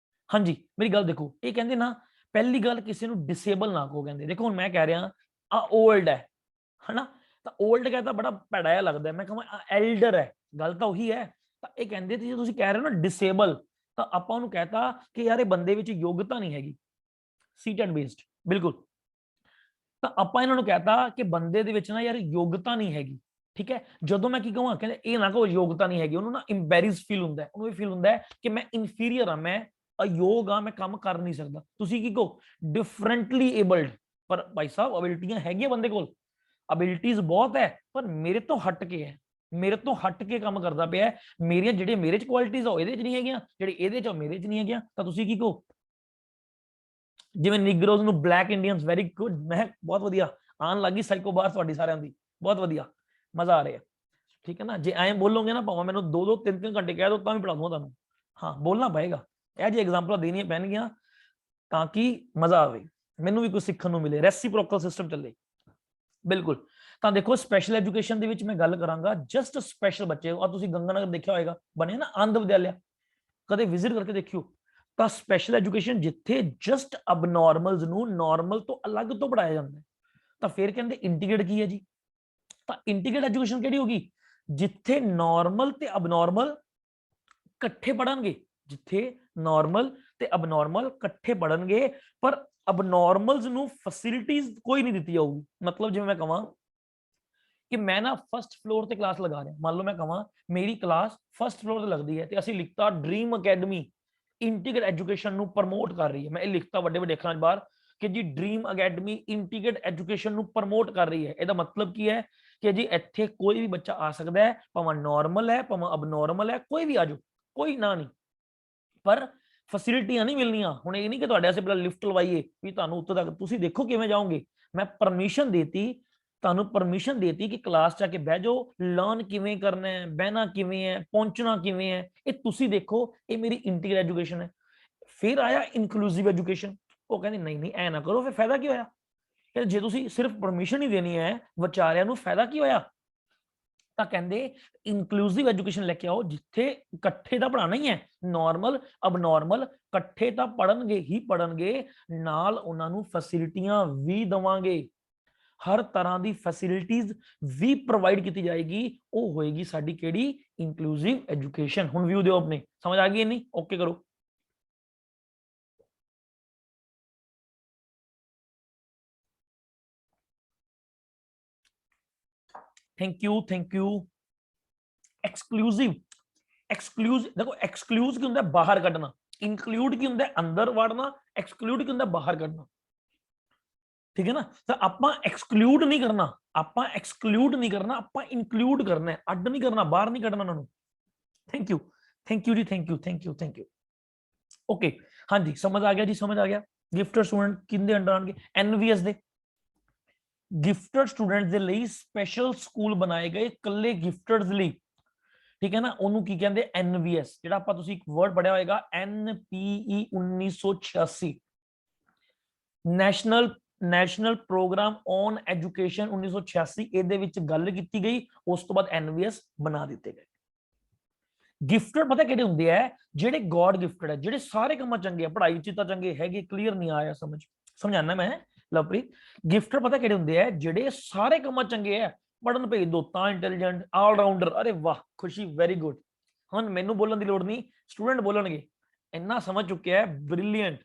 Speaker 1: हाँ जी मेरी गल देखो, ये कहते ना पहली गल किसी ਨੂੰ डिसेबल ना कहो। कहते देखो मैं कह रहा आ ओल्ड है ना, तो ओल्ड कहता बड़ा भैड़ा जिहा लगदा है, मैं कहां एल्डर है, गल तो ਉਹੀ है। ਤਾਂ ਇਹ ਕਹਿੰਦੇ ਜੇ ਤੁਸੀਂ ਕਹਿ ਰਹੇ ਹੋ ਨਾ डिसेबल, ਤਾਂ ਆਪਾਂ ਉਹਨੂੰ ਕਹਤਾ ਕਿ ਯਾਰ ਇਹ ਬੰਦੇ ਵਿੱਚ ਯੋਗਤਾ ਨਹੀਂ ਹੈਗੀ, ਸੀਟ ਐਂਡ ਬੇਸਡ ਬਿਲਕੁਲ। ਤਾਂ ਆਪਾਂ ਇਹਨਾਂ ਨੂੰ ਕਹਤਾ ਕਿ ਬੰਦੇ ਦੇ ਵਿੱਚ ਨਾ ਯਾਰ ਯੋਗਤਾ ਨਹੀਂ ਹੈਗੀ। ਠੀਕ ਹੈ, ਜਦੋਂ ਮੈਂ ਕੀ ਕਹਾਂ ਕਹਿੰਦੇ ਇਹ ਨਾ ਕਹੋ ਯੋਗਤਾ ਨਹੀਂ ਹੈਗੀ, ਉਹਨੂੰ ਨਾ ਇੰਬੈਰਸ ਫੀਲ ਹੁੰਦਾ ਹੈ, ਉਹਨੂੰ ਇਹ ਫੀਲ ਹੁੰਦਾ ਹੈ ਕਿ ਮੈਂ ਇਨਫੀਰੀਅਰ ਹਾਂ, ਮੈਂ ਅਯੋਗ ਹਾਂ, ਮੈਂ ਕੰਮ ਕਰ ਨਹੀਂ ਸਕਦਾ। ਤੁਸੀਂ ਕੀ ਕਹੋ ਡਿਫਰੈਂਟਲੀ ਏਬਲਡ। ਪਰ ਭਾਈ ਸਾਹਿਬ ਅਬਿਲਿਟੀਆਂ ਹੈਗੀਆਂ ਬੰਦੇ ਕੋਲ, ਅਬਿਲਿਟੀਜ਼ ਬਹੁਤ ਹੈ, ਪਰ ਮੇਰੇ ਤੋਂ ਹਟ ਕੇ ਹੈ, ਮੇਰੇ ਤੋਂ ਹਟ ਕੇ ਕੰਮ ਕਰਦਾ ਪਿਆ। ਮੇਰੀਆਂ ਜਿਹੜੀਆਂ ਮੇਰੇ ਚ ਕੁਆਲਿਟੀਜ਼ ਆ ਉਹ ਇਹਦੇ ਚ ਨਹੀਂ ਹੈਗੀਆਂ, ਜਿਹੜੇ ਇਹਦੇ ਚ ਮੇਰੇ ਚ ਨਹੀਂ ਹੈਗੀਆਂ। ਤਾਂ ਤੁਸੀਂ ਕੀ ਕਹੋ ਜਿਵੇਂ ਨਿਗਰੋਜ਼ ਨੂੰ ਬਲੈਕ ਇੰਡੀਅਨਸ ਵੈਰੀ ਗੁੱਡ, ਮੈਂ ਬਹੁਤ ਵਧੀਆ ਆਣ ਲੱਗੀ ਸਾਈਕੋ ਬਾਰ ਤੁਹਾਡੀ ਸਾਰਿਆਂ ਦੀ, ਬਹੁਤ ਵਧੀਆ ਮਜ਼ਾ ਆ ਰਿਹਾ। ਠੀਕ ਹੈ ਨਾ, ਜੇ ਐਂ ਬੋਲੋਗੇ ਨਾ ਭਾਵੇਂ ਮੈਨੂੰ 2-2 3-3 ਘੰਟੇ ਕਹਿ ਦੋ ਤਾਂ ਵੀ ਪੜ੍ਹਾ ਦੂੰਗਾ ਤੁਹਾਨੂੰ। ਹਾਂ ਬੋਲਣਾ ਪਏਗਾ, ਇਹ ਜਿਹੀ ਐਗਜ਼ਾਮਪਲਾਂ ਦੇਣੀਆਂ ਪੈਣਗੀਆਂ ਤਾਂ ਕਿ ਮਜ਼ਾ ਆਵੇ, ਮੈਨੂੰ ਵੀ ਕੁਝ ਸਿੱਖਣ ਨੂੰ ਮਿਲੇ, ਰੈਸੀਪ੍ਰੋਕਲ ਸਿਸਟਮ ਚੱਲੇ। ਬਿਲਕੁਲ। ਤਾਂ ਦੇਖੋ ਸਪੈਸ਼ਲ ਐਜੂਕੇਸ਼ਨ ਦੇ ਵਿੱਚ ਮੈਂ ਗੱਲ ਕਰਾਂਗਾ ਜਸਟ ਸਪੈਸ਼ਲ ਬੱਚੇ। ਔਰ ਤੁਸੀਂ ਗੰਗਾਨਗਰ ਦੇਖਿਆ ਹੋਏਗਾ ਬਣਿਆ ਨਾ ਆਨੰਦ ਵਿਦਿਆਲਿਆ, ਕਦੇ ਵਿਜ਼ਿਟ ਕਰਕੇ ਦੇਖਿਓ। ਤਾਂ ਸਪੈਸ਼ਲ ਐਜੂਕੇਸ਼ਨ ਜਿੱਥੇ ਜਸਟ ਅਬਨੋਰਮਲਸ ਨੂੰ ਨਾਰਮਲ ਤੋਂ ਅਲੱਗ ਤੋਂ ਪੜਾਇਆ ਜਾਂਦਾ ਹੈ। ਤਾਂ ਫਿਰ ਕਹਿੰਦੇ ਇੰਟੀਗ੍ਰੇਟ ਕੀ ਹੈ ਜੀ, ਤਾਂ ਇੰਟੀਗ੍ਰੇਟ ਐਜੂਕੇਸ਼ਨ ਕਿਹੜੀ ਹੋਗੀ ਜਿੱਥੇ ਨਾਰਮਲ ਤੇ ਅਬਨੋਰਮਲ ਇਕੱਠੇ ਪੜਨਗੇ, ਜਿੱਥੇ ਨਾਰਮਲ ਤੇ ਅਬਨੋਰਮਲ ਇਕੱਠੇ ਪੜਨਗੇ, ਪਰ ਅਬਨੋਰਮਲਸ ਨੂੰ ਫੈਸਿਲਿਟੀਜ਼ ਕੋਈ ਨਹੀਂ ਦਿੱਤੀ ਜਾਊਗੀ। मतलब ਜਿਵੇਂ ਮੈਂ ਕਹਾਂ ਕਿ ਮੈਂ ਨਾ ਫਸਟ ਫਲੋਰ ਤੇ ਕਲਾਸ ਲਗਾ ਰਿਹਾ, ਮੰਨ ਲਓ ਮੈਂ ਕਹਾਂ ਮੇਰੀ ਕਲਾਸ ਫਸਟ ਫਲੋਰ ਤੇ ਲੱਗਦੀ ਹੈ ਤੇ ਅਸੀਂ ਲਿਖਤਾ ਡ੍ਰੀਮ ਅਕੈਡਮੀ ਇੰਟੀਗ੍ਰੇਟ ਐਜੂਕੇਸ਼ਨ ਨੂੰ ਪ੍ਰਮੋਟ ਕਰ ਰਹੀ ਹੈ। ਮੈਂ ਇਹ ਲਿਖਤਾ ਵੱਡੇ ਵੱਡੇ ਅੱਖਰਾਂ 'ਚ ਬਾਹਰ ਕਿ ਜੀ ਡ੍ਰੀਮ ਅਕੈਡਮੀ ਇੰਟੀਗ੍ਰੇਟ ਐਜੂਕੇਸ਼ਨ ਨੂੰ ਪ੍ਰਮੋਟ ਕਰ ਰਹੀ ਹੈ। ਇਹਦਾ ਮਤਲਬ ਕੀ ਹੈ ਕਿ ਜੀ ਇੱਥੇ ਕੋਈ ਵੀ ਬੱਚਾ ਆ ਸਕਦਾ ਹੈ, ਭਾਵੇਂ ਨਾਰਮਲ ਹੈ ਭਾਵੇਂ ਅਬਨੋਰਮਲ ਹੈ, ਕੋਈ ਵੀ ਆ ਜਾਓ, ਕੋਈ ਨਾ ਨਹੀਂ, ਪਰ ਫੈਸਿਲਿਟੀਆਂ ਨਹੀਂ ਮਿਲਣੀਆਂ। ਹੁਣ ਇਹ ਨਹੀਂ ਕਿ ਤੁਹਾਡੇ ਵਾਸਤੇ ਪਹਿਲਾਂ ਲਿਫਟ ਲਵਾਈਏ ਵੀ ਤੁਹਾਨੂੰ ਉੱਤੇ ਤੱਕ ਤੁਸੀਂ ਦੇਖੋ ਕਿਵੇਂ ਜਾਓਗੇ। ਮੈਂ ਪਰਮਿਸ਼ਨ ਦੇਤੀ, ਤੁਹਾਨੂੰ ਪਰਮਿਸ਼ਨ ਦੇਤੀ ਕਿ ਕਲਾਸ 'ਚ ਆ ਕੇ ਬਹਿ ਜਾਓ, ਲਰਨ ਕਿਵੇਂ ਕਰਨਾ ਹੈ, ਬਹਿਣਾ ਕਿਵੇਂ ਹੈ, ਪਹੁੰਚਣਾ ਕਿਵੇਂ ਹੈ, ਇਹ ਤੁਸੀਂ ਦੇਖੋ। ਇਹ ਮੇਰੀ ਇੰਟੀਗ੍ਰੇਟ ਐਜੂਕੇਸ਼ਨ ਹੈ। ਫਿਰ ਆਇਆ ਇਨਕਲੂਸਿਵ ਐਜੂਕੇਸ਼ਨ, ਉਹ ਕਹਿੰਦੇ ਨਹੀਂ ਨਹੀਂ ਐ ਨਾ ਕਰੋ, ਫਿਰ ਫਾਇਦਾ ਕੀ ਹੋਇਆ। ਜੇ ਤੁਸੀਂ ਸਿਰਫ ਪਰਮਿਸ਼ਨ ਹੀ ਦੇਣੀ ਹੈ ਵਿਚਾਰਿਆਂ ਨੂੰ, ਫਾਇਦਾ ਕੀ ਹੋਇਆ। ਤਾਂ ਕਹਿੰਦੇ ਇਨਕਲੂਸਿਵ ਐਜੂਕੇਸ਼ਨ ਲੈ ਕੇ ਆਓ ਜਿੱਥੇ ਇਕੱਠੇ ਤਾਂ ਪੜ੍ਹਾਣਾ ਹੀ ਹੈ, ਨਾਰਮਲ ਅਬਨੋਰਮਲ ਇਕੱਠੇ ਤਾਂ ਪੜਨਗੇ ਹੀ ਪੜਨਗੇ, ਨਾਲ ਉਹਨਾਂ ਨੂੰ ਫੈਸਿਲਿਟੀਆਂ ਵੀ ਦਵਾਂਗੇ, ਹਰ ਤਰ੍ਹਾਂ ਦੀ ਫੈਸਿਲਿਟੀਜ਼ ਵੀ ਪ੍ਰੋਵਾਈਡ ਕੀਤੀ ਜਾਏਗੀ। ਉਹ ਹੋਏਗੀ ਸਾਡੀ ਕਿਹੜੀ ਇਨਕਲੂਸਿਵ ਐਜੂਕੇਸ਼ਨ। ਹੁਣ ਵਿਊ ਦਿਓ ਆਪਣੇ, ਸਮਝ ਆ ਗਈ ਨਹੀਂ, ਓਕੇ ਕਰੋ। Thank you. एक्सक्लूसिव, एक्सक्लूसिव देखो एक्सक्लूज की होता है बाहर कढ़ना, इंक्लूड की होता है अंदर वड़ना, एक्सक्लूड की होता है बाहर कढ़ना। ठीक है ना, तो आपा एक्सक्लूड नहीं करना, आपा एक्सक्लूड नहीं करना, आपा इंक्लूड करना है, अड नहीं करना, बाहर नहीं कढ़ना उन्होंने। थैंक यू जी, थैंक यू। ओके हाँ जी, समझ आ गया जी, समझ आ गया। गिफ्टेड स्टूडेंट किंदे अंडर आएंगे, एनवीएस दे गिफ्टेड स्टूडेंट्स ਦੇ ਲਈ ਸਪੈਸ਼ਲ ਸਕੂਲ ਬਣਾਏ ਗਏ ਕੱਲੇ ਗਿਫਟਡਸ ਲਈ। ਠੀਕ ਹੈ ਨਾ, ਉਹਨੂੰ ਕੀ ਕਹਿੰਦੇ ਐਨਵੀਐਸ, ਜਿਹੜਾ ਆਪਾਂ ਤੁਸੀਂ ਇੱਕ ਵਰਡ ਪੜਿਆ ਹੋਏਗਾ ਐਨਪੀਈ 1986, ਨੈਸ਼ਨਲ ਪ੍ਰੋਗਰਾਮ ਔਨ ਐਜੂਕੇਸ਼ਨ 1986। ਇਹਦੇ ਵਿੱਚ ਗੱਲ ਕੀਤੀ ਗਈ, ਉਸ ਤੋਂ ਬਾਅਦ ਐਨਵੀਐਸ ਬਣਾ ਦਿੱਤੇ ਗਏ। ਗਿਫਟਡ ਪਤਾ ਕਿਹੜੇ ਹੁੰਦੇ ਆ, ਜਿਹੜੇ ਗॉड ਗਿਫਟਡ ਹੈ, ਜਿਹੜੇ ਸਾਰੇ ਕੰਮਾਂ ਚੰਗੇ ਆ, ਪੜ੍ਹਾਈ ਚ ਤਾਂ ਚੰਗੇ ਹੈਗੇ, ਕਲੀਅਰ ਨਹੀਂ ਆਇਆ ਸਮਝਾਣਾ ਮੈਂ ਲਵਪ੍ਰੀਤ। ਗਿਫਟਡ ਪਤਾ ਕਿਹੜੇ ਹੁੰਦੇ ਆ, ਜਿਹੜੇ ਸਾਰੇ ਕੰਮਾਂ ਚੰਗੇ ਆ, ਪੜਨ ਭੇਜ ਦੋ ਤਾਂ ਇੰਟੈਲੀਜੈਂਟ ਆਲ ਰਾਉਂਡਰ। ਅਰੇ ਵਾਹ ਖੁਸ਼ੀ, ਵੈਰੀ ਗੁੱਡ। ਹੁਣ ਮੈਨੂੰ ਬੋਲਣ ਦੀ ਲੋੜ ਨਹੀਂ, ਸਟੂਡੈਂਟ ਬੋਲਣਗੇ, ਇੰਨਾ ਸਮਝ ਚੁੱਕਿਆ ਹੈ, ਬ੍ਰਿਲੀਅੰਟ।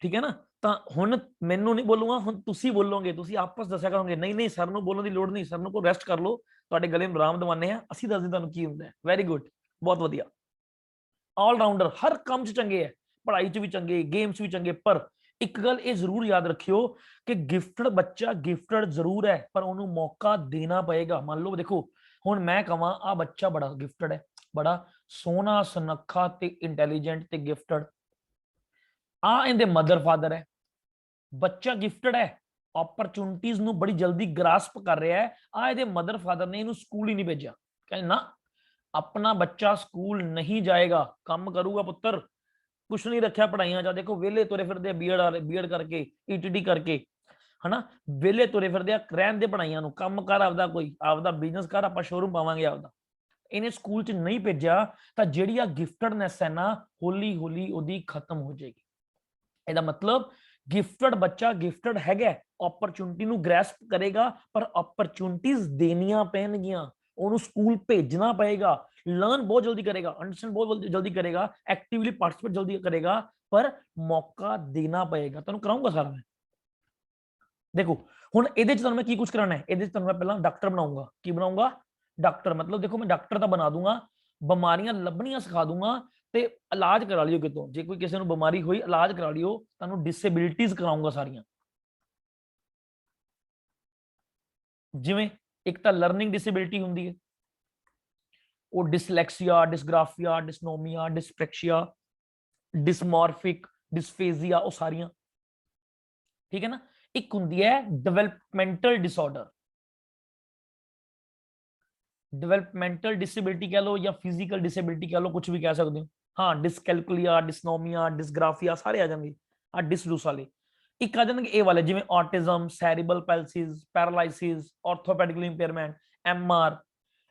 Speaker 1: ਠੀਕ ਹੈ ਨਾ, ਤਾਂ ਹੁਣ ਮੈਨੂੰ ਨਹੀਂ ਬੋਲੂਗਾ, ਹੁਣ ਤੁਸੀਂ ਬੋਲੋਗੇ, ਤੁਸੀਂ ਆਪਸ ਦੱਸਿਆ ਕਰੋਗੇ ਨਹੀਂ ਨਹੀਂ ਸਰ ਨੂੰ ਬੋਲਣ ਦੀ ਲੋੜ ਨਹੀਂ, ਸਰ ਨੂੰ ਕੋ ਰੈਸਟ ਕਰ ਲਓ, ਤੁਹਾਡੇ ਗਲੇ ਨੂੰ ਆਰਾਮ ਦਿਵਾਨੇ ਆ, ਅਸੀਂ ਦੱਸਦੇ ਤੁਹਾਨੂੰ ਕੀ ਹੁੰਦਾ ਹੈ। ਵੈਰੀ ਗੁੱਡ, ਬਹੁਤ ਵਧੀਆ। ਆਲ ਰਾਉਂਡਰ, ਹਰ ਕੰਮ 'ਚ ਚੰਗੇ ਹੈ, ਪੜ੍ਹਾਈ 'ਚ ਵੀ ਚੰਗੇ, ਗੇਮਸ ਵੀ ਚੰਗੇ। ਪਰ ਇੱਕ ਗੱਲ ਇਹ ਜ਼ਰੂਰ ਯਾਦ ਰੱਖਿਓ ਕਿ ਗਿਫਟਡ ਬੱਚਾ ਗਿਫਟਡ ਜ਼ਰੂਰ ਹੈ, ਪਰ ਉਹਨੂੰ ਮੌਕਾ ਦੇਣਾ ਪਏਗਾ। ਮੰਨ ਲਓ ਦੇਖੋ ਹੁਣ ਮੈਂ ਕਹਾਂ ਆ ਬੱਚਾ ਬੜਾ ਗਿਫਟਡ ਹੈ, ਬੜਾ ਸੋਹਣਾ ਸੁਨੱਖਾ ਤੇ ਇੰਟੈਲੀਜੈਂਟ ਤੇ ਗਿਫਟਡ, ਆ ਇਹਦੇ ਮਦਰ ਫਾਦਰ ਹੈ, ਬੱਚਾ ਗਿਫਟਡ ਹੈ, ਓਪਰਚੁਨਿਟੀਜ਼ ਨੂੰ ਬੜੀ ਜਲਦੀ ਗ੍ਰਾਸਪ ਕਰ ਰਿਹਾ ਹੈ। ਆ ਇਹਦੇ ਮਦਰ ਫਾਦਰ ਨੇ ਇਹਨੂੰ ਸਕੂਲ ਹੀ ਨਹੀਂ ਭੇਜਿਆ, ਕਹਿੰਦੇ ਨਾ ਆਪਣਾ ਬੱਚਾ ਸਕੂਲ ਨਹੀਂ ਜਾਏਗਾ, ਕੰਮ ਕਰੂਗਾ ਪੁੱਤਰ, ਕੁਛ ਨਹੀਂ ਰੱਖਿਆ ਪੜਾਈਆਂ ਚ। ਦੇਖੋ ਵਿਹਲੇ ਤੁਰੇ ਫਿਰਦੇ ਬੀਐਡ ਕਰਕੇ, ਈਟੀਟੀ ਕਰਕੇ, ਹਨਾ, ਵਿਹਲੇ ਤੁਰੇ ਫਿਰਦੇ ਆ, ਰਹਿਣ ਦੇ ਪੜਾਈਆਂ ਨੂੰ, ਕੰਮ ਕਰ ਆਪਦਾ, ਕੋਈ ਆਪਦਾ ਬਿਜ਼ਨਸ ਕਰ, ਆਪਾਂ ਸ਼ੋਰੂਮ ਪਾਵਾਂਗੇ ਆਪਦਾ। ਇਹਨੇ ਸਕੂਲ ਚ ਨਹੀਂ ਭੇਜਿਆ ਤਾਂ ਜਿਹੜੀ ਆ ਗਿਫਟਡਨੈਸ ਹੈ ਨਾ, ਹੌਲੀ ਹੌਲੀ ਉਹਦੀ ਖਤਮ ਹੋ ਜਾਏਗੀ। ਇਹਦਾ ਮਤਲਬ ਗਿਫਟਡ ਬੱਚਾ ਗਿਫਟਡ ਹੈਗਾ, ਓਪਰਚੁਨਿਟੀ ਨੂੰ ਗ੍ਰੈਸਪ ਕਰੇਗਾ, ਪਰ ਓਪਰਚੁਨਿਟੀਜ਼ ਦੇਣੀਆਂ ਪੈਣਗੀਆਂ, ਉਹਨੂੰ ਸਕੂਲ ਭੇਜਣਾ ਪਏਗਾ, ਲਰਨ ਬਹੁਤ ਜਲਦੀ ਕਰੇਗਾ, ਅੰਡਰਸਟੈਂਡ ਬਹੁਤ ਜਲਦੀ ਕਰੇਗਾ, ਐਕਟਿਵਲੀ ਪਾਰਟਿਸਿਪੇਟ ਜਲਦੀ ਕਰੇਗਾ, ਪਰ ਮੌਕਾ ਦੇਣਾ ਪਏਗਾ। ਤੁਹਾਨੂੰ ਕਰਾਉਂਗਾ ਸਾਰਾ ਮੈਂ। ਦੇਖੋ ਹੁਣ ਇਹਦੇ ਚ ਤੁਹਾਨੂੰ ਮੈਂ ਕੀ ਕੁਝ ਕਰਾਣਾ ਹੈ, ਇਹਦੇ ਚ ਤੁਹਾਨੂੰ ਮੈਂ ਪਹਿਲਾਂ ਡਾਕਟਰ ਬਣਾਉਂਗਾ। ਕੀ ਬਣਾਉਂਗਾ? ਡਾਕਟਰ। ਮਤਲਬ ਦੇਖੋ ਮੈਂ ਡਾਕਟਰ ਤਾਂ ਬਣਾ ਦੂੰਗਾ, ਬਿਮਾਰੀਆਂ ਲੱਭਣੀਆਂ ਸਿਖਾ ਦੂੰਗਾ, ਤੇ ਇਲਾਜ ਕਰਾ ਲਿਓ ਕਿਤੋਂ, ਜੇ ਕੋਈ ਕਿਸੇ ਨੂੰ ਬਿਮਾਰੀ ਹੋਈ ਇਲਾਜ ਕਰਾ ਲਿਓ, ਤੁਹਾਨੂੰ ਡਿਸੇਬਿਲਿਟੀਜ਼ ਕਰਾਉਂਗਾ ਸਾਰੀਆਂ। ਜਿਵੇਂ ਇੱਕ ਤਾਂ ਲਰਨਿੰਗ ਡਿਸੇਬਿਲਿਟੀ ਹੁੰਦੀ ਹੈ, ਉਹ ਡਿਸਲੈਕਸੀਆ, ਡਿਸਗ੍ਰਾਫੀਆ, ਡਿਸਨੋਮੀਆ, ਡਿਸਪ੍ਰੈਕਸੀਆ, ਡਿਸਮੋਰਫਿਕ, ਡਿਸਫੇਜ਼ੀਆ, ਉਹ ਸਾਰੀਆਂ, ਠੀਕ ਹੈ ਨਾ। ਇੱਕ ਹੁੰਦੀ ਹੈ ਡਿਵੈਲਪਮੈਂਟਲ ਡਿਸਆਰਡਰ, ਡਿਵੈਲਪਮੈਂਟਲ ਡਿਸੇਬਿਲਿਟੀ कह लो या फिजिकल डिसेबिलिटी कह लो, कुछ भी कह सकते हो। हाँ, डिसकैलकुलिया, डिसनोमिया, डिसग्राफिया सारे आ जाएंगे। हाँ, डिसडूस वाले एक आ जाएंगे, ए वाले जिवें autism, cerebral palsies, paralysis, orthopedical impairment,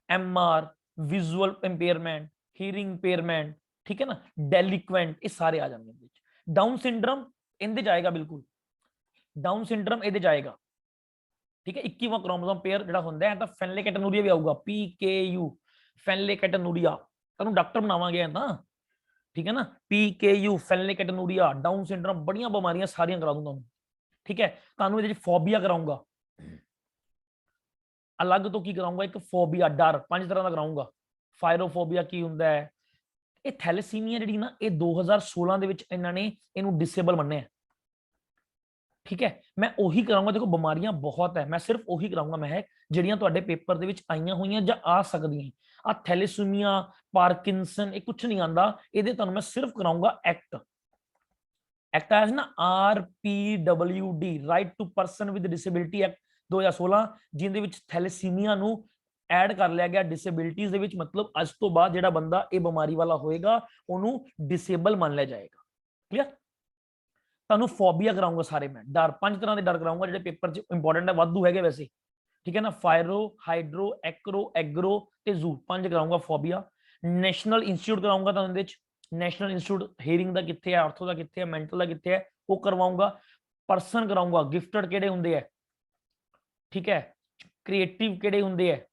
Speaker 1: MR, visual impairment, hearing impairment, ठीक है ना, डेलिक्वेंट, ये सारे आ जाएंगे। डाउन सिंड्रोम इनदे जाएगा, बिल्कुल डाउन सिंड्रोम इहदे जाएगा, ठीक है। 21वां क्रोमोसोम पेयर ਜਿਹੜਾ ਹੁੰਦਾ ਹੈ ਤਾਂ ਫੈਨਿਲਕੈਟਨੂਰੀਆ ਵੀ ਆਊਗਾ, PKU, ਫੈਨਿਲਕੈਟਨੂਰੀਆ। ਤੁਹਾਨੂੰ ਡਾਕਟਰ ਬਣਾਵਾਂਗੇ ਤਾਂ, ਠੀਕ ਹੈ ਨਾ। PKU, ਫੈਨਿਲਕੈਟਨੂਰੀਆ, ਡਾਊਨ ਸਿੰਡਰਮ, ਬੜੀਆਂ ਬਿਮਾਰੀਆਂ ਸਾਰੀਆਂ ਕਰਾ ਦੂੰਗਾ ਤੁਹਾਨੂੰ, ਠੀਕ ਹੈ। ਤੁਹਾਨੂੰ ਇਹਦੇ ਵਿੱਚ ਫੋਬੀਆ ਕਰਾਉਂਗਾ, ਅਲੱਗ ਤੋਂ ਕੀ ਕਰਾਉਂਗਾ, ਇੱਕ ਫੋਬੀਆ, ਡਰ, 5 ਤਰ੍ਹਾਂ ਦਾ ਕਰਾਉਂਗਾ। ਫਾਇਰੋਫੋਬੀਆ ਕੀ ਹੁੰਦਾ ਹੈ? ਇਹ ਥੈਲੇਸੀਮੀਆ ਜਿਹੜੀ ਨਾ, ਇਹ 2016 ਦੇ ਵਿੱਚ ਇਹਨਾਂ ਨੇ ਇਹਨੂੰ ਡਿਸੇਬਲ ਮੰਨਿਆ, ठीक है। मैं ਉਹੀ ਕਰਾਂਗਾ। देखो ਬਿਮਾਰੀਆਂ ਬਹੁਤ ਹੈ, ਮੈਂ ਸਿਰਫ ਉਹੀ ਕਰਾਂਗਾ ਮੈਂ ਜਿਹੜੀਆਂ ਤੁਹਾਡੇ ਪੇਪਰ ਦੇ ਵਿੱਚ ਆਈਆਂ ਹੋਈਆਂ ਜਾਂ ਆ ਸਕਦੀਆਂ। ਆ ਥੈਲੇਸੀਮੀਆ, ਪਾਰਕਿੰਸਨ, ਇਹ ਕੁਝ ਨਹੀਂ ਆਂਦਾ, ਇਹਦੇ ਤੁਹਾਨੂੰ ਮੈਂ ਸਿਰਫ ਕਰਾਉਂਗਾ ਐਕਟ। ਐਕਟ ਆਇਆ ਸੀ ਨਾ, RPWD, right to person with disability act 2016, ਜਿਹਦੇ ਵਿੱਚ ਥੈਲੇਸੀਮੀਆ ਨੂੰ ਐਡ ਕਰ ਲਿਆ ਗਿਆ ਡਿਸੇਬਿਲਿਟੀਜ਼ ਦੇ ਵਿੱਚ। ਮਤਲਬ ਅੱਜ ਤੋਂ ਬਾਅਦ ਜਿਹੜਾ ਬੰਦਾ ਇਹ ਬਿਮਾਰੀ ਵਾਲਾ ਹੋਏਗਾ ਉਹਨੂੰ ਡਿਸੇਬਲ ਮੰਨ ਲਿਆ ਜਾਏਗਾ। ਕਲੀਅਰ? ਤੁਹਾਨੂੰ ਫੋਬੀਆ ਕਰਾਉਂਗਾ ਸਾਰੇ ਮੈਂ, ਡਰ, 5 ਤਰ੍ਹਾਂ ਦੇ ਡਰ ਕਰਾਉਂਗਾ ਜਿਹੜੇ ਪੇਪਰ 'ਚ ਇੰਪੋਰਟੈਂਟ ਹੈ, ਵਾਧੂ ਹੈਗੇ ਵੈਸੇ, ਠੀਕ ਹੈ ਨਾ। ਫਾਇਰੋ, ਹਾਈਡਰੋ, ਐਕਰੋ, ਐਗਰੋ ਤੇ ਜ਼ੂ, 5 ਕਰਾਉਂਗਾ ਫੋਬੀਆ। ਨੈਸ਼ਨਲ ਇੰਸਟੀਚਿਊਟ ਕਰਾਉਂਗਾ ਤੁਹਾਨੂੰ ਇਹਦੇ 'ਚ, ਨੈਸ਼ਨਲ ਇੰਸਟੀਚਿਊਟ ਹੀਅਰਿੰਗ ਦਾ ਕਿੱਥੇ ਹੈ, ਆਰਥੋ ਦਾ ਕਿੱਥੇ ਹੈ, ਮੈਂਟਲ ਦਾ ਕਿੱਥੇ ਹੈ, ਉਹ ਕਰਵਾਉਂਗਾ। ਪਰਸਨ ਕਰਾਉਂਗਾ, ਗਿਫਟਡ ਕਿਹੜੇ ਹੁੰਦੇ ਹੈ, ਠੀਕ ਹੈ, ਕ੍ਰੀਏਟਿਵ ਕਿਹੜੇ ਹੁੰਦੇ ਹੈ,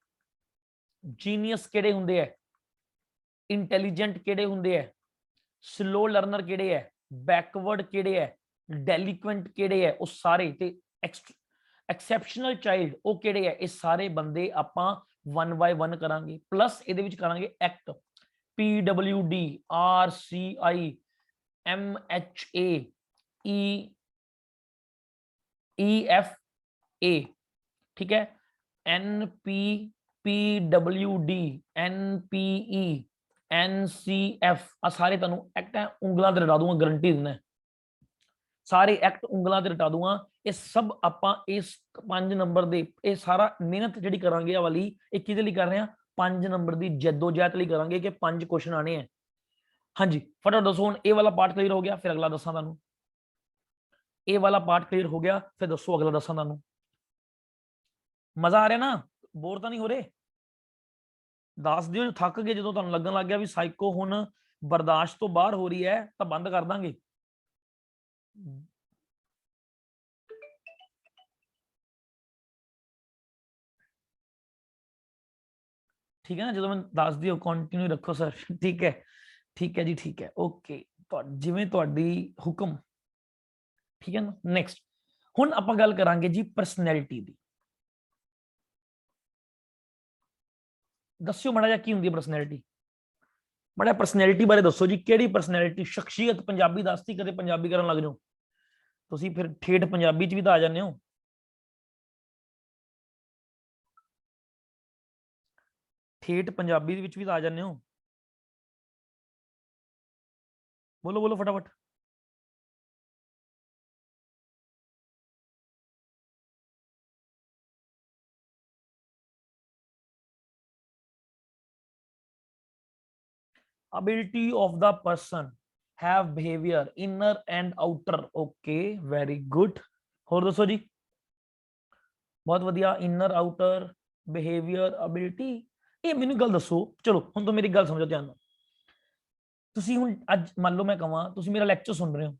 Speaker 1: ਜੀਨੀਅਸ ਕਿਹੜੇ ਹੁੰਦੇ ਹੈ, ਇੰਟੈਲੀਜੈਂਟ ਕਿਹੜੇ ਹੁੰਦੇ ਹੈ, ਸਲੋ ਲਰਨਰ ਕਿਹੜੇ ਹੈ, ਬੈਕਵਰਡ ਕਿਹੜੇ ਹੈ, ਡੈਲੀਕੁਐਂਟ ਕਿਹੜੇ ਹੈ, ਉਹ ਸਾਰੇ, ਤੇ ਐਕਸੈਪਸ਼ਨਲ ਚਾਈਲਡ ਉਹ ਕਿਹੜੇ ਹੈ, ਇਹ ਸਾਰੇ ਬੰਦੇ ਆਪਾਂ 1 ਬਾय 1 ਕਰਾਂਗੇ। ਪਲੱਸ ਇਹਦੇ ਵਿੱਚ ਕਰਾਂਗੇ act, PWD, RCI, MHA, EFA, ठीक है, NP, PWD, NPE, NCF, ਆ ਸਾਰੇ ਤੁਹਾਨੂੰ ਐਕਟ ਹੈ, ਉਂਗਲਾਂ ਤੇ ਰਟਾ ਦੂੰਗਾ, ਗਰੰਟੀ ਦਿੰਦਾ ਸਾਰੇ ਐਕਟ ਉਂਗਲਾਂ ਤੇ ਰਟਾ ਦੂੰਗਾ। ਇਹ ਸਭ ਆਪਾਂ ਇਸ 5 ਨੰਬਰ ਦੇ, ਇਹ ਸਾਰਾ ਮਿਹਨਤ ਜਿਹੜੀ ਕਰਾਂਗੇ ਆ ਵਾਲੀ, ਇਹ ਕਿਹਦੇ ਲਈ ਕਰ ਰਹੇ ਆ, 5 ਨੰਬਰ ਦੀ ਜਦੋਜਹਿਦ ਲਈ ਕਰਾਂਗੇ ਕਿ 5 ਕੁਐਸਚਨ ਆਣੇ ਆ। ਹਾਂਜੀ ਫਟਾਫਟ ਦੱਸੋ, ਹੁਣ ਇਹ ਵਾਲਾ ਪਾਰਟ ਕਲੀਅਰ ਹੋ ਗਿਆ, ਫਿਰ ਅਗਲਾ ਦੱਸਾਂ ਤੁਹਾਨੂੰ। ਇਹ ਵਾਲਾ ਪਾਰਟ ਕਲੀਅਰ ਹੋ ਗਿਆ, ਫਿਰ ਦੱਸੋ ਅਗਲਾ ਦੱਸਾਂ ਤੁਹਾਨੂੰ। ਮਜ਼ਾ ਆ ਰਿਹਾ ਨਾ, ਬੋਰ ਤਾਂ ਨਹੀਂ ਹੋ ਰਹੇ? ਦੱਸ ਦਿਓ ਜੇ ਥੱਕ ਗਏ, ਜਦੋਂ ਤੁਹਾਨੂੰ ਲੱਗਣ ਲੱਗ ਗਿਆ ਵੀ ਸਾਈਕੋ ਹੁਣ ਬਰਦਾਸ਼ਤ ਤੋਂ ਬਾਹਰ ਹੋ ਰਹੀ ਹੈ ਤਾਂ ਬੰਦ ਕਰ ਦਾਂਗੇ। ठीक है ना, जो मैं दस दियो कंटिन्यू रखो सर, ठीक है जी, ठीक है, ओके, जिवें तुहाडी हुक्म, ठीक है ना। नैक्सट हुण आपां गल करांगे जी परसनैलिटी दी। दस्सियो माड़ा जिहा की हुंदी है परसनैलिटी, माड़ा परसनैलिटी बारे दसो जी, किहड़ी परसनैलिटी, शख्सियत, पंजाबी दसती, कदे पंजाबी करन लग जाओ तुसीं, फिर ठेठ पंजाबी च भी तां आ जांदे हो। ठेठ पंजाबी दे विच भी तां आ जांदे हो। बोलो बोलो फटाफट। ability of the person have behavior inner and outer okay very good ਹੋਰ ਦੱਸੋ ਜੀ ਬਹੁਤ ਵਧੀਆ inner outer behavior ability ਇਹ ਮੈਨੂੰ ਗੱਲ ਦੱਸੋ ਚਲੋ ਹੁਣ ਤੋਂ ਮੇਰੀ ਗੱਲ ਸਮਝੋ ਧਿਆਨ ਨਾਲ ਤੁਸੀਂ ਹੁਣ ਅੱਜ ਮੰਨ ਲਓ ਮੈਂ ਕਹਾਂ ਤੁਸੀਂ ਮੇਰਾ ਲੈਕਚਰ ਸੁਣ ਰਹੇ ਹੋ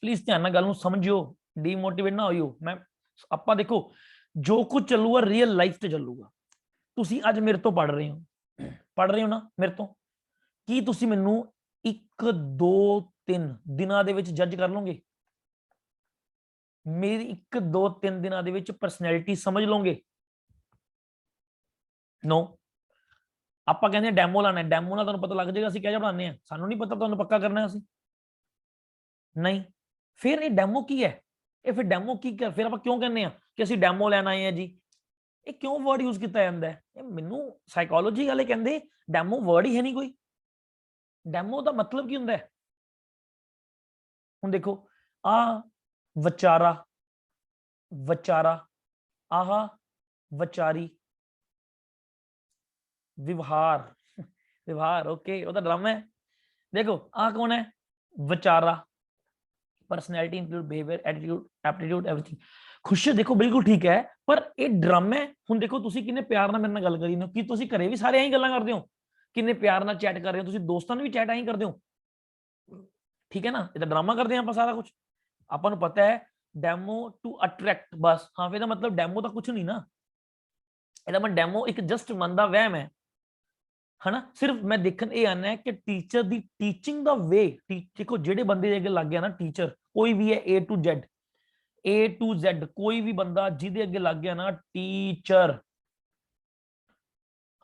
Speaker 1: ਪਲੀਜ਼ ਧਿਆਨ ਨਾਲ ਗੱਲ ਨੂੰ ਸਮਝਿਓ ਡੀਮੋਟੀਵੇਟ ਨਾ ਹੋਇਓ ਮੈਂ ਆਪਾਂ ਦੇਖੋ ਜੋ ਕੁਝ ਚੱਲੂਗਾ ਰੀਅਲ ਲਾਈਫ ਤੇ ਚੱਲੂਗਾ ਤੁਸੀਂ ਅੱਜ ਮੇਰੇ ਤੋਂ ਪੜ ਰਹੇ ਹੋ ਨਾ ਮੇਰੇ ਤੋਂ ਕੀ ਤੁਸੀਂ ਮੈਨੂੰ 1 2 3 ਦਿਨਾਂ ਦੇ ਵਿੱਚ ਜੱਜ ਕਰ ਲਓਗੇ ਮੇਰੀ 1 2 3 ਦਿਨਾਂ ਦੇ ਵਿੱਚ ਪਰਸਨੈਲਿਟੀ ਸਮਝ ਲਓਗੇ नो ਆਪਾਂ ਕਹਿੰਦੇ ਡੈਮੋ ਲਾਣਾ ਡੈਮੋ ਨਾਲ ਤੁਹਾਨੂੰ ਪਤਾ ਲੱਗ ਜਾਏਗਾ ਅਸੀਂ ਕਿਹੋ ਜਿਹਾ ਬਣਾਉਂਦੇ ਆ ਸਾਨੂੰ ਨਹੀਂ ਪਤਾ ਤੁਹਾਨੂੰ ਪੱਕਾ ਕਰਨਾ ਅਸੀਂ ਨਹੀਂ ਫਿਰ ਇਹ ਡੈਮੋ ਕੀ ਹੈ ਇਹ ਫਿਰ ਡੈਮੋ ਕੀ ਕਰ ਫਿਰ ਆਪਾਂ ਕਿਉਂ ਕਹਿੰਦੇ ਆ ਕਿ ਅਸੀਂ ਡੈਮੋ ਲੈਣ ਆਏ ਆ ਜੀ ਇਹ ਕਿਉਂ ਵਰਡ ਯੂਜ਼ ਕੀਤਾ ਜਾਂਦਾ ਹੈ ਇਹ ਮੈਨੂੰ ਸਾਈਕੋਲੋਜੀ ਵਾਲੇ ਕਹਿੰਦੇ ਡੈਮੋ ਵਰਡ ਹੀ ਹੈ ਨਹੀਂ ਕੋਈ ਡੈਮੋ ਦਾ ਮਤਲਬ ਕੀ ਹੁੰਦਾ ਹੈ ਹੁਣ ਦੇਖੋ ਆ ਵਿਚਾਰਾ ਆਹ ਵਿਚਾਰੀ ਵਿਵਹਾਰ ओके वो तो ड्रामा है देखो आ कौन है विचारा personality include behaviour attitude aptitude everything खुश देखो बिल्कुल ठीक है पर ये ड्रामा है हुण देखो तुसी किन्ने प्यार नाल मेरे नाल गल करी ने कि तुसी घरे भी सारे ऐं गल्लां करदे हो किन्ने प्यार नाल चैट कर रहे हो तुसी दोस्तां नाल भी चैट ऐं करदे हो ठीक है ना ये तो ड्रामा करदे आं आपां सारा कुछ आपां नूं पता है डेमो टू अट्रैक्ट बस हाँ फिर मतलब डेमो तो कुछ नहीं ना ਇਹਦਾ ਮੈਂ ਡੈਮੋ ਇੱਕ ਜਸਟ ਮਨ ਦਾ ਵਹਿਮ ਹੈ ਹਨਾ ਸਿਰਫ ਮੈਂ ਦੇਖਣ ਇਹ ਆਨਾ ਹੈ ਕਿ ਟੀਚਰ ਦੀ ਟੀਚਿੰਗ ਦਾ ਵੇ ਦੇਖੋ ਜਿਹੜੇ ਬੰਦੇ ਦੇ ਅੱਗੇ ਲੱਗ ਗਿਆ ਨਾ ਟੀਚਰ ਕੋਈ ਵੀ ਹੈ A to Z ਕੋਈ ਵੀ ਬੰਦਾ ਜਿਹਦੇ ਅੱਗੇ ਲੱਗ ਗਿਆ ਨਾ ਟੀਚਰ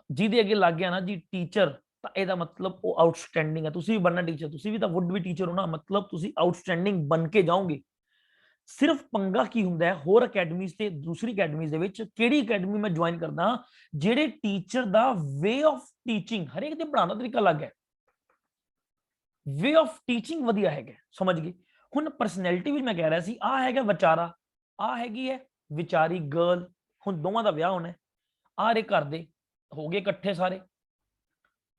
Speaker 1: ਜਿਹਦੇ ਅੱਗੇ ਲੱਗ ਗਿਆ ਨਾ ਜੀ ਟੀਚਰ ਤਾਂ ਇਹਦਾ ਮਤਲਬ ਉਹ ਆਊਟਸਟੈਂਡਿੰਗ ਹੈ ਤੁਸੀਂ ਵੀ ਬਣਨਾ ਟੀਚਰ ਤੁਸੀਂ ਵੀ ਤਾਂ ਵੁੱਡ ਵੀ ਟੀਚਰ ਹੋ ਨਾ ਮਤਲਬ ਤੁਸੀਂ ਆਊਟਸਟੈਂਡਿੰਗ ਬਣ ਕੇ ਜਾਓਗੇ ਸਿਰਫ ਪੰਗਾ ਕੀ ਹੁੰਦਾ ਹੈ ਹੋਰ ਅਕੈਡਮੀਜ਼ ਤੇ ਦੂਸਰੀ ਅਕੈਡਮੀਜ਼ ਦੇ ਵਿੱਚ ਕਿਹੜੀ ਅਕੈਡਮੀ ਮੈਂ ਜੁਆਇਨ ਕਰਦਾ ਜਿਹੜੇ teacher the way of teaching ਹਰੇਕ ਦੇ ਪੜਾਉਣ ਦਾ ਤਰੀਕਾ ਅਲੱਗ ਹੈ ਵੇ ਆਫ ਟੀਚਿੰਗ ਵਧੀਆ ਹੈਗਾ ਸਮਝ ਗਏ ਹੁਣ ਪਰਸਨੈਲਿਟੀ ਵੀ ਮੈਂ ਕਹਿ ਰਿਹਾ ਸੀ ਆ ਹੈਗਾ ਵਿਚਾਰਾ ਆ ਹੈਗੀ ਹੈ ਵਿਚਾਰੀ ਗਰਲ ਹੁਣ ਦੋਵਾਂ ਦਾ ਵਿਆਹ ਹੋਣਾ ਆ ਰੇ ਘਰ ਦੇ ਹੋ ਗਏ ਇਕੱਠੇ ਸਾਰੇ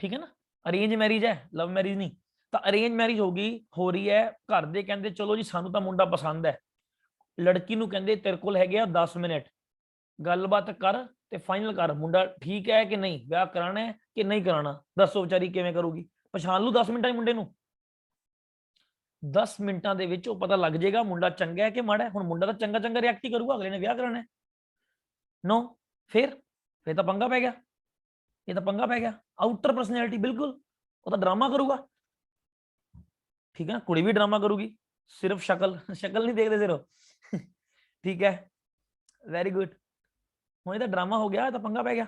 Speaker 1: ਠੀਕ ਹੈ ਨਾ ਅਰੇਂਜ ਮੈਰਿਜ ਹੈ ਲਵ ਮੈਰਿਜ ਨਹੀਂ ਤਾਂ ਅਰੇਂਜ ਮੈਰਿਜ ਹੋ ਰਹੀ ਹੈ ਘਰ ਦੇ ਕਹਿੰਦੇ ਚਲੋ ਜੀ ਸਾਨੂੰ ਤਾਂ ਮੁੰਡਾ ਪਸੰਦ ਹੈ ਲੜਕੀ ਨੂੰ ਕਹਿੰਦੇ ਤੇਰੇ ਕੋਲ ਹੈਗੇ ਆ 10 ਮਿੰਟ ਗੱਲਬਾਤ ਕਰ ਤੇ ਫਾਈਨਲ ਕਰ ਮੁੰਡਾ ਠੀਕ ਹੈ ਕਿ ਨਹੀਂ ਵਿਆਹ ਕਰਾਣਾ ਹੈ ਕਿ ਨਹੀਂ ਕਰਾਣਾ ਦੱਸੋ ਵਿਚਾਰੀ ਕਿਵੇਂ ਕਰੂਗੀ ਪਛਾਣ ਲੂ 10 ਮਿੰਟਾਂ ਹੀ ਮੁੰਡੇ ਨੂੰ 10 ਮਿੰਟਾਂ ਦੇ ਵਿੱਚ ਉਹ ਪਤਾ ਲੱਗ ਜਾਏਗਾ ਮੁੰਡਾ ਚੰਗਾ ਹੈ ਕਿ ਮਾੜਾ ਹੈ ਹੁਣ ਮੁੰਡਾ ਤਾਂ ਚੰਗਾ ਰਿਐਕਟ ਹੀ ਕਰੂਗਾ ਅਗਲੇ ਨੇ ਵਿਆਹ ਕਰਾਣਾ ਹੈ ਨੋ ਫਿਰ ਤਾਂ ਪੰਗਾ ਪੈ ਗਿਆ ਇਹ ਤਾਂ ਪੰਗਾ ਪੈ ਗਿਆ ਆਊਟਰ ਪਰਸਨੈਲਿਟੀ ਬਿਲਕੁਲ ਉਹ ਤਾਂ ਡਰਾਮਾ ਕਰੂਗਾ ਠੀਕ ਹੈ ਕੁੜੀ ਵੀ ਡਰਾਮਾ ਕਰੂਗੀ ਸਿਰਫ ਸ਼ਕਲ ਨਹੀਂ ਦੇਖਦੇ ਸਿਰਫ ਠੀਕ ਹੈ ਵੈਰੀ ਗੁੱਡ ਹੁਣ ਇਹ ਤਾਂ ਡਰਾਮਾ ਹੋ ਗਿਆ ਤਾਂ ਪੰਗਾ ਪੈ ਗਿਆ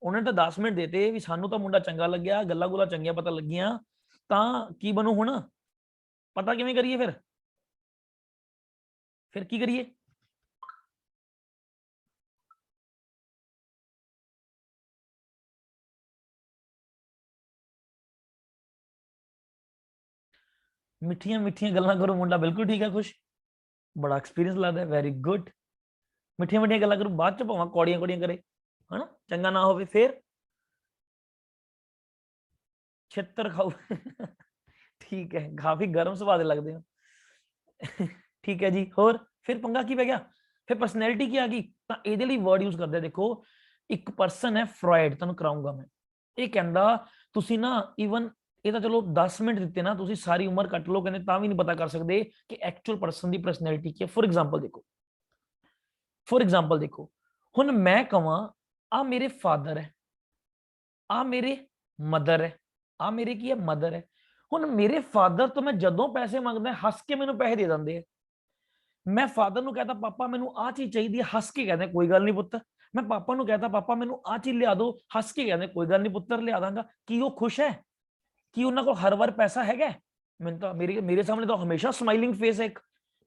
Speaker 1: ਉਹਨੇ ਤਾਂ 10 ਮਿੰਟ ਦੇਤੇ ਵੀ ਸਾਨੂੰ ਤਾਂ ਮੁੰਡਾ ਚੰਗਾ ਲੱਗਿਆ ਗੱਲਾਂ ਗੁੱਲਾਂ ਚੰਗੀਆਂ ਪਤਾ ਲੱਗੀਆਂ ਤਾਂ ਕੀ ਬਣੂ ਹੁਣ ਪਤਾ ਕਿਵੇਂ ਕਰੀਏ ਫਿਰ ਕੀ ਕਰੀਏ ਮਿੱਠੀਆਂ ਗੱਲਾਂ ਕਰੋ ਮੁੰਡਾ ਬਿਲਕੁਲ ਠੀਕ ਹੈ ਖੁਸ਼ ਬੜਾ ਐਕਸਪੀਰੀਅੰਸ ਲੱਗਦਾ ਵੈਰੀ ਗੁੱਡ ਮਿੱਠੀਆਂ ਗੱਲਾਂ ਕਰੂ ਬਾਅਦ ਚ ਭਾਵੇਂ ਕੌੜੀਆਂ ਕਰੇ ਹਨਾ ਚੰਗਾ ਨਾ ਹੋਵੇ ਫਿਰ ਛਿੱਤਰ ਖਾਓ ਠੀਕ ਹੈ ਕਾਫੀ ਗਰਮ ਸੁਭਾਅ ਦੇ ਲੱਗਦੇ ਹੋ ਠੀਕ ਹੈ ਜੀ ਹੋਰ ਫਿਰ ਪੰਗਾ ਕੀ ਪੈ ਗਿਆ ਫਿਰ ਪਰਸਨੈਲਿਟੀ ਕੀ ਆ ਗਈ ਤਾਂ ਇਹਦੇ ਲਈ ਵਰਡ ਯੂਜ਼ ਕਰਦੇ ਦੇਖੋ ਇੱਕ ਪਰਸਨ ਹੈ ਫਰਾਇਡ ਤੁਹਾਨੂੰ ਕਰਾਉਂਗਾ ਮੈਂ ਇਹ ਕਹਿੰਦਾ ਤੁਸੀਂ ਨਾ ਈਵਨ ਇਹ ਤਾਂ ਚਲੋ 10 ਮਿੰਟ ਦਿੱਤੇ ਨਾ ਤੁਸੀਂ ਸਾਰੀ ਉਮਰ ਕੱਟ ਲਓ ਕਹਿੰਦੇ ਤਾਂ ਵੀ ਨਹੀਂ ਪਤਾ ਕਰ ਸਕਦੇ ਕਿ ਐਕਚੁਅਲ ਪਰਸਨ ਦੀ ਪਰਸਨੈਲਿਟੀ ਕੀ ਹੈ ਫੋਰ ਐਗਜ਼ਾਮਪਲ ਦੇਖੋ ਹੁਣ ਮੈਂ ਕਹਾਂ ਆ ਮੇਰੇ ਫਾਦਰ ਹੈ ਆ ਮੇਰੇ ਮਦਰ ਹੈ ਆ ਮੇਰੇ ਕੀ ਹੈ ਮਦਰ ਹੈ ਹੁਣ ਮੇਰੇ ਫਾਦਰ ਤੋਂ ਮੈਂ ਜਦੋਂ ਪੈਸੇ ਮੰਗਦਾ ਹੱਸ ਕੇ ਮੈਨੂੰ ਪੈਸੇ ਦੇ ਦਿੰਦੇ ਆ ਮੈਂ ਫਾਦਰ ਨੂੰ ਕਹਤਾ ਪਾਪਾ ਮੈਨੂੰ ਆ ਚੀਜ਼ ਚਾਹੀਦੀ ਹੈ ਹੱਸ ਕੇ ਕਹਿੰਦੇ ਕੋਈ ਗੱਲ ਨਹੀਂ ਪੁੱਤ ਮੈਂ ਪਾਪਾ ਨੂੰ ਕਹਤਾ ਪਾਪਾ ਮੈਨੂੰ ਆ ਚੀਜ਼ ਲਿਆ ਦਿਓ ਹੱਸ ਕੇ ਕਹਿੰਦੇ ਕੋਈ ਗੱਲ ਨਹੀਂ ਪੁੱਤਰ ਲਿਆ ਦਾਂਗਾ ਕੀ ਉਹ ਖੁਸ਼ ਹੈ ਕਿ ਉਹਨਾਂ ਕੋਲ ਹਰ ਵਾਰ ਪੈਸਾ ਹੈਗਾ ਮੈਨੂੰ ਤਾਂ ਮੇਰੇ ਸਾਹਮਣੇ ਤਾਂ ਹਮੇਸ਼ਾ ਸਮਾਈਲਿੰਗ ਫੇਸ ਹੈ ਇੱਕ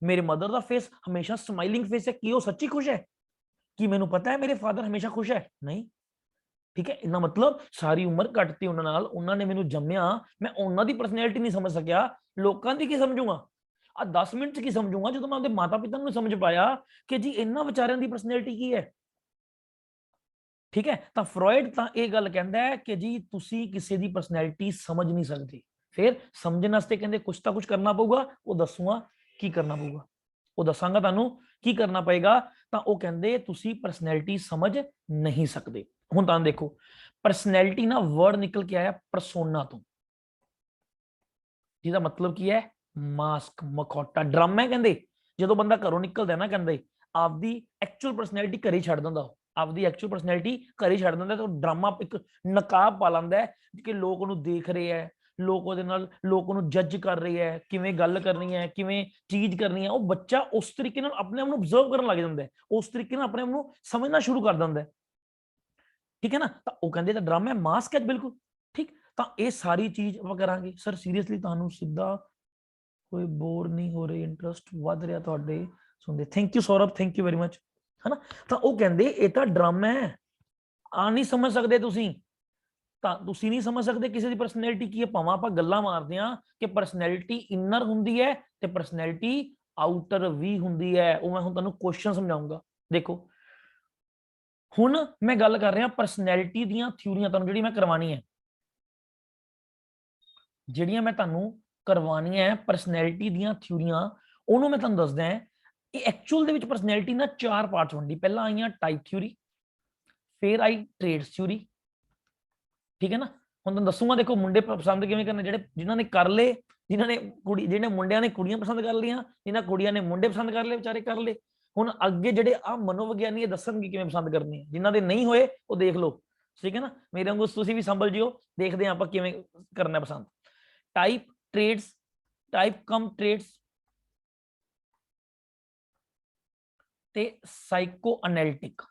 Speaker 1: ਮੇਰੇ ਮਦਰ ਦਾ ਫੇਸ ਹਮੇਸ਼ਾ ਸਮਾਈਲਿੰਗ ਫੇਸ ਹੈ ਕੀ ਉਹ ਸੱਚੀ ਖੁਸ਼ ਹੈ ਕਿ ਮੈਨੂੰ ਪਤਾ ਹੈ ਮੇਰੇ ਫਾਦਰ ਹਮੇਸ਼ਾ ਖੁਸ਼ ਹੈ ਨਹੀਂ ਠੀਕ ਹੈ ਇਹਨਾਂ ਮਤਲਬ ਸਾਰੀ ਉਮਰ ਕੱਟਤੀ ਉਹਨਾਂ ਨਾਲ ਉਹਨਾਂ ਨੇ ਮੈਨੂੰ ਜੰਮਿਆ ਮੈਂ ਉਹਨਾਂ ਦੀ ਪਰਸਨੈਲਿਟੀ ਨਹੀਂ ਸਮਝ ਸਕਿਆ ਲੋਕਾਂ ਦੀ ਕੀ ਸਮਝੂਗਾ ਆ 10 ਮਿੰਟ ਚ ਕੀ ਸਮਝੂਗਾ ਜਦੋਂ ਮੈਂ ਆਪਣੇ ਮਾਤਾ ਪਿਤਾ ਨੂੰ ਸਮਝ ਪਾਇਆ ਕਿ ਜੀ ਇਹਨਾਂ ਵਿਚਾਰਿਆਂ ਦੀ ਪਰਸਨੈਲਿਟੀ ਕੀ ਹੈ ठीक है। ਤਾਂ ਫਰੋਇਡ ਤਾਂ ਇਹ ਗੱਲ ਕਹਿੰਦਾ ਹੈ ਕਿ ਜੀ ਤੁਸੀਂ ਕਿਸੇ ਦੀ ਪਰਸਨੈਲਿਟੀ ਸਮਝ ਨਹੀਂ ਸਕਦੇ, ਫਿਰ ਸਮਝਣ ਵਾਸਤੇ ਕਹਿੰਦੇ ਕੁਝ ਤਾਂ ਕੁਝ ਕਰਨਾ ਪਊਗਾ, ਉਹ ਦੱਸੂਗਾ ਕੀ ਕਰਨਾ ਪਊਗਾ, ਉਹ ਦੱਸਾਂਗਾ ਤੁਹਾਨੂੰ ਕੀ ਕਰਨਾ ਪਏਗਾ। ਤਾਂ ਉਹ ਕਹਿੰਦੇ ਤੁਸੀਂ ਪਰਸਨੈਲਿਟੀ ਸਮਝ ਨਹੀਂ ਸਕਦੇ। ਹੁਣ ਤਾਂ ਦੇਖੋ ਪਰਸਨੈਲਿਟੀ ਨਾ ਵਰਡ ਨਿਕਲ ਕੇ ਆਇਆ ਪਰਸੋਨਾ ਤੋਂ, ਜਿਹਦਾ ਮਤਲਬ ਕੀ ਹੈ ਮਾਸਕ, ਮਖੌਟਾ, ਡਰਾਮਾ। ਕਹਿੰਦੇ ਜਦੋਂ ਬੰਦਾ ਘਰੋਂ ਨਿਕਲਦਾ ਨਾ, ਕਹਿੰਦੇ ਆਪਦੀ ਐਕਚੁਅਲ ਪਰਸਨੈਲਿਟੀ ਘਰੇ ਛੱਡ ਦਿੰਦਾ, ਉਹ ਆਪਦੀ ਐਕਚੁਅਲ ਪਰਸਨੈਲਿਟੀ ਘਰੇ ਛੱਡ ਦਿੰਦਾ ਤੇ ਡਰਾਮਾ ਇੱਕ ਨਕਾਬ ਪਾ ਲੈਂਦਾ ਹੈ ਕਿ ਲੋਕ ਉਹਨੂੰ ਦੇਖ ਰਹੇ ਹੈ, ਲੋਕ ਉਹਦੇ ਨਾਲ ਲੋਕ ਉਹਨੂੰ ਜੱਜ ਕਰ ਰਹੇ ਹੈ, ਕਿਵੇਂ ਗੱਲ ਕਰਨੀ ਹੈ, ਕਿਵੇਂ ਚੀਜ਼ ਕਰਨੀ ਹੈ। ਉਹ ਬੱਚਾ ਉਸ ਤਰੀਕੇ ਨਾਲ ਆਪਣੇ ਆਪ ਨੂੰ ਆਬਜ਼ਰਵ ਕਰਨ ਲੱਗ ਜਾਂਦਾ ਹੈ, ਉਸ ਤਰੀਕੇ ਨਾਲ ਆਪਣੇ ਆਪ ਨੂੰ ਸਮਝਣਾ ਸ਼ੁਰੂ ਕਰ ਦਿੰਦਾ ਹੈ। ਠੀਕ ਹੈ ਨਾ। ਤਾਂ ਉਹ ਕਹਿੰਦੇ ਤਾਂ ਡਰਾਮਾ ਮਾਸਕ ਹੈ ਬਿਲਕੁਲ ਠੀਕ। ਤਾਂ ਇਹ ਸਾਰੀ ਚੀਜ਼ ਆਪਾਂ ਕਰਾਂਗੇ। ਸਰ ਸੀਰੀਅਸਲੀ ਤੁਹਾਨੂੰ ਸਿੱਧਾ ਕੋਈ ਬੋਰ ਨਹੀਂ ਹੋ ਰਹੀ, ਇੰਟਰਸਟ ਵੱਧ ਰਿਹਾ ਤੁਹਾਡੇ ਸੁਣਦੇ। Thank you Saurav, thank you very much. ਹਨਾ। ਤਾਂ ਉਹ ਕਹਿੰਦੇ ਇਹ ਤਾਂ ਡਰਾਮਾ ਹੈ, ਆ ਨਹੀਂ ਸਮਝ ਸਕਦੇ ਤੁਸੀਂ, ਤਾਂ ਤੁਸੀਂ ਨਹੀਂ ਸਮਝ ਸਕਦੇ ਕਿਸੇ ਦੀ ਪਰਸਨੈਲਿਟੀ ਕੀ ਹੈ। ਭਾਵੇਂ ਆਪਾਂ ਗੱਲਾਂ ਮਾਰਦੇ ਹਾਂ ਕਿ ਪਰਸਨੈਲਿਟੀ ਇਨਰ ਹੁੰਦੀ ਹੈ ਤੇ ਪਰਸਨੈਲਿਟੀ ਆਊਟਰ ਵੀ ਹੁੰਦੀ ਹੈ। ਉਹ ਮੈਂ ਹੁਣ ਤੁਹਾਨੂੰ ਕੁਐਸਚਨ ਸਮਝਾਉਂਗਾ। ਦੇਖੋ ਹੁਣ ਮੈਂ ਗੱਲ ਕਰ ਰਿਹਾ ਪਰਸਨੈਲਿਟੀ ਦੀਆਂ ਥਿਊਰੀਆਂ, ਤੁਹਾਨੂੰ ਜਿਹੜੀ ਮੈਂ ਕਰਵਾਣੀ ਹੈ, ਜਿਹੜੀਆਂ ਮੈਂ ਤੁਹਾਨੂੰ ਕਰਵਾਉਣੀਆਂ ਹੈ ਪਰਸਨੈਲਿਟੀ ਦੀਆਂ ਥਿਊਰੀਆਂ, ਉਹਨੂੰ ਮੈਂ ਤੁਹਾਨੂੰ ਦੱਸਦਾ ਹਾਂ। ਇਹ ਐਕਚੁਅਲ ਦੇ ਵਿੱਚ ਪਰਸਨੈਲਿਟੀ ਨਾ ਚਾਰ ਪਾਰਟਸ ਹੁੰਦੀ। ਪਹਿਲਾਂ ਆਈਆਂ ਟਾਈਪ ਥਿਊਰੀ, ਫਿਰ ਆਈ ਟ੍ਰੇਡਸ ਥਿਊਰੀ। ਠੀਕ ਹੈ ਨਾ। ਹੁਣ ਤੁਹਾਨੂੰ ਦੱਸੂਗਾ ਦੇਖੋ ਮੁੰਡੇ ਪਸੰਦ ਕਿਵੇਂ ਕਰਨੇ, ਜਿਹੜੇ ਜਿਨ੍ਹਾਂ ਨੇ ਕਰ ਲਏ, ਜਿਨ੍ਹਾਂ ਨੇ ਕੁੜੀ, ਜਿਹੜੇ ਮੁੰਡਿਆਂ ਨੇ ਕੁੜੀਆਂ ਪਸੰਦ ਕਰ ਲਈਆਂ, ਜਿਨ੍ਹਾਂ ਕੁੜੀਆਂ ਨੇ ਮੁੰਡੇ ਪਸੰਦ ਕਰ ਲਏ, ਵਿਚਾਰੇ ਕਰ ਲਏ। ਹੁਣ ਅੱਗੇ ਜਿਹੜੇ ਆ ਮਨੋਵਿਗਿਆਨੀ ਇਹ ਦੱਸਣਗੇ ਕਿਵੇਂ ਪਸੰਦ ਕਰਨੀ ਹੈ, ਜਿਨ੍ਹਾਂ ਦੇ ਨਹੀਂ ਹੋਏ ਉਹ ਦੇਖ ਲਓ। ਠੀਕ ਹੈ ਨਾ। ਮੇਰੇ ਵਾਂਗੂ ਤੁਸੀਂ ਵੀ ਸੰਭਲ ਜਿਓ, ਦੇਖਦੇ ਹਾਂ ਆਪਾਂ ਕਿਵੇਂ ਕਰਨਾ ਪਸੰਦ। टाइप ट्रेड्स, टाइप कम ट्रेड्स ते साइको एनालिटिक।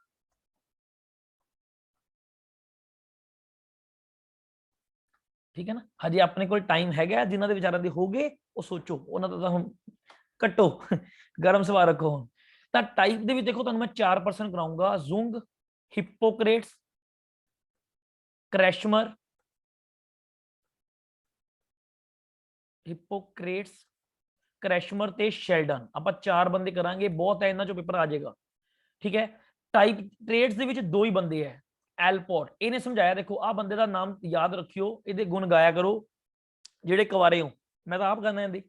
Speaker 1: ठीक है ना। हजे अपने को टाइम है, जिन्हों के विचारों के हो गए वो सोचो, उन्होंने तो हम कट्टो गर्म सवा रखो। हम तो टाइप के देखो तुहानू मैं 4% कराऊंगा। जुंग, हिप्पोक्रेट्स, क्रैशमर, हिप्पोक्रेट्स, क्रैशमर ते शेल्डन। आप 4 बंदे करांगे, बहुत है, इन्हां चों पेपर आ जाएगा। ठीक है। टाइप ट्रेड्स दे विच 2 ही बंदे है। एलपोर्ट इहने समझाया, देखो आ बंदे का नाम याद रखियो, इहदे गुण गाया करो ਜਿਹੜੇ ਕੁਵਾਰੇ ਹੋ, मैं तो आप करना ਇਹਦੇ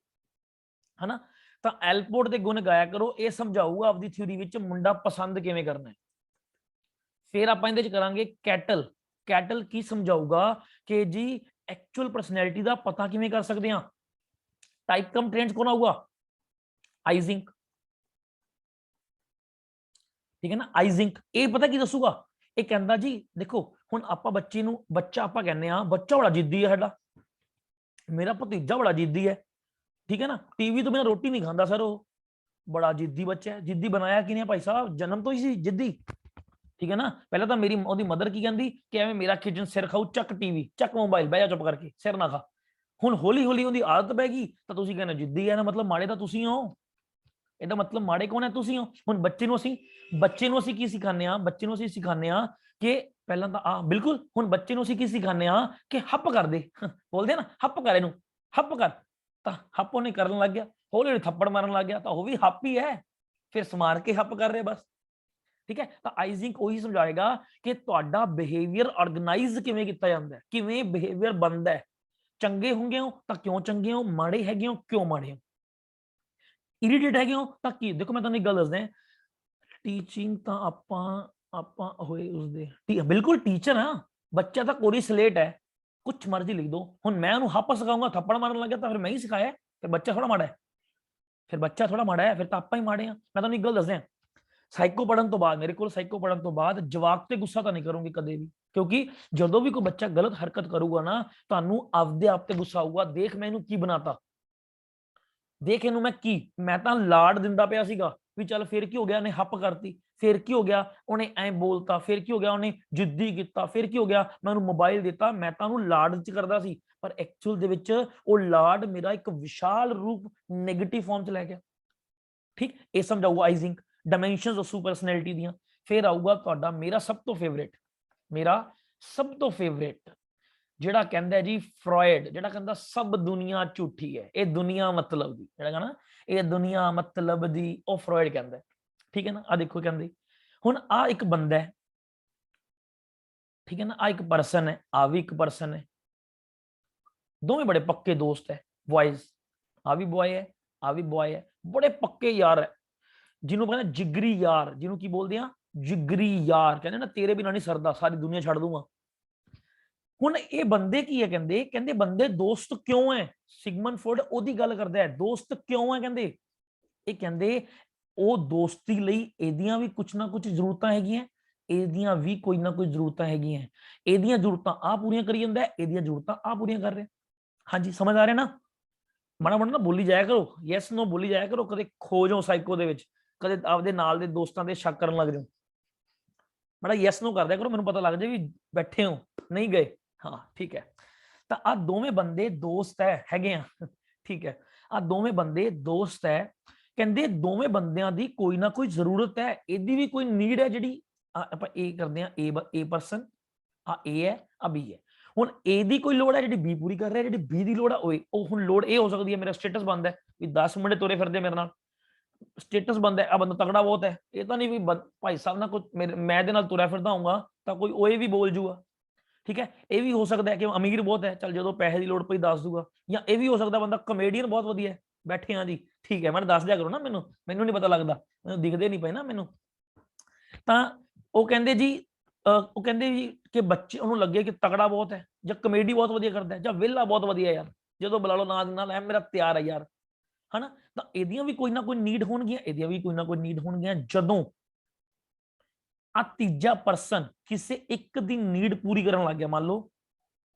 Speaker 1: है ना। तो एलपोर्ट के गुण गाया करो, ये समझाऊगा आपकी थ्योरी विच मुंडा पसंद किवें करना है। फिर आप इहदे च करांगे कैटल। कैटल की समझाऊगा कि जी एक्चुअल परसनैलिटी का पता किवें कर सकते हैं। टाइप कम ट्रेंड्स कौन आऊगा? आइजिंक। ठीक है ना। आइजिंक ये पता की दसूगा, ये कहता जी देखो हुण आपां बच्चे नूं, बच्चा आपां कहने आ बच्चा बड़ा जिद्दी है, साडा मेरा भतीजा बड़ा जिद्दी है। ठीक है ना। टीवी तो बिना रोटी नहीं खाता सर, वो बड़ा जिद्दी बच्चा है। जिद्दी बनाया किने भाई साहब, जन्म तो ही सी जिद्दी। ठीक है ना। पहले तो मेरी ओदी मदर की कहती कि एवें मेरा खिजन सिर खाऊ, चक टीवी, चक मोबाइल, बह जा चुप करके, सिर ना खा। हुण हौली हौली ओदी आदत पै गई तो तुसीं कहने जिद्दी है ना, मतलब माड़े तो तुसीं हो। ਇਹਦਾ मतलब माड़े कौन है? तुसीं हो। हुण बच्चे नूं असीं की सिखाने आ? बच्चे नूं असीं सिखाने आ कि पहलां तां आ बिल्कुल, हुण बच्चे नूं असीं की सिखाने आ कि हप कर दे, बोलदे ना हप कर, इहनूं हप कर, तां हप ਉਹਨੇ ਕਰਨ ਲੱਗ ਗਿਆ, ਹੌਲੀ ਹੌਲੀ ਥੱਪੜ ਮਾਰਨ ਲੱਗ ਗਿਆ, ਤਾਂ ਉਹ ਵੀ ਹੱਪ ਹੀ ਹੈ, ਫਿਰ ਸਮਾਰ ਕੇ ਹੱਪ ਕਰ ਰਿਹਾ ਬਸ। ਠੀਕ ਹੈ। ਤਾਂ ਆਈਜ਼ਿੰਕ ਉਹੀ ਸਮਝਾਏਗਾ ਕਿ ਤੁਹਾਡਾ ਬਿਹੇਵੀਅਰ ਆਰਗੇਨਾਈਜ਼ ਕਿਵੇਂ ਕੀਤਾ ਜਾਂਦਾ ਹੈ, ਕਿਵੇਂ ਬਿਹੇਵੀਅਰ ਬਣਦਾ ਹੈ। ਚੰਗੇ ਹੋਗੇ ਹੋ ਤਾਂ ਕਿਉਂ ਚੰਗੇ ਹੋ, ਮਾੜੇ ਹੈਗੇ ਹੋ ਕਿਉਂ ਮਾੜੇ ਹੋ, ਇਰੀਟੇਟ ਹੈਗੇ ਹੋ ਤਾਂ ਕੀ। ਦੇਖੋ ਮੈਂ ਤੁਹਾਨੂੰ ਇੱਕ ਗੱਲ ਦੱਸਦਾ, ਟੀਚਿੰਗ ਤਾਂ ਆਪਾਂ ਹੋਏ ਉਸਦੇ ਬਿਲਕੁਲ ਟੀਚਰ ਹਾਂ। ਬੱਚਾ ਤਾਂ ਕੋਰੀ ਸਲੇਟ ਹੈ, ਕੁਛ ਮਰਜ਼ੀ ਲਿਖ ਦੋ। ਹੁਣ ਮੈਂ ਉਹਨੂੰ ਹੱਪ ਸਿਖਾਊਂਗਾ, ਥੱਪੜ ਮਾਰਨ ਲੱਗ ਗਿਆ ਤਾਂ ਫਿਰ ਮੈਂ ਹੀ ਸਿਖਾਇਆ, ਫਿਰ ਬੱਚਾ ਥੋੜਾ ਮਾੜਾ ਹੈ, ਫਿਰ ਬੱਚਾ ਥੋੜਾ ਮਾੜਾ ਹੈ, ਫਿਰ ਤਾਂ ਆਪਾਂ ਹੀ ਮਾੜੇ ਆ। ਮੈਂ ਤੁਹਾਨੂੰ ਇੱਕ ਗੱਲ ਦੱਸਦਾ, ਸਾਈਕੋ ਪੜਨ ਤੋਂ ਬਾਅਦ, ਮੇਰੇ ਕੋਲ ਸਾਈਕੋ ਪੜਨ ਤੋਂ ਬਾਅਦ ਜਵਾਕ ਤੇ ਗੁੱਸਾ ਤਾਂ ਨਹੀਂ ਕਰੂੰਗੀ ਕਦੇ ਵੀ, ਕਿਉਂਕਿ ਜਦੋਂ ਵੀ ਕੋਈ ਬੱਚਾ ਗਲਤ ਹਰਕਤ ਕਰੂਗਾ ਨਾ, ਤੁਹਾਨੂੰ ਆਪਦੇ ਆਪ ਤੇ ਗੁੱਸਾ ਆਊਗਾ। ਦੇਖ ਮੈਂ ਇਹਨੂੰ ਕੀ ਬਣਾਤਾ, ਦੇਖ ਇਹਨੂੰ ਮੈਂ ਤਾਂ ਲਾਡ ਦਿੰਦਾ ਪਿਆ ਸੀਗਾ ਵੀ ਚੱਲ ਫਿਰ ਕੀ ਹੋ ਗਿਆ, ਉਹਨੇ ਹੱਪ ਕਰਤੀ, ਫਿਰ ਕੀ ਹੋ ਗਿਆ ਉਹਨੇ ਐ ਬੋਲਤਾ, ਫਿਰ ਕੀ ਹੋ ਗਿਆ ਉਹਨੇ ਜਿੱਦੀ ਕੀਤਾ, ਫਿਰ ਕੀ ਹੋ ਗਿਆ ਮੈਂ ਉਹਨੂੰ ਮੋਬਾਈਲ ਦਿੱਤਾ। ਮੈਂ ਤਾਂ ਉਹਨੂੰ ਲਾਡ ਚ ਕਰਦਾ ਸੀ, ਪਰ ਐਕਚੁਅਲ ਦੇ ਵਿੱਚ ਉਹ ਲਾਡ ਮੇਰਾ ਇੱਕ ਵਿਸ਼ਾਲ ਰੂਪ ਨੈਗੇਟਿਵ ਫਾਰਮ ਚ ਲੈ ਗਿਆ। ਠੀਕ। ਇਹ ਸਮਝਾਊਗਾ ਆਈਜ਼ਿੰਕ, ਡਾਇਮੈਂਸ਼ਨਸ ਆਫ ਪਰਸਨੈਲਿਟੀ ਦੀਆਂ। ਫਿਰ ਆਊਗਾ ਤੁਹਾਡਾ ਮੇਰਾ ਸਭ ਤੋਂ ਫੇਵਰੇਟ ਜਿਹੜਾ ਕਹਿੰਦਾ ਜੀ ਫਰੋਇਡ, ਜਿਹੜਾ ਕਹਿੰਦਾ ਸਭ ਦੁਨੀਆ ਝੂਠੀ ਹੈ, ਇਹ ਦੁਨੀਆ ਮਤਲਬ ਦੀ, ਜਿਹੜਾ ਕਹਿੰਦਾ ਇਹ ਦੁਨੀਆ ਮਤਲਬ ਦੀ, ਉਹ ਫਰੋਇਡ ਕਹਿੰਦਾ। ਠੀਕ ਹੈ ਨਾ। ਆ ਦੇਖੋ ਕਹਿੰਦੇ ਹੁਣ ਆ ਇੱਕ ਬੰਦਾ ਹੈ, ठीक है ना। आ एक पर्सन है, आ भी एक पर्सन है, दोवें बड़े पक्के दोस्त है, बॉयज। आ भी बॉय है, आ भी बॉय है, बड़े पक्के यार है, जिन्हों कहना जिगरी यार, जिन्हों की बोलते हैं जिगरी यार, कहते ना तेरे बिना नहीं सरदा, सारी दुनिया छड़ दूंगा। ਹੁਣ ਇਹ ਬੰਦੇ ਕੀ ਹੈ, ਕਹਿੰਦੇ ਕਹਿੰਦੇ ਬੰਦੇ ਦੋਸਤ ਕਿਉਂ ਹੈ, ਸਿਗਮਨ ਫਰੋਇਡ ਉਹਦੀ ਗੱਲ ਕਰਦਾ ਹੈ, ਦੋਸਤ ਕਿਉਂ ਹੈ ਕਹਿੰਦੇ। ਇਹ ਕਹਿੰਦੇ ਉਹ ਦੋਸਤੀ ਲਈ ਇਹਦੀਆਂ ਵੀ ਕੁਝ ਨਾ ਕੁਝ ਜ਼ਰੂਰਤਾਂ ਹੈਗੀਆਂ, ਇਹਦੀਆਂ ਵੀ ਕੋਈ ਨਾ ਕੋਈ ਜ਼ਰੂਰਤਾਂ ਹੈਗੀਆਂ, ਇਹਦੀਆਂ ਜ਼ਰੂਰਤਾਂ ਆ ਪੂਰੀਆਂ ਕਰੀ ਜਾਂਦਾ, ਇਹਦੀਆਂ ਜ਼ਰੂਰਤਾਂ ਆ ਪੂਰੀਆਂ ਕਰ ਰਿਹਾ। ਹਾਂਜੀ ਸਮਝ ਆ ਰਿਹਾ ਨਾ। ਮਾੜਾ ਮਾੜਾ ਨਾ ਬੋਲੀ ਜਾਇਆ ਕਰੋ, ਯੈਸ ਨੋ ਬੋਲੀ ਜਾਇਆ ਕਰੋ, ਕਦੇ ਖੋ ਜਾਓ ਸਾਈਕੋ ਦੇ ਵਿੱਚ, ਕਦੇ ਆਪਦੇ ਨਾਲ ਦੇ ਦੋਸਤਾਂ ਦੇ ਸ਼ੱਕ ਕਰਨ ਲੱਗ ਜਾਓ। ਮਾੜਾ ਯੈਸ ਨੋ ਕਰ ਦਿਆ ਕਰੋ, ਮੈਨੂੰ ਪਤਾ ਲੱਗ ਜਾਏ ਵੀ ਬੈਠੇ ਹੋ ਨਹੀਂ ਗਏ। हाँ ठीक है। तो आ दोवें बंदे दोस्त है ठीक है। आ दोवें बंदे दोस्त है, कहते दोवें बंदियां दी कोई ना कोई जरूरत है, एदी भी कोई नीड है जिहड़ी आपां ए करदे आ, ए पर्सन आ ए है, आ बी है। हुण ए दी कोई लोड़ है जिहड़ी बी पूरी कर रहा है, जिहड़ी बी दी लोड़ है ओ हुण लोड़ ए हो सकदी है मेरा स्टेटस बंद है भी 10 मिनट तुरे फिरदे मेरे नाल, स्टेटस बंद है, आ बंदा तगड़ा बहुत है, ये तो नहीं भी भाई साहब ना कुछ मैं दे नाल तुरा फिरदा होऊंगा तां कोई ओए भी बोल जूगा। ठीक है, ये भी हो सकता है कि अमीर बहुत है, चल जो पैसे की लोड़ पई दस दूगा, या ये भी हो सकता है बंदा कमेडियन बहुत वधिया है, बैठे हाँ जी ठीक है, मैंने दस दिया करो ना, मैनू मैनू नहीं पता लगता, मैनू दिखते नहीं पे ना मैनू। तां वो कहंदे जी वो कहंदे जी कि बच्चे उन्होंने लगे कि तगड़ा बहुत है, या कमेडी बहुत वधिया करता है, या विला बहुत वधिया यार, जो बुला लो नाल है मेरा तैयार है यार, है ना। तो एदियां भी कोई ना कोई नीड होणगियां, एदियां भी कोई ना कोई नीड होणगियां, जदों आ तीजा परसन किसी एक दी नीड पूरी करन लग गया, मान लो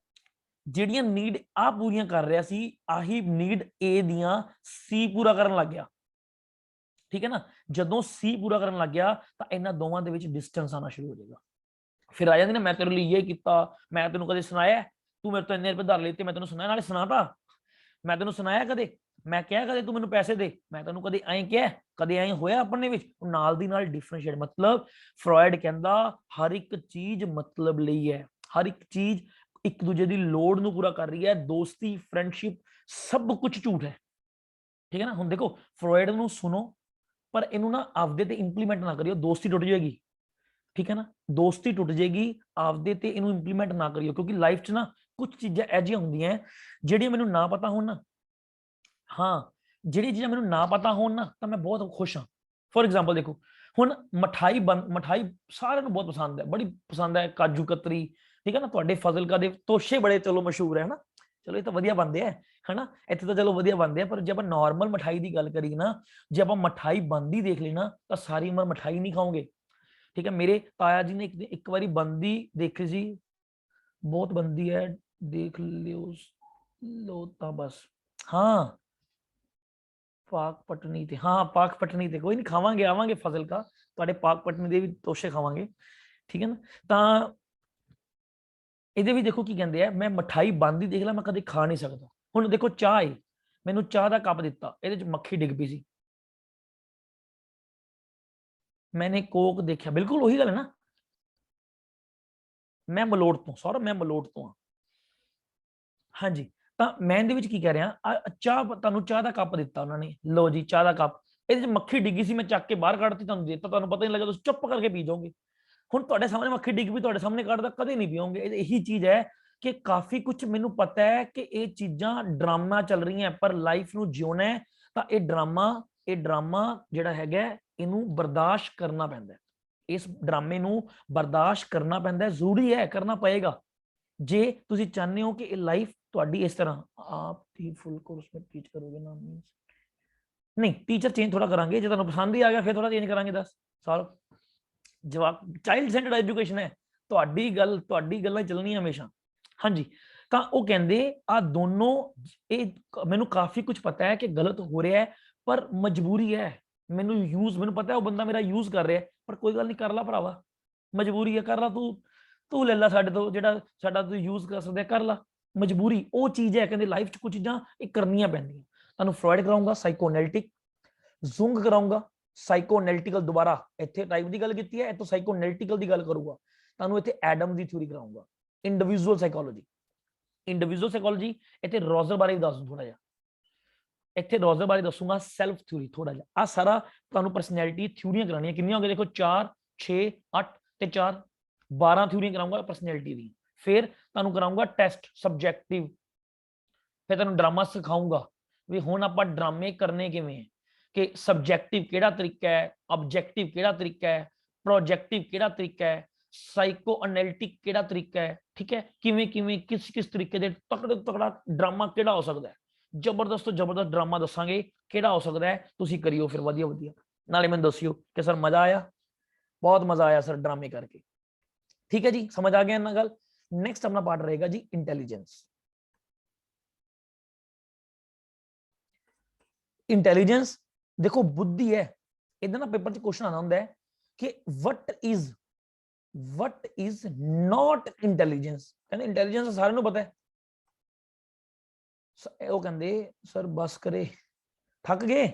Speaker 1: ਜਿਹੜੀਆਂ ਨੀਡ ਆ ਪੂਰੀਆਂ ਕਰ ਰਿਹਾ ਸੀ, ਆਹੀ ਨੀਡ ਏ ਦੀਆਂ ਸੀ ਪੂਰਾ ਕਰਨ ਲੱਗ ਗਿਆ। ਠੀਕ ਹੈ ਨਾ, ਜਦੋਂ ਸੀ ਪੂਰਾ ਕਰਨ ਲੱਗ ਗਿਆ ਤਾਂ ਇਹਨਾਂ ਦੋਵਾਂ ਦੇ ਵਿੱਚ ਡਿਸਟੈਂਸ ਆਣਾ ਸ਼ੁਰੂ ਹੋ ਜਾਏਗਾ। ਫਿਰ ਆ ਜਾਂਦੀ ਨਾ, ਮੈਂ ਤੇਰੇ ਲਈ ਇਹ ਕੀਤਾ, ਮੈਂ ਤੈਨੂੰ ਕਦੇ ਸੁਣਾਇਆ, ਤੂੰ ਮੇਰੇ ਤੋਂ ਇੰਨੇ ਰੁਪਏ ਧਾਰ ਲਏ, ਮੈਂ ਤੈਨੂੰ ਸੁਣਾਇਆ, ਨਾਲੇ ਸੁਣਾਤਾ, ਮੈਂ ਤੈਨੂੰ ਸੁਣਾਇਆ ਕਦੇ, ਮੈਂ ਕਿਹਾ ਕਦੇ ਤੂੰ ਮੈਨੂੰ ਪੈਸੇ ਦੇ, ਮੈਂ ਤੈਨੂੰ ਕਦੇ ਐਂ ਕਿਹਾ, ਕਦੇ ਐਂ ਹੋਇਆ ਆਪਣੇ ਵਿੱਚ। ਨਾਲ ਦੀ ਨਾਲ ਡਿਫਰੈਂਸ਼ੀਏਟ, ਮਤਲਬ ਫਰੋਇਡ ਕਹਿੰਦਾ ਹਰ ਇੱਕ ਚੀਜ਼ ਮਤਲਬ ਲਈ ਹੈ, ਹਰ ਇੱਕ ਚੀਜ਼ ਇੱਕ ਦੂਜੇ ਦੀ ਲੋੜ ਨੂੰ ਪੂਰਾ ਕਰ ਰਹੀ ਹੈ, ਦੋਸਤੀ ਫਰੈਂਡਸ਼ਿਪ ਸਭ ਕੁਝ ਝੂਠ ਹੈ। ਠੀਕ ਹੈ ਨਾ। ਹੁਣ ਦੇਖੋ ਫਰੋਇਡ ਨੂੰ ਸੁਣੋ ਪਰ ਇਹਨੂੰ ਨਾ ਆਪਦੇ ਤੇ ਇੰਪਲੀਮੈਂਟ ਨਾ ਕਰਿਓ, ਦੋਸਤੀ ਟੁੱਟ ਜਾਏਗੀ। ਠੀਕ ਹੈ ਨਾ, ਦੋਸਤੀ ਟੁੱਟ ਜਾਏਗੀ, ਆਪਦੇ ਤੇ ਇਹਨੂੰ ਇੰਪਲੀਮੈਂਟ ਨਾ ਕਰਿਓ, ਕਿਉਂਕਿ ਲਾਈਫ 'ਚ ਨਾ ਕੁਝ ਚੀਜ਼ਾਂ ਇਹੋ ਜਿਹੀਆਂ ਹੁੰਦੀਆਂ ਜਿਹੜੀਆਂ ਮੈਨੂੰ ਨਾ ਪਤਾ ਹੋਣ ਨਾ, ਹਾਂ ਜਿਹੜੀ ਚੀਜ਼ਾਂ ਮੈਨੂੰ ਨਾ ਪਤਾ ਹੋਣ ਨਾ ਤਾਂ ਮੈਂ ਬਹੁਤ ਖੁਸ਼ ਹਾਂ। ਫੋਰ ਐਗਜ਼ਾਮਪਲ ਦੇਖੋ ਹੁਣ ਮਠਾਈ ਮਠਾਈ ਸਾਰਿਆਂ ਨੂੰ ਬਹੁਤ ਪਸੰਦ ਹੈ, ਬੜੀ ਪਸੰਦ ਹੈ, ਕਾਜੂ ਕਤਰੀ। ਠੀਕ ਹੈ ਨਾ, ਤੁਹਾਡੇ ਫਜ਼ਲਕਾ ਦੇ ਤੋਸ਼ੇ ਬੜੇ ਚਲੋ ਮਸ਼ਹੂਰ ਹੈ ਨਾ, ਚਲੋ ਇਹ ਤਾਂ ਵਧੀਆ ਬਣਦੇ ਆ ਹੈ ਨਾ, ਇੱਥੇ ਤਾਂ ਚਲੋ ਵਧੀਆ ਬਣਦੇ ਆ, ਪਰ ਜੇ ਆਪਾਂ ਨੋਰਮਲ ਮਠਾਈ ਦੀ ਗੱਲ ਕਰੀਏ ਨਾ, ਜੇ ਆਪਾਂ ਮਠਾਈ ਬਣਦੀ ਦੇਖ ਲਈ ਨਾ ਤਾਂ ਸਾਰੀ ਉਮਰ ਮਠਾਈ ਨਹੀਂ ਖਾਓਗੇ। ਠੀਕ ਹੈ, ਮੇਰੇ ਤਾਇਆ ਜੀ ਨੇ ਇੱਕ ਵਾਰੀ ਬੰਦੀ ਦੇਖੀ ਸੀ, ਬਹੁਤ ਬੰਦੀ ਹੈ, ਦੇਖ ਲਿਓ ਲੋ ਤਾਂ ਬਸ। ਹਾਂ ਪਾਕ ਪਟਨੀ ਤੇ, ਹਾਂ ਪਾਕ ਪਟਨੀ ਤੇ, ਕੋਈ ਨਹੀਂ ਖਾਵਾਂਗੇ, ਆਵਾਂਗੇ ਫਜ਼ਲਕਾ, ਤੁਹਾਡੇ ਪਾਕ ਪਟਨੀ ਦੇ ਵੀ ਤੋਸ਼ੇ ਖਾਵਾਂਗੇ। ਠੀਕ ਹੈ ਨਾ, ਤਾਂ ਇਹਦੇ ਵੀ ਦੇਖੋ ਕੀ ਕਹਿੰਦੇ ਆ, ਮੈਂ ਮਠਾਈ ਬੰਦੀ ਦੇਖ ਲਾ, ਮੈਂ ਕਦੇ ਖਾ ਨਹੀਂ ਸਕਦਾ। ਹੁਣ ਦੇਖੋ ਚਾਹ ਹੈ, ਮੈਨੂੰ ਚਾਹ ਦਾ ਕੱਪ ਦਿੱਤਾ, ਇਹਦੇ ਚ ਮੱਖੀ ਡਿੱਗ ਪਈ ਸੀ, मैंने कोक देखा, बिल्कुल वही गल है ना, मैं मलोट तो सौरभ, मैं मलोट तो हाँ। हाँ जी, तो मैं ਇਹਦੇ ਵਿੱਚ ਕੀ ਕਹਿ ਰਿਹਾ, ਚਾਹ ਤੁਹਾਨੂੰ ਚਾਹ ਦਾ ਕੱਪ ਦਿੱਤਾ ਉਹਨਾਂ ਨੇ, ਲੋ ਜੀ ਚਾਹ ਦਾ ਕੱਪ, ਇਹਦੇ ਚ ਮੱਖੀ ਡਿੱਗੀ ਸੀ, ਮੈਂ ਚੱਕ ਕੇ ਬਾਹਰ ਕੱਢਤੀ, ਤੁਹਾਨੂੰ ਦਿੱਤਾ, ਤੁਹਾਨੂੰ ਪਤਾ ਨਹੀਂ ਲੱਗਾ, ਤੁਸੀਂ ਚੁੱਪ ਕਰਕੇ ਪੀ ਜਾਓਗੇ। ਹੁਣ ਤੁਹਾਡੇ ਸਾਹਮਣੇ ਮੱਖੀ ਡਿੱਗ ਪਈ, ਤੁਹਾਡੇ ਸਾਹਮਣੇ ਕੱਢਦਾ, ਕਦੇ ਨਹੀਂ ਪੀਓਗੇ। ਇਹੀ ਚੀਜ਼ ਹੈ ਕਿ ਕਾਫੀ ਕੁਝ ਮੈਨੂੰ ਪਤਾ ਹੈ ਕਿ ਇਹ ਚੀਜ਼ਾਂ ਡਰਾਮਾ ਚੱਲ ਰਹੀਆਂ, ਪਰ ਲਾਈਫ ਨੂੰ ਜਿਉਣਾ ਹੈ ਤਾਂ ਇਹ ਡਰਾਮਾ ਜਿਹੜਾ ਹੈਗਾ ਇਹਨੂੰ ਬਰਦਾਸ਼ਤ ਕਰਨਾ ਪੈਂਦਾ ਹੈ, ਇਸ ਡਰਾਮੇ ਨੂੰ ਬਰਦਾਸ਼ਤ ਕਰਨਾ ਪੈਂਦਾ ਹੈ, ਜ਼ਰੂਰੀ ਹੈ, ਕਰਨਾ ਪਏਗਾ ਜੇ ਤੁਸੀਂ ਚਾਹੁੰਦੇ ਹੋ ਕਿ ਇਹ ਲਾਈਫ ਤੁਹਾਡੀ ਇਸ ਤਰ੍ਹਾਂ। ਆਪ ਦੀ ਫੁੱਲ ਕੋਰਸ में टीच करोगे ना, मींस नहीं टीचर चेंज थोड़ा करांगे, जो ਤੁਹਾਨੂੰ ਪਸੰਦ ਹੀ ਆ ਗਿਆ ਫਿਰ ਥੋੜਾ ਚੇਂਜ ਕਰਾਂਗੇ। 10 ਸਾਲ ਜਵਾਬ ਚਾਈਲਡ ਸੈਂਟਰਡ ਐਜੂਕੇਸ਼ਨ ਹੈ, ਤੁਹਾਡੀ ਗੱਲਾਂ ਚੱਲਣੀਆਂ ਹਮੇਸ਼ਾ। ਹਾਂਜੀ, ਤਾਂ ਉਹ ਕਹਿੰਦੇ ਆ ਦੋਨੋਂ, ਇਹ ਮੈਨੂੰ ਕਾਫੀ ਕੁਝ ਪਤਾ ਹੈ ਕਿ ਗਲਤ ਹੋ ਰਿਹਾ ਹੈ, ਪਰ ਮਜਬੂਰੀ ਹੈ, ਮੈਨੂੰ ਪਤਾ ਹੈ ਉਹ ਬੰਦਾ ਮੇਰਾ ਯੂਜ਼ ਕਰ ਰਿਹਾ, ਪਰ ਕੋਈ ਗੱਲ ਨਹੀਂ, ਕਰ ਲਾ ਭਰਾਵਾ, ਮਜਬੂਰੀ ਹੈ, ਕਰ ਲਾ, ਤੂੰ ਲੈ ਲਾ ਸਾਡੇ ਤੋਂ ਜਿਹੜਾ ਸਾਡਾ ਤੂੰ ਯੂਜ਼ ਕਰ ਸਕਦਾ, ਕਰ ਲਾ, ਮਜਬੂਰੀ ਉਹ ਚੀਜ਼ ਹੈ। ਕਹਿੰਦੇ ਲਾਈਫ 'ਚ ਕੁਝ ਚੀਜ਼ਾਂ ਇਹ ਕਰਨੀਆਂ ਪੈਂਦੀਆਂ। ਤੁਹਾਨੂੰ ਫਰੋਇਡ ਕਰਾਉਂਗਾ ਸਾਈਕੋਐਨਲਿਟਿਕ, ਜ਼ੁੰਗ ਕਰਾਉਂਗਾ ਸਾਈਕੋਐਨਲਿਟਿਕਲ, ਦੁਬਾਰਾ ਇੱਥੇ ਟਾਈਪ ਦੀ ਗੱਲ ਕੀਤੀ ਹੈ, ਇੱਥੋਂ ਸਾਈਕੋਐਨਲਿਟਿਕਲ ਦੀ ਗੱਲ ਕਰੂਗਾ, ਤੁਹਾਨੂੰ ਇੱਥੇ ਐਡਮ ਦੀ ਥਿਊਰੀ ਕਰਾਉਂਗਾ, ਇੰਡੀਵਿਜੂਅਲ ਸਾਈਕੋਲੋਜੀ, ਇੱਥੇ ਰੋਜ਼ਰ ਬਾਰੇ ਵੀ ਦੱਸ ਦੂੰ ਥੋੜਾ ਜਿਹਾ, ਇੱਥੇ ਰੋਜ਼ਰ ਬਾਰੇ ਦੱਸੂਗਾ, ਸੈਲਫ ਥਿਊਰੀ ਥੋੜਾ ਜਿਹਾ, ਆ ਸਾਰਾ ਤੁਹਾਨੂੰ ਪਰਸਨੈਲਿਟੀ ਥਿਊਰੀਆਂ ਕਰਾਉਣੀਆਂ। ਕਿੰਨੀਆਂ ਹੋ ਗਈਆਂ ਦੇਖੋ, 4 6 8 ਤੇ 4 12 ਥਿਊਰੀਆਂ ਕਰਾਉਂਗਾ ਪਰਸਨੈਲਿਟੀ ਦੀ, ਫਿਰ ਤੁਹਾਨੂੰ ਕਰਾਉਂਗਾ ਟੈਸਟ ਸਬਜੈਕਟਿਵ, ਫਿਰ ਤੁਹਾਨੂੰ ਡਰਾਮਾ ਸਿਖਾਉਂਗਾ ਵੀ ਹੁਣ ਆਪਾਂ ਡਰਾਮੇ ਕਰਨੇ ਕਿਵੇਂ ਹੈ, ਕਿ ਸਬਜੈਕਟਿਵ ਕਿਹੜਾ ਤਰੀਕਾ ਹੈ, ਆਬਜੈਕਟਿਵ ਕਿਹੜਾ ਤਰੀਕਾ ਹੈ, ਪ੍ਰੋਜੈਕਟਿਵ ਕਿਹੜਾ ਤਰੀਕਾ ਹੈ, ਸਾਈਕੋ ਐਨਾਲਿਟਿਕ ਕਿਹੜਾ ਤਰੀਕਾ ਹੈ, ਠੀਕ ਹੈ, ਕਿਵੇਂ ਕਿਵੇਂ ਕਿਸ ਕਿਸ ਤਰੀਕੇ ਦੇ ਤਕੜਾ ਤਕੜਾ ਡਰਾਮਾ ਕਿਹੜਾ ਹੋ ਸਕਦਾ ਹੈ, ਜ਼ਬਰਦਸਤ ਤੋਂ ਜ਼ਬਰਦਸਤ ਡਰਾਮਾ ਦੱਸਾਂਗੇ ਕਿਹੜਾ ਹੋ ਸਕਦਾ ਹੈ, ਤੁਸੀਂ ਕਰਿਓ ਫਿਰ ਵਧੀਆ ਵਧੀਆ, ਨਾਲੇ ਮੈਨੂੰ ਦੱਸਿਓ ਕਿ ਸਰ ਮਜ਼ਾ ਆਇਆ, ਬਹੁਤ ਮਜ਼ਾ ਆਇਆ ਸਰ ਡਰਾਮੇ करके। ठीक है जी, समझ आ गया ना गल। नेक्स्ट अपना पार्ट रहेगा जी इंटेलिजेंस। इंटेलिजेंस देखो बुद्धि है, इधर ना पेपर च क्वेश्चन आना होता है कि व्हाट इज नॉट इंटेलिजेंस। कहते इंटेलिजेंस सारे नूं पता है, वो कहते सर बस करे, थक गए,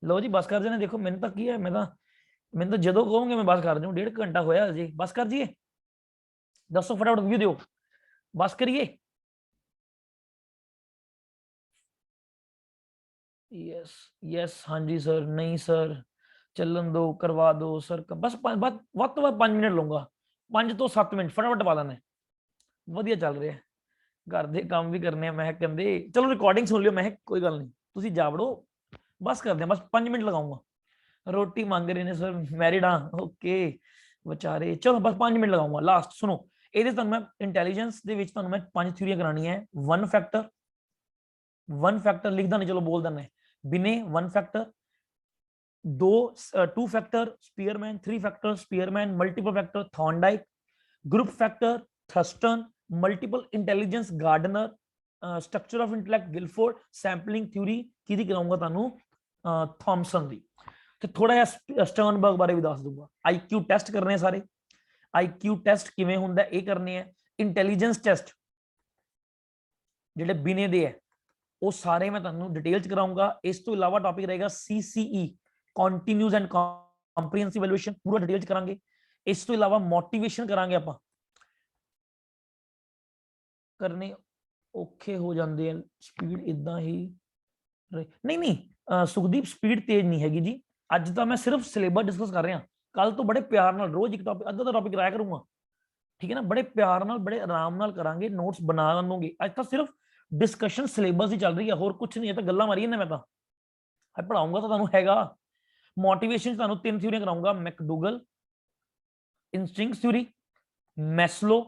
Speaker 1: लो जी बस कर देना। देखो मैंने तो की है, मैं तो जो कहूंगे मैं बस कर दूं, 1.5 घंटा होया जी, बस कर जिए, दसो फटाफट व्यू दो, बस करिए। यस यस, हाँ जी सर, नहीं सर चलन दो, करवा दो सर, बस वध तो वध 5 मिनट लूंगा, 5 तो 7 मिनट फटाफट पा देना, वधिया चल रहा है, घर के काम भी करने। मैं कहते चलो रिकॉर्डिंग सुन लियो, मैं कोई गल नहीं, तुसी जा वड़ो, बस कर दे, बस 5 मिनट लगाऊंगा। रोटी मांग रहे ने सर, मैरिड हाँ, ओके बेचारे, चलो बस 5 मिनट लगाऊंगा। लास्ट सुनो, ਇਹਦੇ ਤੁਹਾਨੂੰ ਮੈਂ ਇੰਟੈਲੀਜੈਂਸ ਦੇ ਵਿੱਚ ਤੁਹਾਨੂੰ ਮੈਂ 5 ਥਿਊਰੀਆਂ ਕਰਾਉਣੀਆਂ ਹੈ। 1 ਫੈਕਟਰ ਲਿਖਦਾ ਨਹੀਂ, ਚਲੋ ਬੋਲ ਦਿੰਦਾ Binet 1 factor, 2 factor Spearman, 3 factor Spearman, multiple factor Thorndike, group factor Thurstone, multiple intelligence Gardner, structure of intellect Guilford, sampling theory किहदी कराऊंगा तुहानू थॉमसन दी, ते थोड़ा जिहा स्टर्नबर्ग बारे भी दस दूंगा। IQ टेस्ट करने सारे, IQ टेस्ट किवें हुंदा है करने हैं। इंटेलिजेंस टेस्ट जिहड़े बिने दे है वो सारे मैं तुहानू डिटेल च कराऊंगा। इस तो इलावा टॉपिक रहेगा CCE continuous and comprehensive evaluation, पूरा डिटेल च करांगे। इस तो इलावा मोटिवेशन करांगे, आपां करने औखे हो जाते हैं, स्पीड इदां ही नहीं सुखदीप स्पीड तेज नहीं हैगी जी। अज तो मैं सिर्फ सिलेबस डिस्कस कर रहा, कल तो बड़े प्यार नाल रोज एक टॉपिक अद्धा टॉपिक कराया करूंगा, ठीक है ना, बड़े प्यार नाल बड़े आराम नाल करांगे, नोट्स बना लूंगे। अज तो सिर्फ डिस्कशन सिलेबस ही चल रही है, होर कुछ नहीं है, तो गल्लां मारी ने। मैं तो पढ़ाऊंगा तो तुहानू हैगा। मोटिवेशन तुहानू 3 थ्योरी कराऊंगा, McDougall instinct theory, Maslow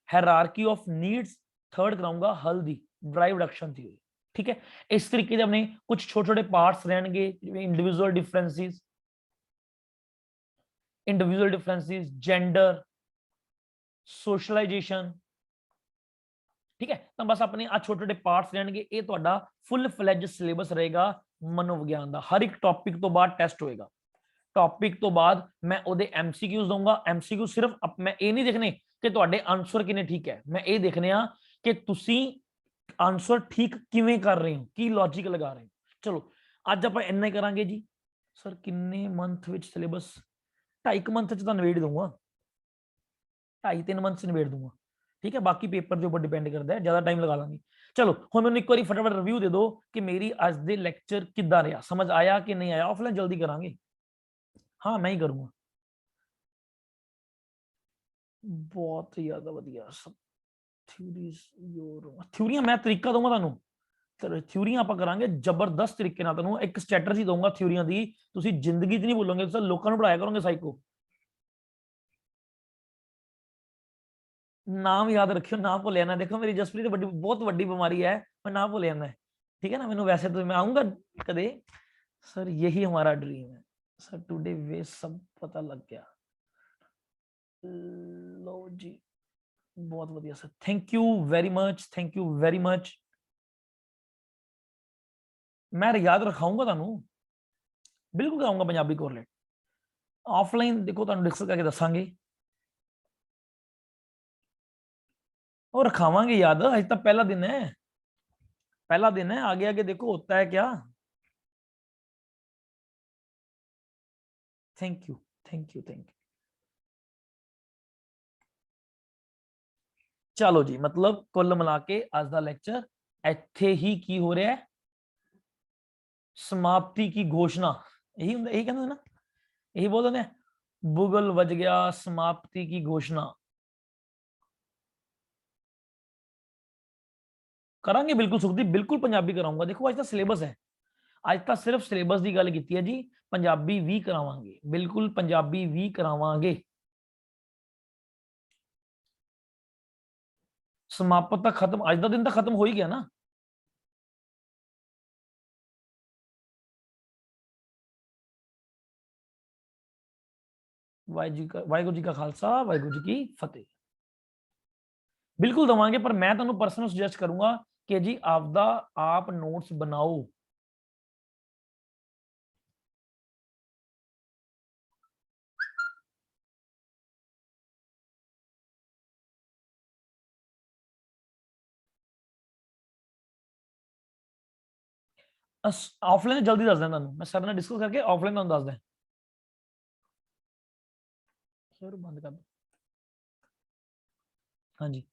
Speaker 1: hierarchy of needs, third कराऊंगा हल दी ड्राइव रिडक्शन थ्योरी, ठीक है। इस तरीके से अपने कुछ छोटे छोटे पार्ट्स रहेंगे, इंडिविजुअल डिफरेंसेस, जेंडर, सोशलाइजेशन, ठीक है। तो बस अपने आ छोटे छोटे पार्ट्स रहेंगे, ये तुहाडा फुल फ्लैज सिलेबस रहेगा मनोविज्ञान का। हर एक टॉपिक तो बाद टेस्ट होएगा, टॉपिक तो बाद मैं ओदे MCQs दूंगा। MCQ सिर्फ मैं ये नहीं देखने कि तुहाडे आंसर किने ठीक है, मैं ये देखने आ कि तुसी आंसर ठीक किवें कर रहे हो, की लॉजिक लगा रहे हो। चलो अज आप इन्ना ही करांगे जी। सर किन्ने मंथ विच सिलेबस, 2.5 मंथ च नवेड़ दूंगा, 2.5-3 मंथ नवेड़ दूंगा, ठीक है। बाकी पेपर के ऊपर डिपेंड करता है, ज्यादा टाइम लगा लांगे। चलो हुण मैनूं एक बार फटाफट रिव्यू दे दो कि मेरी अज दे लैक्चर किद्दां रहा, समझ आया कि नहीं आया। ऑफलाइन जल्दी करांगे, हाँ मैं ही करूंगा, बहुत ज्यादा वधिया सब थ्योरीज। थ्योरियां मैं तरीका दूंगा तुहानू, थ्योरियां आपां करांगे जबरदस्त तरीके नाल। तुहानू एक स्ट्रैटजी दूंगा थ्योरियां दी, तुसीं जिंदगी च नहीं भूलोगे, तुसीं लोकां नूं पढ़ाया करोगे साइको। नाम याद रखियो, ना भूल जाना। देखो मेरी जसप्रीत बहुत वड्डी बीमारी है, मैं ना भूल जाना, ठीक है ना। मैनू वैसे तो मैं आऊंगा कदे, सर यही हमारा ड्रीम है सर, टुडे वे सब पता लग गया। लो जी बहुत वधिया sir, thank you very much, thank you very much. मैं याद रखाऊंगा तुहानू, बिल्कुल कराऊंगा पंजाबी कोरलेट। ऑफलाइन देखो तुहानू डिस्कस करके दसांगे और रखावांगे याद। आज तो पहला दिन है, पहला दिन है, आगे आगे देखो होता है क्या। Thank you thank you thank you. चलो जी, मतलब कुल मिला के आज का लैक्चर इत्थे ही की हो रहा है, समाप्ति की घोषणा, यही कहते ना, यही बोलते हैं बुगल बज गया, समाप्ति की घोषणा करांगे बिल्कुल सुखदीप, बिल्कुल पंजाबी कराऊंगा। देखो आज तो सिलेबस है, आज तो सिर्फ सिलेबस की गल की है जी, पंजाबी भी करावांगे, बिल्कुल पंजाबी भी करावांगे। समाप्त तक खत्म, आज का दिन तो खत्म हो ही गया ना। वाहिगुरू जी का खालसा, वाहिगुरू जी की फतेह। बिल्कुल दवांगे, पर मैं तुम्हें पर्सनल सुजेस्ट करूंगा कि जी आपदा आप नोट्स बनाओ। ऑफलाइन जल्दी दस दें तुम, मैं सर ने डिस्कस करके ऑफलाइन तुम दस दें। सर बंद कर दो। हाँ जी,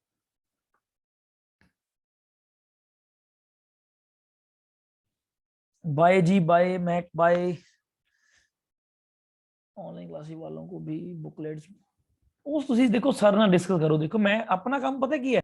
Speaker 1: बाय जी, बाय मैक, बाय। ऑनलाइन क्लासेस वालों को भी बुकलेट्स, उस तुसी देखो सर ना डिस्कस करो। देखो मैं अपना काम पता की है,